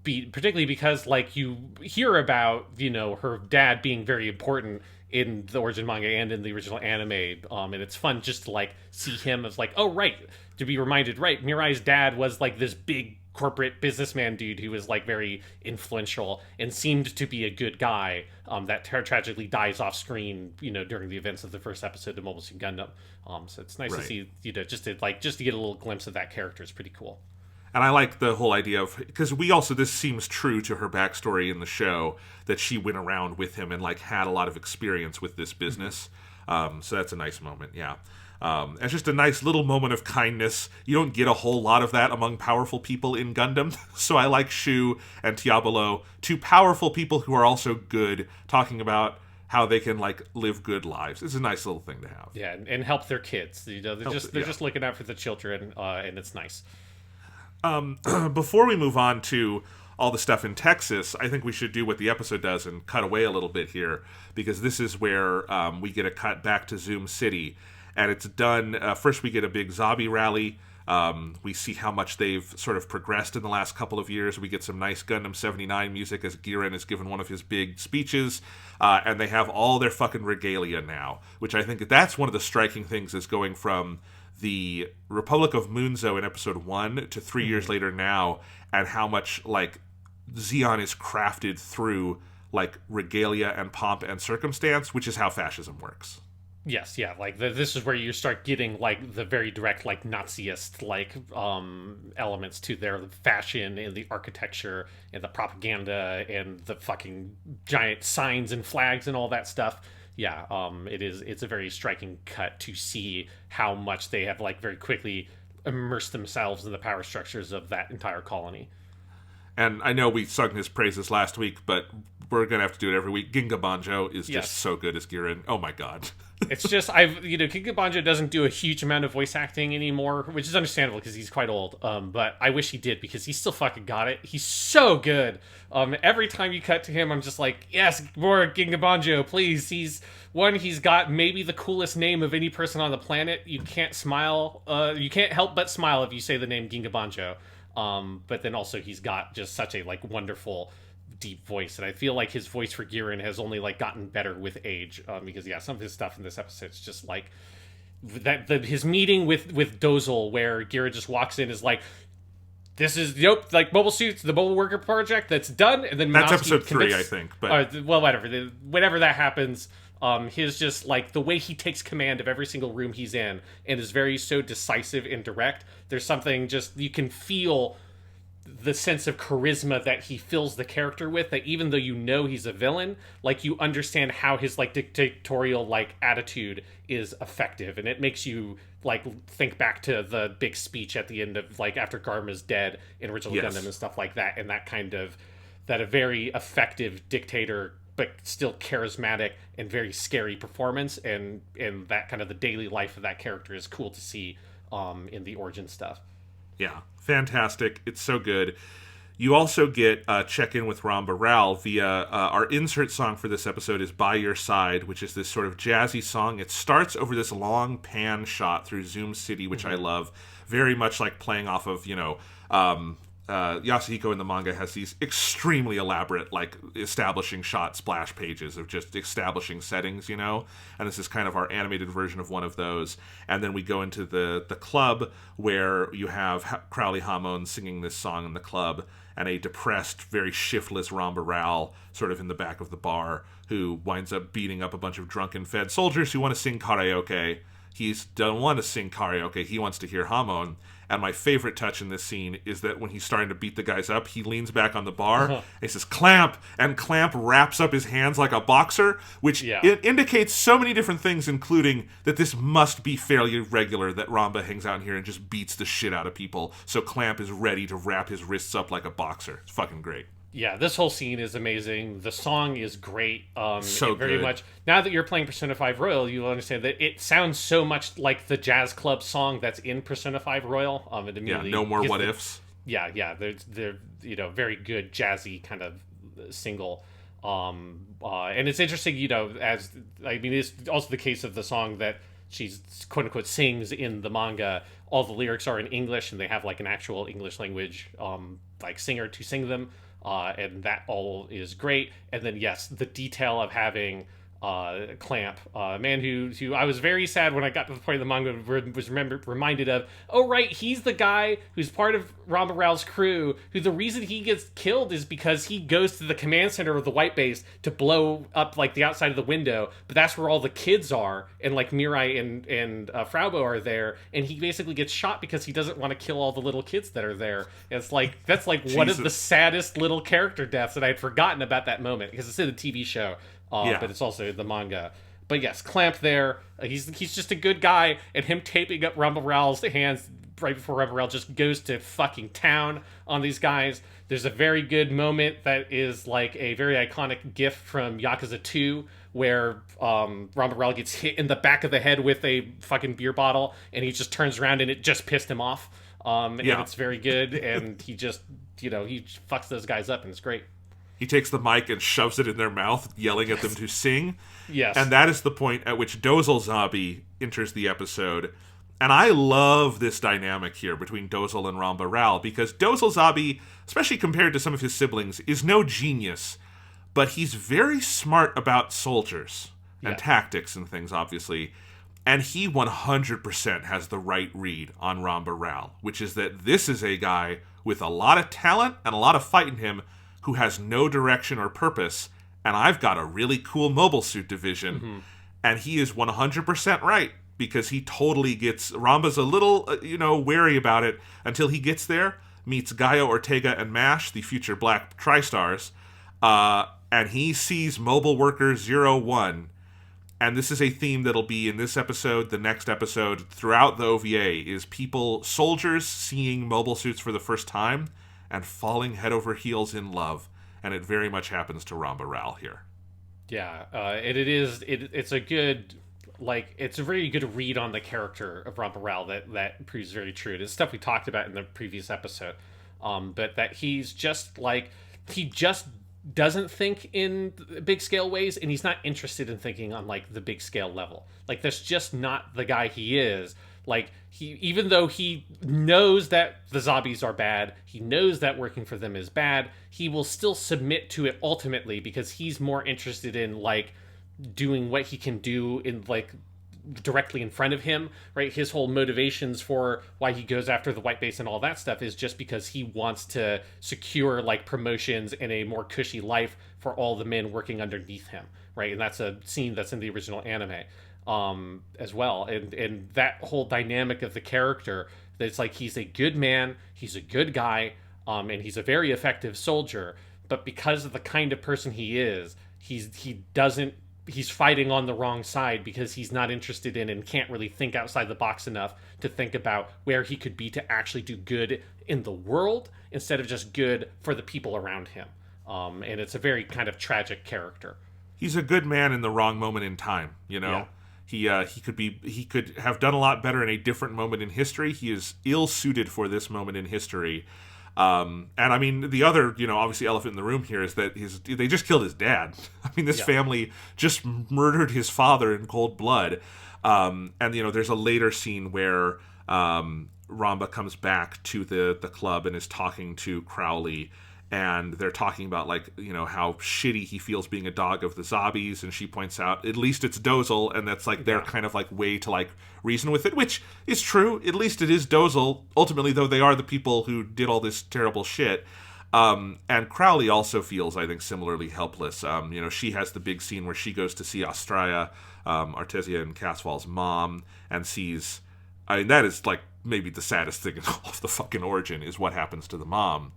beat, particularly because like you hear about her dad being very important in the origin manga and in the original anime, and it's fun just to like see him as like, oh right, to be reminded, right, Mirai's dad was like this big corporate businessman dude who was like very influential and seemed to be a good guy that tragically dies off screen during the events of the first episode of Mobile Suit Gundam. So it's nice to see just to get a little glimpse of that character is pretty cool. And I like the whole idea of, because this seems true to her backstory in the show, that she went around with him and like had a lot of experience with this business. So that's a nice moment, yeah. It's just a nice little moment of kindness. You don't get a whole lot of that among powerful people in Gundam, so I like Shu and Diabolo, two powerful people who are also good, talking about how they can like live good lives. It's a nice little thing to have. Yeah, and help their kids. You know, they're just looking out for the children, and it's nice. Before we move on to all the stuff in Texas, I think we should do what the episode does and cut away a little bit here, because this is where we get a cut back to Zoom City. And it's done, first we get a big zombie rally. We see how much they've sort of progressed in the last couple of years. We get some nice Gundam 79 music as Gihren is given one of his big speeches. And they have all their fucking regalia now, which I think that's one of the striking things, is going from the Republic of Munzo in episode 1 to 3 years later now, and how much like Zeon is crafted through like regalia and pomp and circumstance, which is how fascism works. Yes, yeah, like this is where you start getting like the very direct like Naziist like elements to their fashion and the architecture and the propaganda and the fucking giant signs and flags and all that stuff. Yeah, it's a very striking cut to see how much they have like very quickly immersed themselves in the power structures of that entire colony. And I know we sung his praises last week, but we're gonna have to do it every week. Ginga Banjo is just so good as Gihren. Oh my god. It's just, Ginga Banjo doesn't do a huge amount of voice acting anymore, which is understandable because he's quite old. But I wish he did, because he still fucking got it. He's so good. Every time you cut to him, I'm just like, yes, more Ginga Banjo, please. He's got maybe the coolest name of any person on the planet. You can't you can't help but smile if you say the name Ginga Banjo. But then also he's got just such a like wonderful deep voice, and I feel like his voice for Gihren has only like gotten better with age, because some of his stuff in this episode is just like his meeting with Dozel, where Gihren just walks in, is like, this is like Mobile Suits, the Mobile Worker Project that's done, and then that's Minovsky episode 3, I think. But well, whenever that happens, his just like the way he takes command of every single room he's in and is very so decisive and direct. There's something just, you can feel the sense of charisma that he fills the character with, that even though he's a villain, like you understand how his like dictatorial like attitude is effective, and it makes you like think back to the big speech at the end of like after Garma's dead in original Gundam and stuff like that, and that kind of a very effective dictator but still charismatic and very scary performance, and that kind of the daily life of that character is cool to see in the origin stuff. Yeah, fantastic. It's so good. You also get check-in with Ramba Ral via our insert song for this episode is By Your Side, which is this sort of jazzy song. It starts over this long pan shot through Zoom City, which I love, very much like playing off of, Yasuhiko in the manga has these extremely elaborate, like, establishing shot splash pages of just establishing settings, and this is kind of our animated version of one of those. And then we go into the club, where you have Crowley Hamon singing this song in the club, and a depressed, very shiftless Ramba Ral sort of in the back of the bar, who winds up beating up a bunch of drunken Fed soldiers who want to sing karaoke. He doesn't want to sing karaoke, he wants to hear Hamon. And my favorite touch in this scene is that when he's starting to beat the guys up, he leans back on the bar, and he says, "Clamp!" And Clamp wraps up his hands like a boxer, which it indicates so many different things, including that this must be fairly regular, that Ramba hangs out in here and just beats the shit out of people. So Clamp is ready to wrap his wrists up like a boxer. It's fucking great. Yeah, this whole scene is amazing. The song is great. So very good. Much. Now that you're playing Persona 5 Royal, you'll understand that it sounds so much like the jazz club song that's in Persona 5 Royal. No more what ifs. Yeah. They're very good jazzy kind of single. And it's interesting, it's also the case of the song that she's quote unquote sings in the manga. All the lyrics are in English, and they have like an actual English language like singer to sing them. And that all is great. And then, yes, the detail of having Clamp, a man who I was very sad when I got to the point of the manga was reminded of, oh, right, he's the guy who's part of Ramba Ral's crew, who the reason he gets killed is because he goes to the command center of the White Base to blow up, like, the outside of the window, but that's where all the kids are, and, like, Mirai and Fraubo are there, and he basically gets shot because he doesn't want to kill all the little kids that are there. And it's like, that's, like, one of the saddest little character deaths that I had forgotten about that moment, because it's in the TV show. But it's also the manga. But yes, Clamp there, he's just a good guy, and him taping up Rumble Rowell's hands right before Rumble Rowell just goes to fucking town on these guys. There's a very good moment that is like a very iconic gif from Yakuza 2 where Rumble Rowell gets hit in the back of the head with a fucking beer bottle, and he just turns around and it just pissed him off. And it's very good, and he just, he fucks those guys up, and it's great. He takes the mic and shoves it in their mouth, yelling at them to sing. Yes. And that is the point at which Dozel Zabi enters the episode. And I love this dynamic here between Dozel and Ramba Ral, because Dozel Zabi, especially compared to some of his siblings, is no genius, but he's very smart about soldiers and tactics and things, obviously. And he 100% has the right read on Ramba Ral, which is that this is a guy with a lot of talent and a lot of fight in him who has no direction or purpose, and I've got a really cool mobile suit division. And he is 100% right, because he totally gets... Ramba's a little, wary about it until he gets there, meets Gaio, Ortega, and MASH, the future Black Tri-Stars, and he sees Mobile Worker 01. And this is a theme that'll be in this episode, the next episode, throughout the OVA, is soldiers seeing mobile suits for the first time and falling head over heels in love. And it very much happens to Ramba Ral here. Yeah, it's a good... it's a very good read on the character of Ramba Ral that proves very true. It's stuff we talked about in the previous episode. But that he's just he just doesn't think in big scale ways, and he's not interested in thinking on the big scale level. That's just not the guy he is. Even though he knows that the zombies are bad, he knows that working for them is bad, he will still submit to it ultimately because he's more interested in doing what he can do in directly in front of him, right? His whole motivations for why he goes after the white base and all that stuff is just because he wants to secure promotions and a more cushy life for all the men working underneath him, right? And that's a scene that's in the original anime as well. And that whole dynamic of the character, that it's he's a good man, he's a good guy, and he's a very effective soldier, but because of the kind of person he is, he's fighting on the wrong side because he's not interested in and can't really think outside the box enough to think about where he could be to actually do good in the world instead of just good for the people around him. And it's a very kind of tragic character. He's a good man in the wrong moment in time, Yeah. He could have done a lot better in a different moment in history. He is ill-suited for this moment in history. And I mean, the other, obviously elephant in the room here is that they just killed his dad. I mean, this family just murdered his father in cold blood. And there's a later scene where Ramba comes back to the club and is talking to Crowley, and they're talking about how shitty he feels being a dog of the zombies, and she points out at least it's Dozel, and that's their kind of way to reason with it, which is true. At least it is Dozel ultimately, though they are the people who did all this terrible shit. And Crowley also feels, I think, similarly helpless. She has the big scene where she goes to see Artesia and Caswall's mom, and sees, I mean, that is maybe the saddest thing in all of the fucking Origin is what happens to the mom.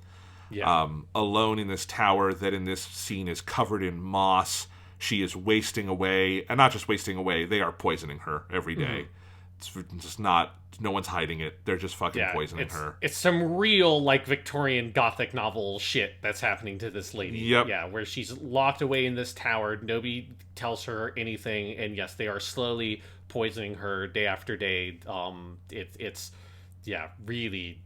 Yeah. Alone in this tower that in this scene is covered in moss. She is wasting away, and not just wasting away, they are poisoning her every day. It's just not, no one's hiding it. They're just fucking poisoning her. It's some real Victorian Gothic novel shit that's happening to this lady. Yep. Yeah, where she's locked away in this tower. Nobody tells her anything, and yes, they are slowly poisoning her day after day. It's really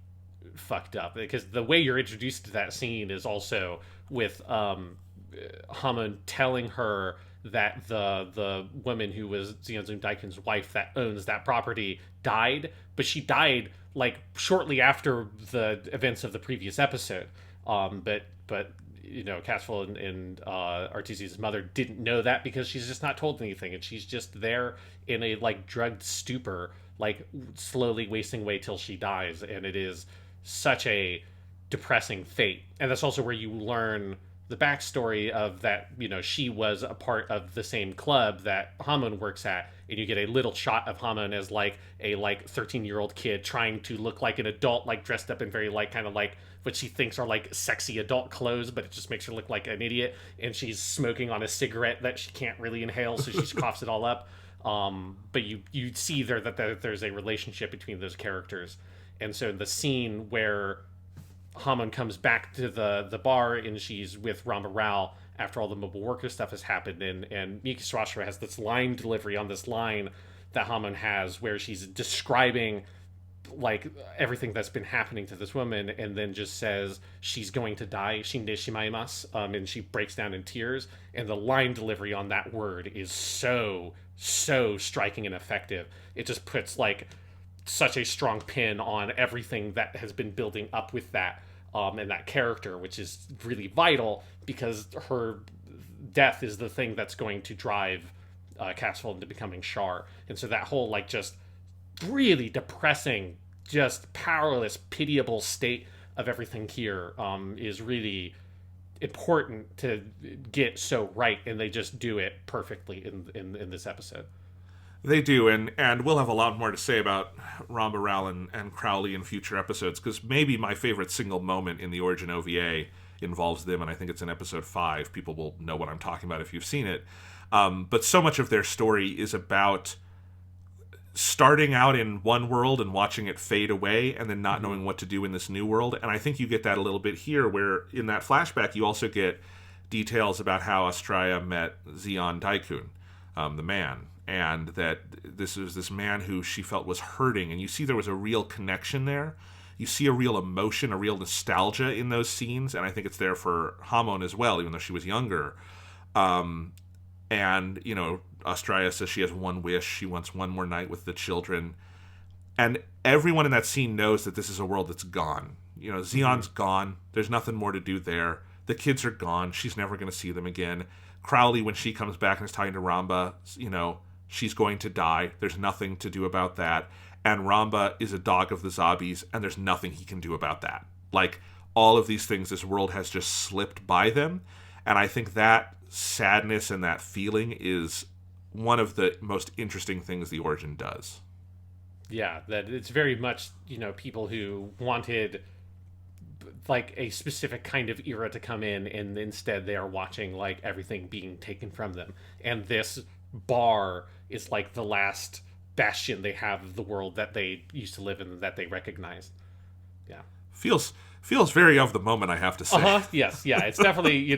fucked up, because the way you're introduced to that scene is also with Hamon telling her that the woman who was Xianzun Daikin's wife that owns that property died, but she died shortly after the events of the previous episode. But Caswell and Artesia's mother didn't know that because she's just not told anything, and she's just there in a drugged stupor, slowly wasting away till she dies, and it is such a depressing fate. And that's also where you learn the backstory of that, she was a part of the same club that Hamon works at, and you get a little shot of Hamon as like a 13-year-old kid trying to look like an adult, like dressed up in very like kind of like what she thinks are like sexy adult clothes, but it just makes her look like an idiot, and she's smoking on a cigarette that she can't really inhale, so she coughs it all up. But you see there that there's a relationship between those characters. And so the scene where Hamon comes back to the bar and she's with Ramba Rao after all the mobile worker stuff has happened, and Miki Sawashiro has this line delivery on this line that Hamon has where she's describing like everything that's been happening to this woman, and then just says she's going to die, shinde shimaimasu, and she breaks down in tears, and the line delivery on that word is so striking and effective. It just puts like such a strong pin on everything that has been building up with that, and that character, which is really vital because her death is the thing that's going to drive Castle into becoming Char. And so that whole like just really depressing, just powerless, pitiable state of everything here is really important to get so right, and they just do it perfectly in this episode. They do, and we'll have a lot more to say about Ramba Rao and Crowley in future episodes, because maybe my favorite single moment in the Origin OVA involves them, and I think it's in episode 5. People will know what I'm talking about if you've seen it. But so much of their story is about starting out in one world and watching it fade away and then not knowing what to do in this new world. And I think you get that a little bit here, where in that flashback you also get details about how Astraea met Zeon Daikun, the man, and that this is this man who she felt was hurting, and you see there was a real connection there. You see a real emotion, a real nostalgia in those scenes, and I think it's there for Hamon as well, even though she was younger. And, Astraea says she has one wish. She wants one more night with the children. And everyone in that scene knows that this is a world that's gone. Zeon's gone. There's nothing more to do there. The kids are gone. She's never going to see them again. Crowley, when she comes back and is talking to Ramba, she's going to die. There's nothing to do about that. And Ramba is a dog of the Zabis, and there's nothing he can do about that. Like, all of these things, this world has just slipped by them. And I think that sadness and that feeling is one of the most interesting things the Origin does. Yeah, that it's very much, people who wanted like a specific kind of era to come in, and instead they are watching like everything being taken from them. And this bar is like the last bastion they have of the world that they used to live in, that they recognize. Yeah. Feels very of the moment, I have to say. Yes, yeah. It's definitely,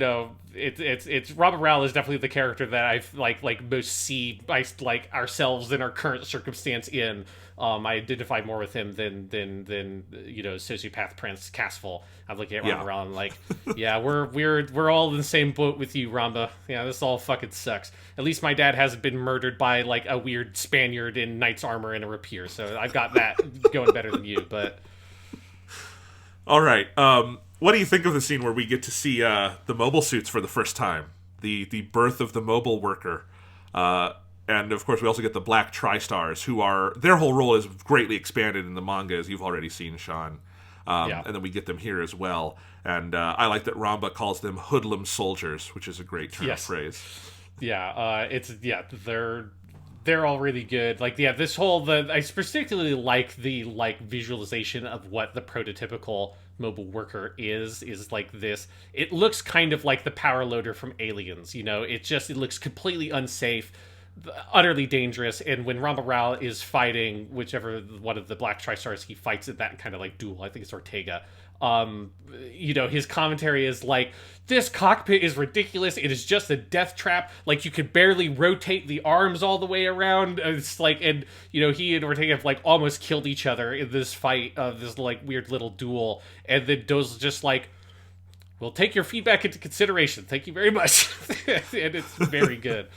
it's Robert Rowell is definitely the character that I've like most see like ourselves in our current circumstance in. I identify more with him than sociopath Prince Castle. I'm looking at Ramba Rowell and like, yeah, we're all in the same boat with you, Ramba. Yeah, this all fucking sucks. At least my dad hasn't been murdered by like a weird Spaniard in knight's armor and a rapier, so I've got that going better than you, but. All right. What do you think of the scene where we get to see the mobile suits for the first time? The birth of the mobile worker. And, of course, we also get the Black Tri-Stars, who are... Their whole role is greatly expanded in the manga, as you've already seen, Sean. And then we get them here as well. And I like that Ramba calls them hoodlum soldiers, which is a great turn of phrase. Yeah, they're all really good. Like, yeah, this whole I particularly like the visualization of what the prototypical mobile worker is like this. It looks kind of like the power loader from Aliens. It looks completely unsafe, utterly dangerous. And when Ramba Rao is fighting whichever one of the Black Tri-Stars he fights at that kind of like duel, I think it's Ortega. His commentary is like, this cockpit is ridiculous. It is just a death trap. Like, you could barely rotate the arms all the way around. It's like, and he and Ortega have like almost killed each other in this fight of this like weird little duel. And then Do's just like, we'll take your feedback into consideration. Thank you very much. And it's very good.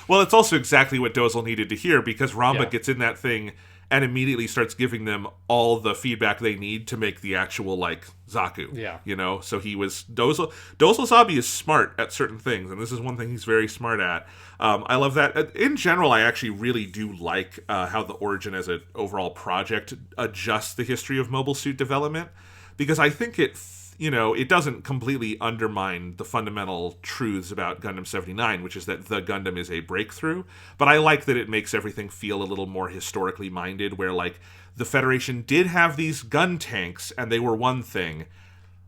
Well, it's also exactly what Dozel needed to hear, because Ramba gets in that thing and immediately starts giving them all the feedback they need to make the actual, like, Zaku. Yeah. So he was... Dozel Zabi is smart at certain things, and this is one thing he's very smart at. I love that. In general, I actually really do like how the Origin as an overall project adjusts the history of mobile suit development, because I think it it doesn't completely undermine the fundamental truths about Gundam 79, which is that the Gundam is a breakthrough. But I like that it makes everything feel a little more historically minded, where, like, the Federation did have these gun tanks, and they were one thing,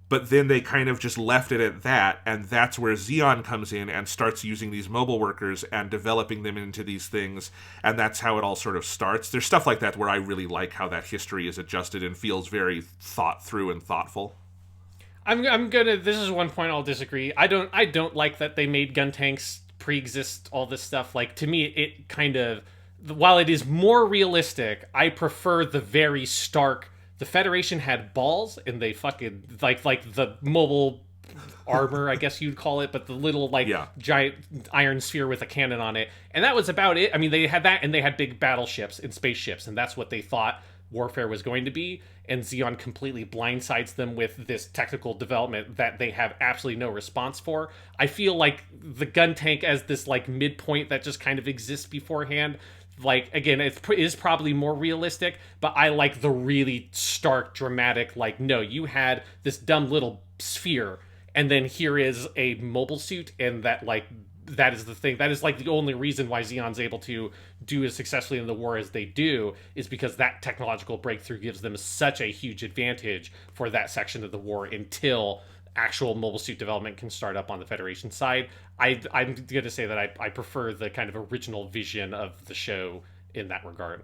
but then they kind of just left it at that, and that's where Zeon comes in and starts using these mobile workers and developing them into these things, and that's how it all sort of starts. There's stuff like that where I really like how that history is adjusted and feels very thought through and thoughtful. I'm gonna. This is one point I'll disagree. I don't like that they made gun tanks pre-exist all this stuff. Like, to me, it kind of, while it is more realistic, I prefer the very stark. The Federation had balls, and they fucking like the mobile armor, I guess you'd call it, but the little giant iron sphere with a cannon on it, and that was about it. I mean, they had that, and they had big battleships and spaceships, and that's what they thought warfare was going to be, and Zeon completely blindsides them with this technical development that they have absolutely no response for. I feel like the gun tank as this like midpoint that just kind of exists beforehand, like, again, it is probably more realistic, but I like the really stark, dramatic, like, no, you had this dumb little sphere, and then here is a mobile suit, and that, like, that is the thing. That is, like, the only reason why Zeon's able to do as successfully in the war as they do, is because that technological breakthrough gives them such a huge advantage for that section of the war until actual mobile suit development can start up on the Federation side. I'm going to say that I prefer the kind of original vision of the show in that regard.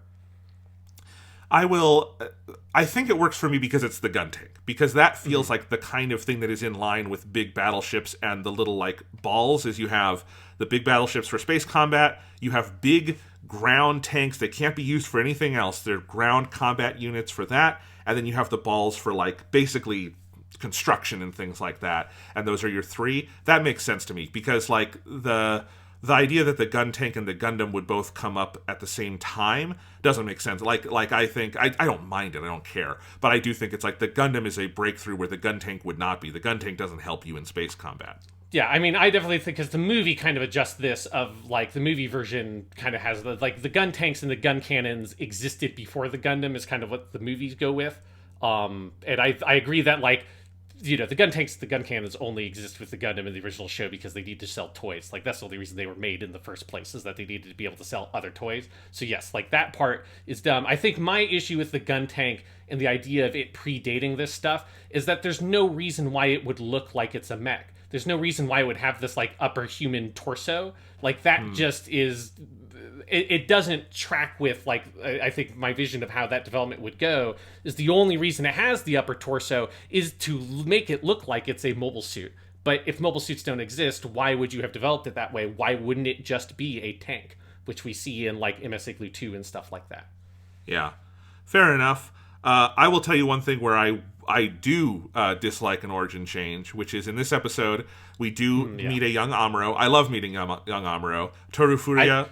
I think it works for me because it's the gun tank. Because that feels like the kind of thing that is in line with big battleships, and the little, like, balls is you have the big battleships for space combat, you have big ground tanks that can't be used for anything else. They're ground combat units for that, and then you have the balls for, like, basically construction and things like that. And those are your three. That makes sense to me, because, like, the idea that the gun tank and the Gundam would both come up at the same time doesn't make sense. Like I think, I don't mind it, I don't care. But I do think it's like the Gundam is a breakthrough where the gun tank would not be. The gun tank doesn't help you in space combat. Yeah, I mean, I definitely think, because the movie kind of adjusts this, of, like, the movie version kind of has the gun tanks and the gun cannons existed before the Gundam is kind of what the movies go with. And I agree that, like, the gun tanks, the gun cannons only exist with the Gundam in the original show because they need to sell toys. Like, that's the only reason they were made in the first place, is that they needed to be able to sell other toys. So yes, like, that part is dumb. I think my issue with the gun tank and the idea of it predating this stuff is that there's no reason why it would look like it's a mech. There's no reason why it would have this, like, upper human torso. Like, that just is... It doesn't track with, like, I think my vision of how that development would go is the only reason it has the upper torso is to make it look like it's a mobile suit. But if mobile suits don't exist, why would you have developed it that way? Why wouldn't it just be a tank, which we see in, like, MS Igloo 2 and stuff like that? Yeah, fair enough. I will tell you one thing where I do dislike an origin change, which is in this episode, we do meet a young Amuro. I love meeting young Amuro. Toru Furuya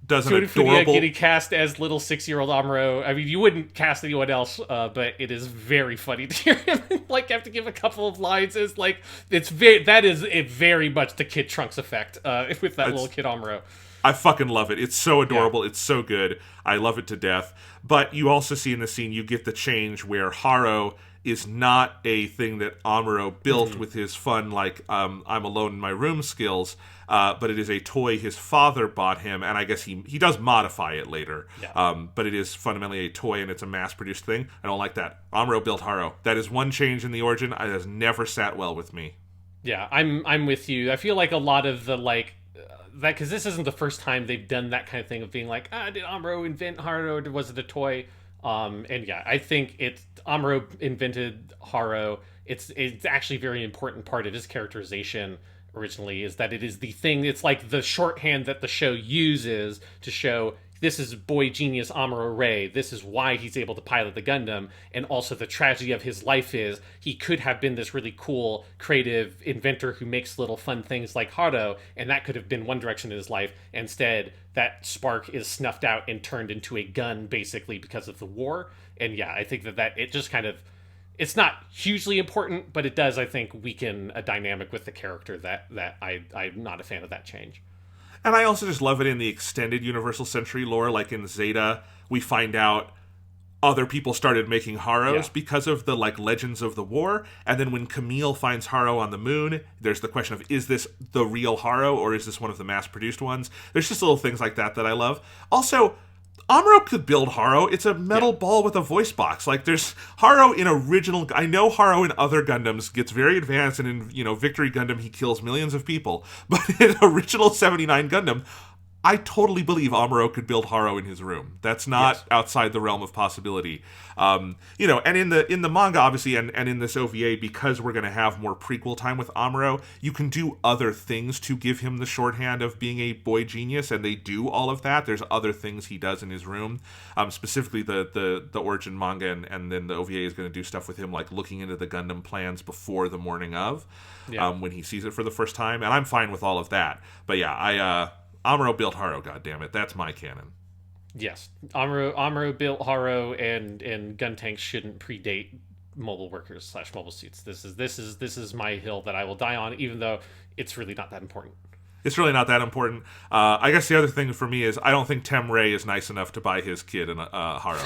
does an adorable... getting cast as little 6-year-old Amuro. I mean, you wouldn't cast anyone else, but it is very funny to hear him, like, have to give a couple of lines. It's like, that is very much the Kid Trunks effect with that little kid Amuro. I fucking love it. It's so adorable. Yeah. It's so good. I love it to death. But you also see in the scene, you get the change where Haro is not a thing that Amuro built with his fun, like, I'm alone in my room skills, but it is a toy his father bought him, and I guess he does modify it later. Yeah. But it is fundamentally a toy, and it's a mass-produced thing. I don't like that. Amuro built Haro. That is one change in the origin that has never sat well with me. Yeah, I'm with you. I feel like a lot of the, like, that, because this isn't the first time they've done that kind of thing of being like, did Amuro invent Haro, or was it a toy? And yeah, I think Amuro invented Haro. It's actually a very important part of his characterization originally, is that it is the thing, it's like the shorthand that the show uses to show this is boy genius Amuro Ray, this is why he's able to pilot the Gundam, and also the tragedy of his life is he could have been this really cool, creative inventor who makes little fun things like Haro, and that could have been one direction in his life. Instead, that spark is snuffed out and turned into a gun, basically, because of the war. And yeah, I think that it just kind of, it's not hugely important, but it does, I think, weaken a dynamic with the character that I'm not a fan of that change. And I also just love it in the extended Universal Century lore, like in Zeta, we find out other people started making Haros Yeah. because of the like legends of the war. And then when Camille finds Haro on the moon, there's the question of, is this the real Haro or is this one of the mass-produced ones? There's just little things like that I love. Also, Amuro could build Haro. It's a metal ball with a voice box. Like, there's Haro in original... I know Haro in other Gundams gets very advanced, and in, Victory Gundam, he kills millions of people. But in original 79 Gundam, I totally believe Amuro could build Haro in his room. That's not outside the realm of possibility. And in the manga, obviously, and in this OVA, because we're going to have more prequel time with Amuro, you can do other things to give him the shorthand of being a boy genius, and they do all of that. There's other things he does in his room, specifically the Origin manga, and then the OVA is going to do stuff with him, like looking into the Gundam plans before the morning of, when he sees it for the first time, and I'm fine with all of that. But yeah, Amuro built Haro, goddammit. That's my canon. Yes. Amuro built Haro, and gun tanks shouldn't predate mobile workers / mobile suits. This is my hill that I will die on, even though it's really not that important. It's really not that important. I guess the other thing for me is I don't think Tem Ray is nice enough to buy his kid an Haro.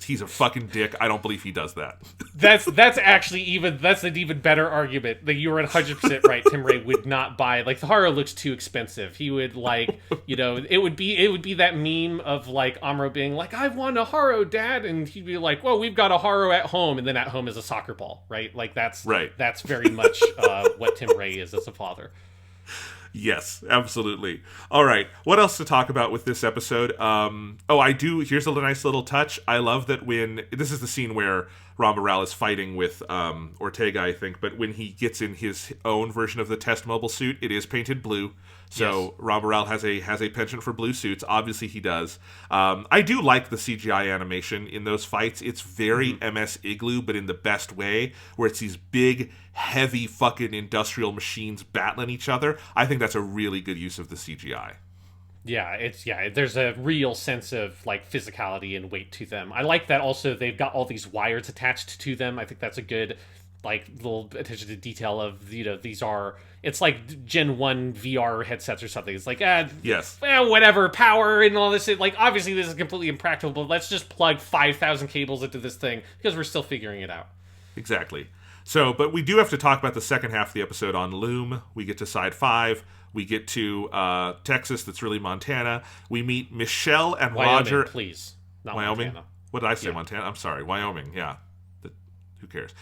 He's a fucking dick. I don't believe he does that. That's an even better argument. Like, you were 100% right. Tim Ray would not buy, like, the Haro looks too expensive. He would, like, it would be that meme of, like, Amuro being like, I want a Haro, Dad, and he'd be like, well, we've got a Haro at home, and then at home is a soccer ball, right? Like, that's very much what Tim Ray is as a father. Yes, absolutely. All right, what else to talk about with this episode? Here's a nice little touch. I love that this is the scene where Rambaral is fighting with Ortega, I think, but when he gets in his own version of the test mobile suit, it is painted blue. So yes. Rambaral has a penchant for blue suits. Obviously, he does. I do like the CGI animation in those fights. It's very MS Igloo, but in the best way, where it's these big, heavy fucking industrial machines battling each other. I think that's a really good use of the CGI. Yeah, there's a real sense of, like, physicality and weight to them. I like that also they've got all these wires attached to them. I think that's a good, like, little attention to detail of, these are... It's like Gen 1 VR headsets or something. It's like, whatever, power and all this. Like, obviously this is completely impractical, but let's just plug 5,000 cables into this thing because we're still figuring it out. Exactly. So, but we do have to talk about the second half of the episode on Loom. We get to Side 5. We get to Texas, that's really Montana. We meet Michelle and Wyoming, Roger. Please. Not Wyoming? Montana. What did I say, Yeah. Montana? I'm sorry, Wyoming, yeah. Who cares?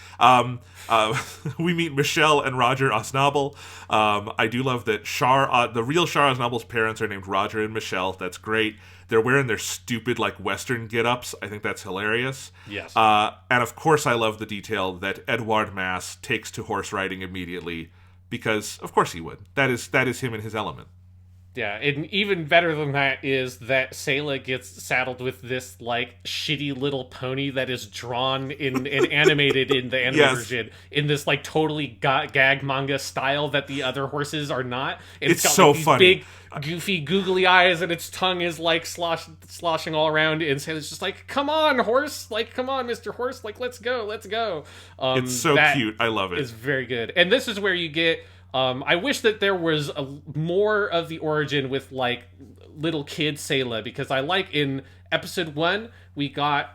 We meet Michelle and Roger Osnobel. I do love that the real Shar Osnobel's parents are named Roger and Michelle. That's great. They're wearing their stupid, like, Western get-ups. I think that's hilarious. Yes. And of course I love the detail that Edouard Mass takes to horse riding immediately, because of course he would. That is him in his element. Yeah, and even better than that is that Sayla gets saddled with this, like, shitty little pony that is drawn and animated in the anime version in this, like, totally gag manga style that the other horses are not. And it's got, so like, these funny. Big, goofy, googly eyes, and its tongue is, like, sloshing all around. And Sayla's just like, come on, horse! Like, come on, Mr. Horse! Like, let's go! It's so cute. I love it. It's very good. And this is where you get... I wish that there was more of the origin with, like, little kid Sayla, because I like in episode 1 we got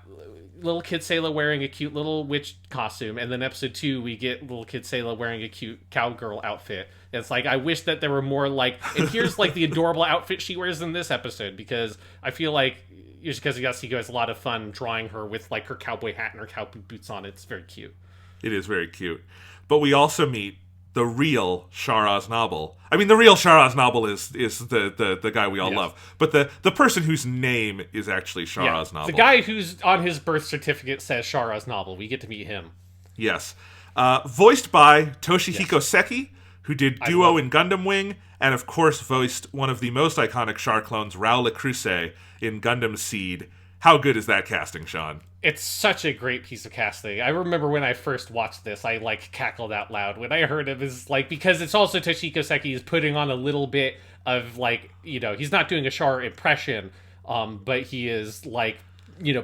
little kid Sayla wearing a cute little witch costume, and then episode 2 we get little kid Sayla wearing a cute cowgirl outfit. It's like, I wish that there were more, like, and here's, like, the adorable outfit she wears in this episode, because I feel like just because he has a lot of fun drawing her with, like, her cowboy hat and her cowboy boots on. It's very cute. It is very cute. But we also meet the real Shar Osnobel. I mean, the real Shar Osnobel is the guy we all love. But the person whose name is actually Shar Osnobel. The guy who's on his birth certificate says Shar Osnobel. We get to meet him. Yes. Voiced by Toshihiko Seki, who did Duo in Gundam Wing, and of course voiced one of the most iconic Shar clones, Raul Lecruce, in Gundam Seed. How good is that casting, Sean? It's such a great piece of casting. I remember when I first watched this, I, like, cackled out loud when I heard him. Is like, because it's also Toshihiko Seki is putting on a little bit of, like, he's not doing a Shar impression, but he is, like,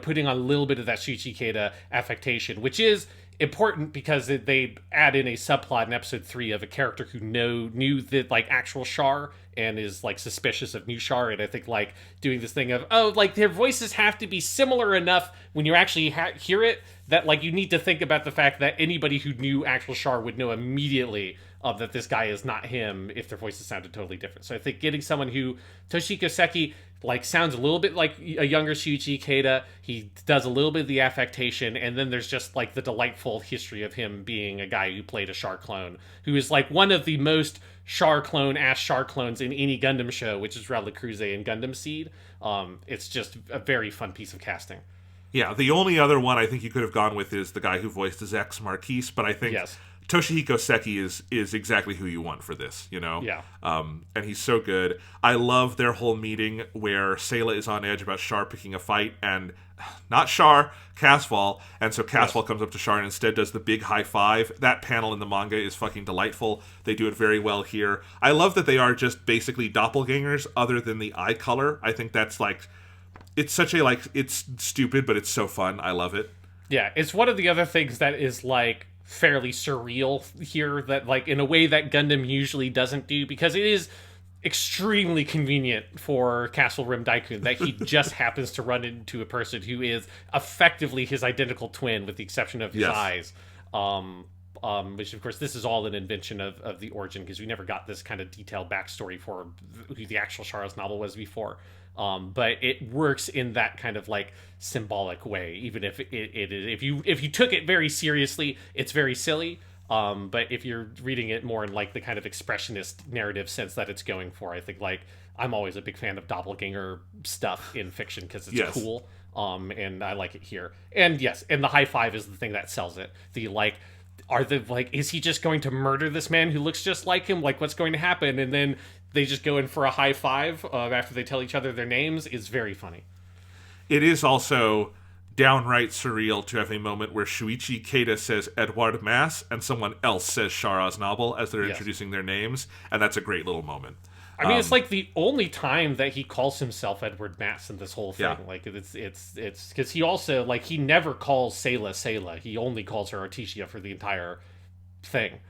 putting on a little bit of that Shuichi Keita affectation, which is important because they add in a subplot in episode 3 of a character who knew the like actual Char and is like suspicious of new Char, and I think like doing this thing of like their voices have to be similar enough when you actually hear it that like you need to think about the fact that anybody who knew actual Char would know immediately that this guy is not him if their voices sounded totally different. So I think getting someone who Toshiko Seki like sounds a little bit like a younger Shuichi Ikeda. He does a little bit of the affectation, and then there's just like the delightful history of him being a guy who played a Char clone, who is like one of the most Char clones in any Gundam show, which is Rally Cruze and Gundam Seed. It's just a very fun piece of casting. Yeah, the only other one I think you could have gone with is the guy who voiced Zex Marquise, but I think Toshihiko Seki is exactly who you want for this, you know? Yeah. And he's so good. I love their whole meeting where Sayla is on edge about Char picking a fight, and not Char, Casval, and so Casval comes up to Char and instead does the big high five. That panel in the manga is fucking delightful. They do it very well here. I love that they are just basically doppelgangers other than the eye color. I think that's like, it's such a like, it's stupid, but it's so fun. I love it. Yeah, it's one of the other things that is like, fairly surreal here that like in a way that Gundam usually doesn't do, because it is extremely convenient for Castle Rim Daikun that he just happens to run into a person who is effectively his identical twin with the exception of his eyes. Which of course this is all an invention of the origin, because we never got this kind of detailed backstory for who the actual Charles novel was before. But it works in that kind of like symbolic way, even if it is, if you took it very seriously, it's very silly. But if you're reading it more in like the kind of expressionist narrative sense that it's going for, I think like I'm always a big fan of doppelganger stuff in fiction because it's cool. And I like it here. And yes, and the high five is the thing that sells it. The like, is he just going to murder this man who looks just like him? Like, what's going to happen? And then they just go in for a high five after they tell each other their names is very funny. It is also downright surreal to have a moment where Shuichi Ikeda says Edward Mass and someone else says Char Aznavour as they're introducing their names, and that's a great little moment. I mean, it's like the only time that he calls himself Edward Mass in this whole thing. Yeah. Like it's because he also like he never calls Sayla. He only calls her Artesia for the entire thing.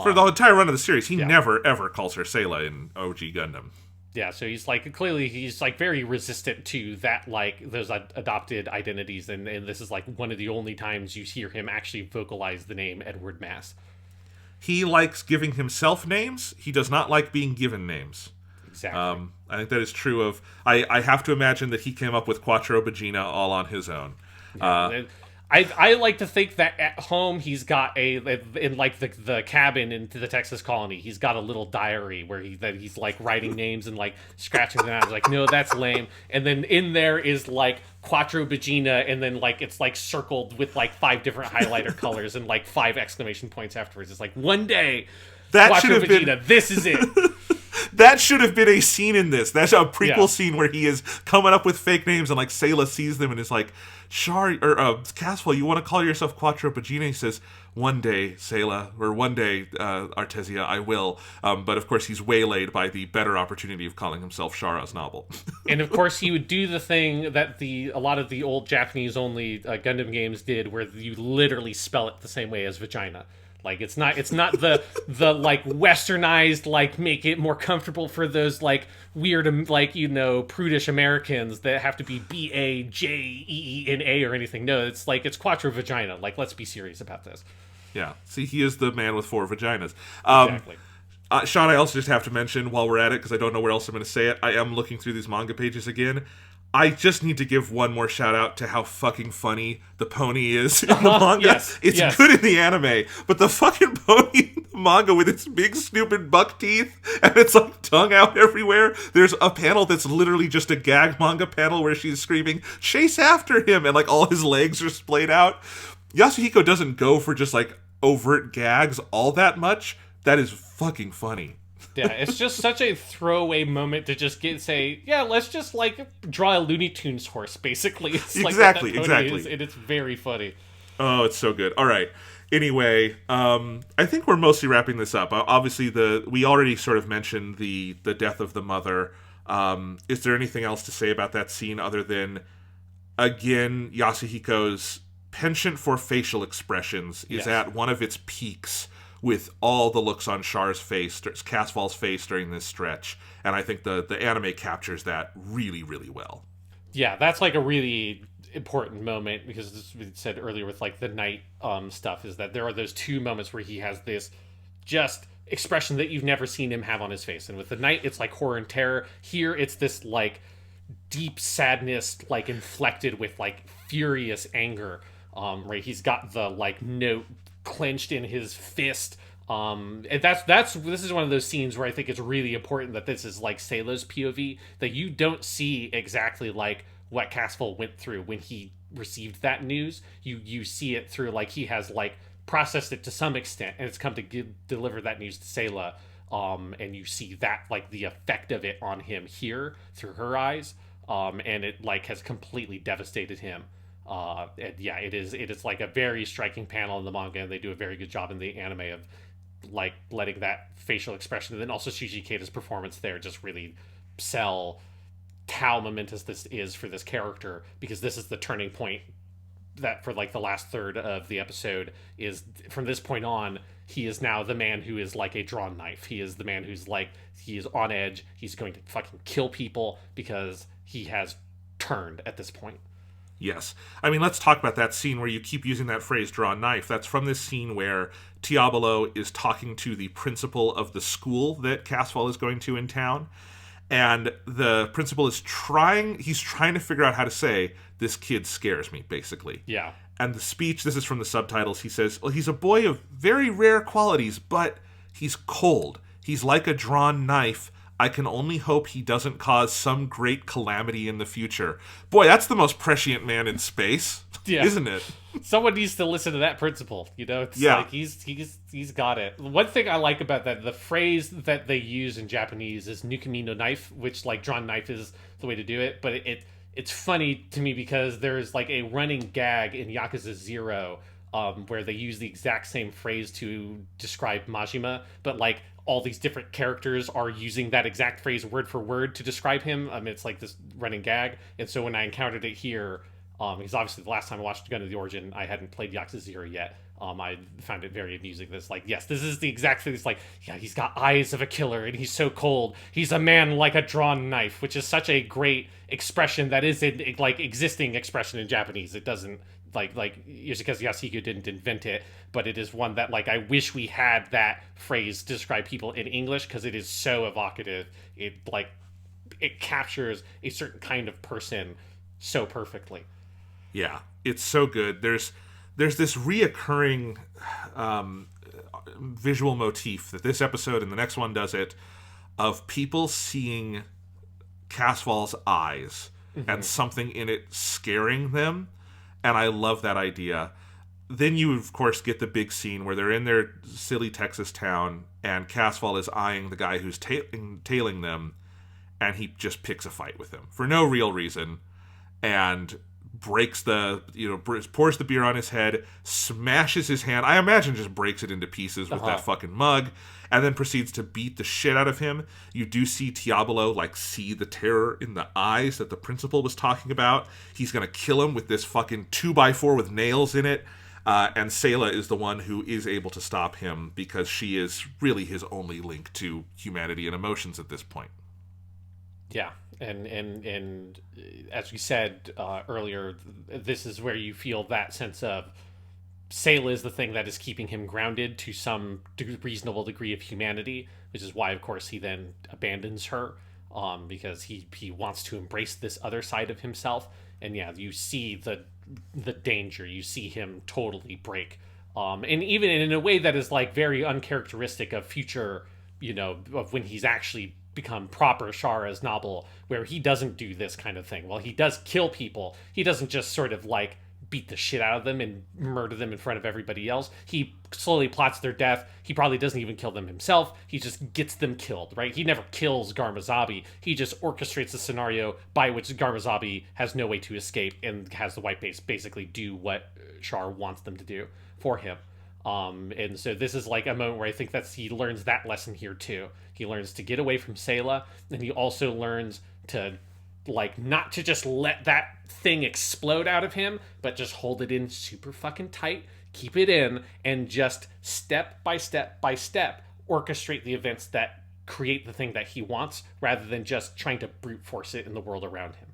For the entire run of the series, he never ever calls her Sayla in OG Gundam. Yeah, so he's like clearly he's like very resistant to that, like those adopted identities, and this is like one of the only times you hear him actually vocalize the name Edward Mass. He likes giving himself names. He does not like being given names. Exactly. I think that is true of. I have to imagine that he came up with Quattro Bagina all on his own. Yeah, I like to think that at home he's got in like the cabin in the Texas colony, he's got a little diary where he's like writing names and like scratching them out. He's like, no, that's lame. And then in there is like Quattro Bagina, and then like it's like circled with like 5 different highlighter colors and like 5 exclamation points afterwards. It's like, one day, that Quattro should have Bagina, been... this is it. That should have been a scene in this. That's a prequel scene where he is coming up with fake names, and like Sayla sees them and is like, Char or Caswell, you want to call yourself Quattro Bagina? He says, one day, Sayla, or one day, Artesia, I will. But of course, he's waylaid by the better opportunity of calling himself Char Aznavour. And of course, he would do the thing that a lot of the old Japanese-only Gundam games did, where you literally spell it the same way as vagina. Like it's not the like westernized, like make it more comfortable for those like weird like prudish Americans that have to be BAJEENA or anything. No, it's like it's Quattro Vagina. Like, let's be serious about this. Yeah. See, he is the man with 4 vaginas. Exactly. Sean, I also just have to mention while we're at it, because I don't know where else I'm going to say it, I am looking through these manga pages again. I just need to give one more shout out to how fucking funny the pony is in the manga. It's good in the anime, but the fucking pony in the manga with its big stupid buck teeth and its like tongue out everywhere. There's a panel that's literally just a gag manga panel where she's screaming, "Chase after him!" and like all his legs are splayed out. Yasuhiko doesn't go for just like overt gags all that much. That is fucking funny. Yeah, it's just such a throwaway moment to just say, yeah, let's just like draw a Looney Tunes horse, basically. It's exactly. Is, and it's very funny. Oh, it's so good. All right. Anyway, I think we're mostly wrapping this up. Obviously, we already sort of mentioned the death of the mother. Is there anything else to say about that scene other than, again, Yasuhiko's penchant for facial expressions is Yes. at one of its peaks with all the looks on Char's face, Casfall's face during this stretch, and I think the anime captures that really, really well. Yeah, that's like a really important moment, because as we said earlier with like the night stuff, is that there are those two moments where he has this just expression that you've never seen him have on his face. And with the night, it's like horror and terror. Here, it's this like deep sadness, like inflected with like furious anger. Right, he's got the like note clenched in his fist. And this is one of those scenes where I think it's really important that this is like Sayla's POV, that you don't see exactly like what Casfall went through when he received that news. You see it through like he has like processed it to some extent, and it's come to deliver that news to Sayla. And you see that like the effect of it on him here through her eyes. And it like has completely devastated him. And yeah, it is like a very striking panel in the manga, and they do a very good job in the anime of like letting that facial expression, and then also Shuji Keita's performance there just really sell how momentous this is for this character, because this is the turning point that for like the last third of the episode is from this point on, he is now the man who is like a drawn knife. He is the man who's like, he is on edge. He's going to fucking kill people because he has turned at this point. Yes. I mean, let's talk about that scene where you keep using that phrase, draw knife. That's from this scene where Diablo is talking to the principal of the school that Casfall is going to in town. And the principal is trying to figure out how to say, this kid scares me, basically. Yeah. And the speech, this is from the subtitles, he says, well, he's a boy of very rare qualities, but he's cold. He's like a drawn knife. I can only hope he doesn't cause some great calamity in the future. Boy, that's the most prescient man in space, isn't it? Someone needs to listen to that principle. You know, it's Yeah. like he's got it. One thing I like about that, the phrase that they use in Japanese is nukumi no knife, which like drawn knife is the way to do it. But it's funny to me because there's like a running gag in Yakuza 0 where they use the exact same phrase to describe Majima, but like all these different characters are using that exact phrase word for word to describe him. It's like this running gag. And so when I encountered it here, because obviously the last time I watched Gundam the Origin, I hadn't played Yakuza 0 yet. I found it very amusing. This like, yes, this is the exact thing. It's like, yeah, he's got eyes of a killer and he's so cold. He's a man like a drawn knife, which is such a great expression that is a like existing expression in Japanese. It doesn't like Yoshikazu Yasuhiko didn't invent it, but it is one that like I wish we had that phrase to describe people in English, because it is so evocative. It captures a certain kind of person so perfectly. Yeah, it's so good. There's this reoccurring visual motif that this episode and the next one does it, of people seeing Casfall's eyes and something in it scaring them. And I love that idea. Then you, of course, get the big scene where they're in their silly Texas town, and Casfall is eyeing the guy who's tailing them, and he just picks a fight with him for no real reason, and breaks pours the beer on his head, smashes his hand, I imagine just breaks it into pieces with that fucking mug, and then proceeds to beat the shit out of him. You do see Diablo like see the terror in the eyes that the principal was talking about. He's gonna kill him with this fucking 2x4 with nails in it. And Sayla is the one who is able to stop him, because she is really his only link to humanity and emotions at this point. Yeah, and as we said earlier, this is where you feel that sense of Sayla is the thing that is keeping him grounded to some reasonable degree of humanity, which is why, of course, he then abandons her, because he wants to embrace this other side of himself. And yeah, you see the danger. You see him totally break, and even in a way that is like very uncharacteristic of future, of when he's actually become proper Char as Noble, where he doesn't do this kind of thing. While he does kill people, he doesn't just sort of like beat the shit out of them and murder them in front of everybody else. He slowly plots their death. He probably doesn't even kill them himself. He just gets them killed, right? He never kills Garmazabi. He just orchestrates a scenario by which Garmazabi has no way to escape and has the White Base basically do what Char wants them to do for him. And so this is like a moment where I think he learns that lesson here too. He learns to get away from Sayla, and he also learns to like not to just let that thing explode out of him, but just hold it in super fucking tight, keep it in, and just step by step by step orchestrate the events that create the thing that he wants, rather than just trying to brute force it in the world around him.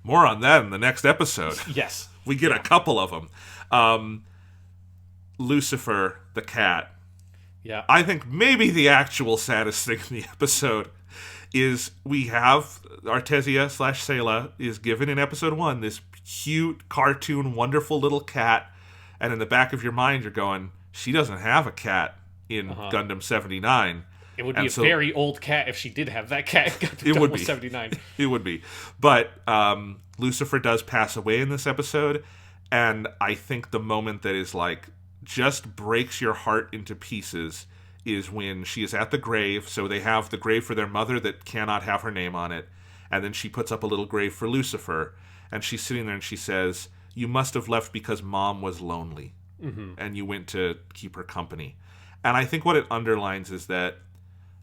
More on that in the next episode. Yes. We get a couple of them. Lucifer, the cat. Yeah. I think maybe the actual saddest thing in the episode is we have Artesia / Selah is given in episode 1 this cute, cartoon, wonderful little cat, and in the back of your mind you're going, she doesn't have a cat in Gundam 79. It would be very old cat if she did have that cat in Gundam it would be 79. It would be. But Lucifer does pass away in this episode, and I think the moment that is like just breaks your heart into pieces is when she is at the grave. So they have the grave for their mother that cannot have her name on it, and then she puts up a little grave for Lucifer, and she's sitting there and she says, "You must have left because Mom was lonely, and you went to keep her company." And I think what it underlines is that,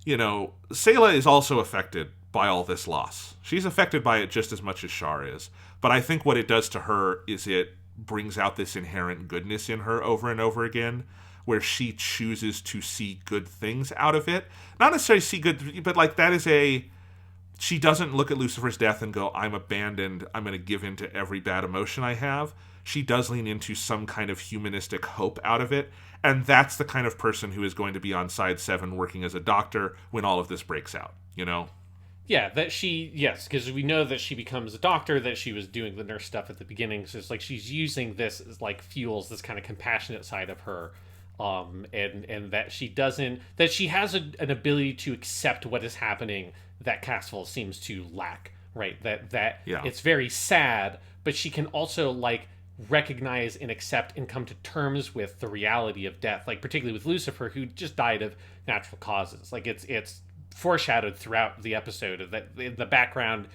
you know, Selah is also affected by all this loss. She's affected by it just as much as Char is. But I think what it does to her is it brings out this inherent goodness in her over and over again, where she chooses to see good things out of it. Not necessarily see good, but like that is she doesn't look at Lucifer's death and go, I'm abandoned, I'm going to give in to every bad emotion I have. She does lean into some kind of humanistic hope out of it. And that's the kind of person who is going to be on side 7 working as a doctor when all of this breaks out, you know? Yeah, because we know that she becomes a doctor, that she was doing the nurse stuff at the beginning. So it's like she's using this as like fuels this kind of compassionate side of her. And that she has an ability to accept what is happening that Castle seems to lack, right? That It's very sad, but she can also like recognize and accept and come to terms with the reality of death, like particularly with Lucifer, who just died of natural causes. Like it's foreshadowed throughout the episode that in the background,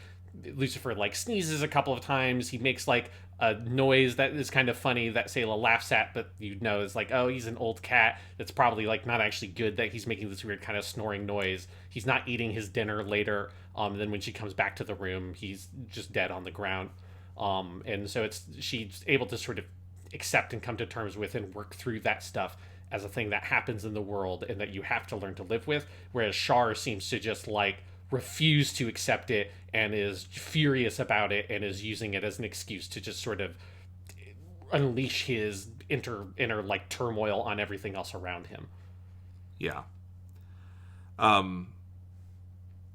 Lucifer like sneezes a couple of times. He makes like a noise that is kind of funny that Selah laughs at, but you know it's like, oh, he's an old cat. That's probably like not actually good that he's making this weird kind of snoring noise. He's not eating his dinner later. And then when she comes back to the room, he's just dead on the ground. And so she's able to sort of accept and come to terms with and work through that stuff as a thing that happens in the world and that you have to learn to live with. Whereas Char seems to just like refuse to accept it and is furious about it and is using it as an excuse to just sort of unleash his inner like turmoil on everything else around him. Yeah.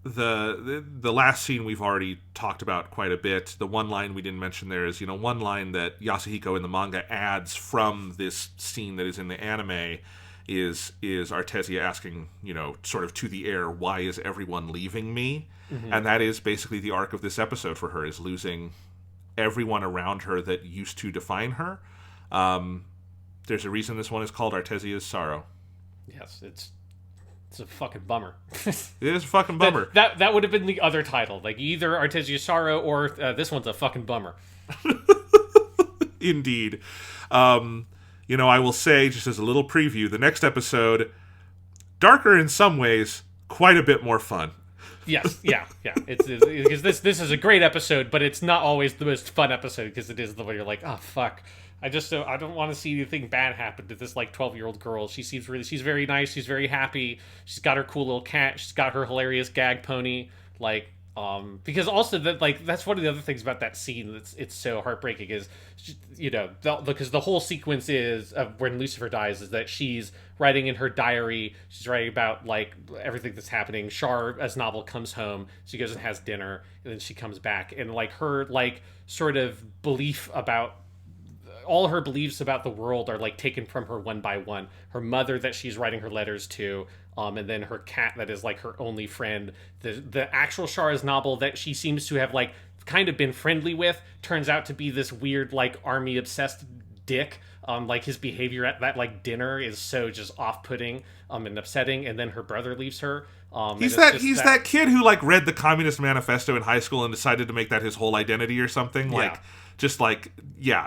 The last scene we've already talked about quite a bit. The one line we didn't mention there is, one line that Yasuhiko in the manga adds from this scene that is in the anime is Artesia asking, sort of to the air, why is everyone leaving me? Mm-hmm. And that is basically the arc of this episode for her, is losing everyone around her that used to define her. There's a reason this one is called Artesia's Sorrow. Yes, it's a fucking bummer. It is a fucking bummer. That would have been the other title. Like either Artesia's Sorrow or this one's a fucking bummer. Indeed. I will say, just as a little preview, the next episode, darker in some ways, quite a bit more fun. Yes, yeah. It's because this is a great episode, but it's not always the most fun episode because it is the way you're like, oh fuck. I don't want to see anything bad happen to this like 12-year-old girl. She's very nice. She's very happy. She's got her cool little cat. She's got her hilarious gag pony. Because also that's one of the other things about that scene it's so heartbreaking is, because the whole sequence is of when Lucifer dies is that she's writing in her diary. She's writing about like everything that's happening. Char as novel comes home. She goes and has dinner, and then she comes back, and like her like sort of belief about. All her beliefs about the world are like taken from her one by one. Her mother that she's writing her letters to, and then her cat that is like her only friend. The actual Char's novel that she seems to have like kind of been friendly with turns out to be this weird like army obsessed dick. Like his behavior at that like dinner is so just off-putting and upsetting. And then her brother leaves her. He's that kid who like read the Communist Manifesto in high school and decided to make that his whole identity or something. Yeah.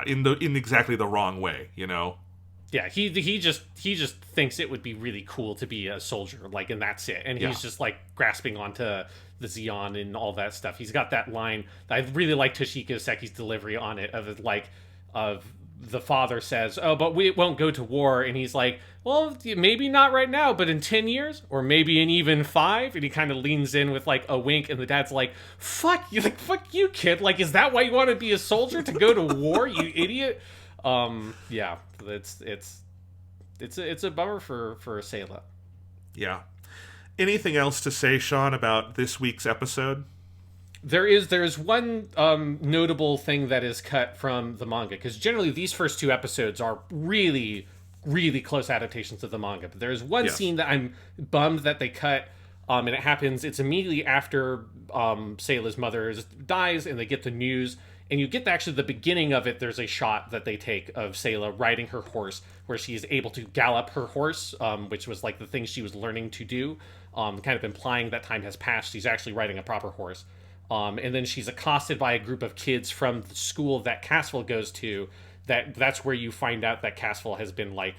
In exactly the wrong way, Yeah, he just thinks it would be really cool to be a soldier, like, and that's it. And he's just like grasping onto the Xeon and all that stuff. He's got that line. I really like Toshiko Seki's delivery on it of the father says, "Oh, but we won't go to war," and he's like, "Well, maybe not right now, but in 10 years, or maybe in even 5." And he kind of leans in with like a wink, and the dad's like, "Fuck you, fuck you, kid. Like, is that why you want to be a soldier, to go to war, you idiot?" Yeah, it's a bummer for Sayla. Yeah. Anything else to say, Sean, about this week's episode? There's one notable thing that is cut from the manga, because generally these first 2 episodes are really, really close adaptations of the manga. But there's one scene that I'm bummed that they cut, and it happens. It's immediately after Sayla's mother dies, and they get the news. And you get actually the beginning of it. There's a shot that they take of Sayla riding her horse, where she is able to gallop her horse, which was like the thing she was learning to do, kind of implying that time has passed. She's actually riding a proper horse. And then she's accosted by a group of kids from the school that Cassville goes to. That's where you find out that Cassville has been like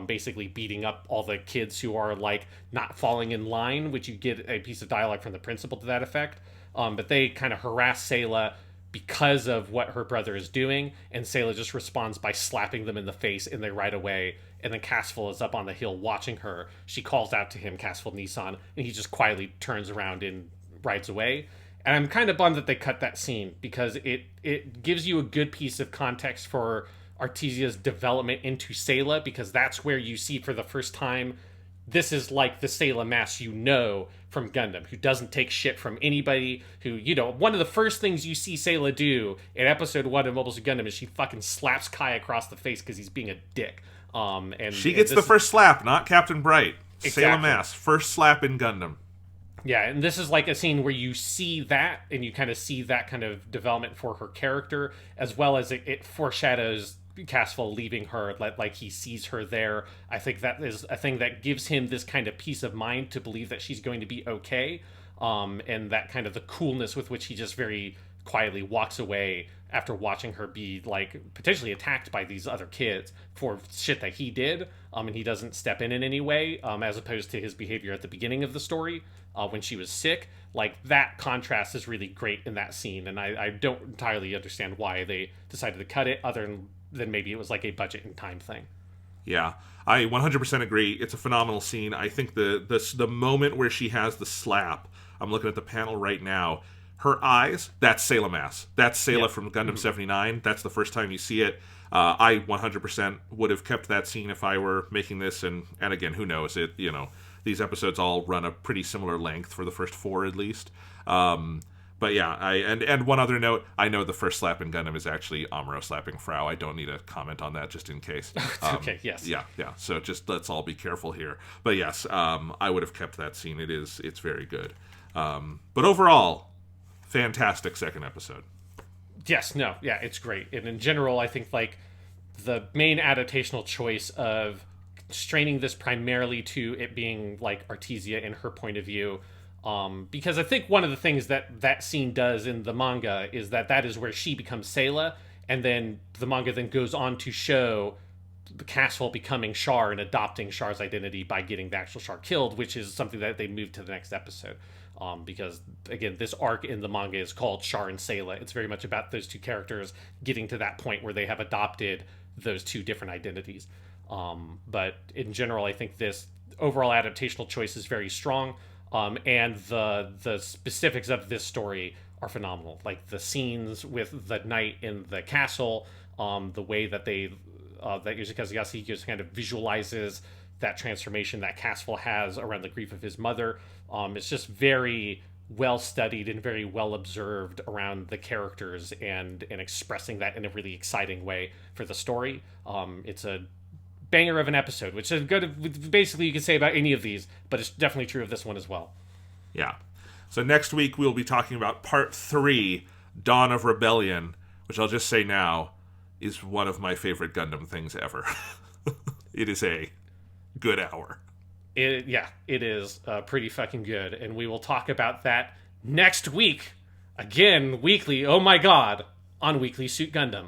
basically beating up all the kids who are like not falling in line, which you get a piece of dialogue from the principal to that effect. But they kind of harass Sayla because of what her brother is doing, and Sayla just responds by slapping them in the face, and they ride away. And then Cassville is up on the hill watching her. She calls out to him, Cassville Nissan, and he just quietly turns around and rides away. And I'm kind of bummed that they cut that scene, because it gives you a good piece of context for Artesia's development into Sayla, because that's where you see for the first time, this is like the Sayla Mass you know from Gundam, who doesn't take shit from anybody, who, you know, one of the first things you see Sayla do in episode 1 of Mobile Suit Gundam is she fucking slaps Kai across the face because he's being a dick. And she gets the first slap, not Captain Bright. Exactly. Sayla Mass, first slap in Gundam. Yeah, and this is like a scene where you see that, and you kind of see that kind of development for her character, as well as it foreshadows Cassville leaving her, like he sees her there. I think that is a thing that gives him this kind of peace of mind to believe that she's going to be okay, and that kind of the coolness with which he just very quietly walks away after watching her be like potentially attacked by these other kids for shit that he did, and he doesn't step in any way, as opposed to his behavior at the beginning of the story when she was sick. Like, that contrast is really great in that scene, and I don't entirely understand why they decided to cut it, other than maybe it was like a budget and time thing. Yeah, I 100% agree. It's a phenomenal scene. I think the moment where she has the slap, I'm looking at the panel right now, her eyes, that's Sayla Mass. That's Sayla from Gundam 79. That's the first time you see it. I 100% would have kept that scene if I were making this, and again, who knows, these episodes all run a pretty similar length for the first 4 at least. But yeah, and one other note, I know the first slap in Gundam is actually Amuro slapping Frau. I don't need to comment on that just in case. Okay, yes. Yeah. So just let's all be careful here. But yes, I would have kept that scene. It's very good. But overall, fantastic second episode. Yes, no, yeah, it's great. And in general, I think like the main adaptational choice of straining this primarily to it being like Artesia in her point of view, because I think one of the things that scene does in the manga is that is where she becomes Sayla, and then the manga then goes on to show the Cassville becoming Char and adopting Char's identity by getting the actual Char killed, which is something that they moved to the next episode. Because, again, this arc in the manga is called Char and Sayla. It's very much about those two characters getting to that point where they have adopted those two different identities. But in general, I think this overall adaptational choice is very strong. And the specifics of this story are phenomenal. Like the scenes with the knight in the castle, the way that that Yoshikazu Yasuhiko just kind of visualizes that transformation that Cassville has around the grief of his mother. It's just very well studied and very well observed around the characters and expressing that in a really exciting way for the story. It's a banger of an episode, which is good. Basically, you can say about any of these, but it's definitely true of this one as well. Yeah. So next week we'll be talking about Part 3, Dawn of Rebellion, which I'll just say now is one of my favorite Gundam things ever. It is a good hour. It is pretty fucking good, and we will talk about that next week. Again, weekly, oh my god, on Weekly Suit Gundam.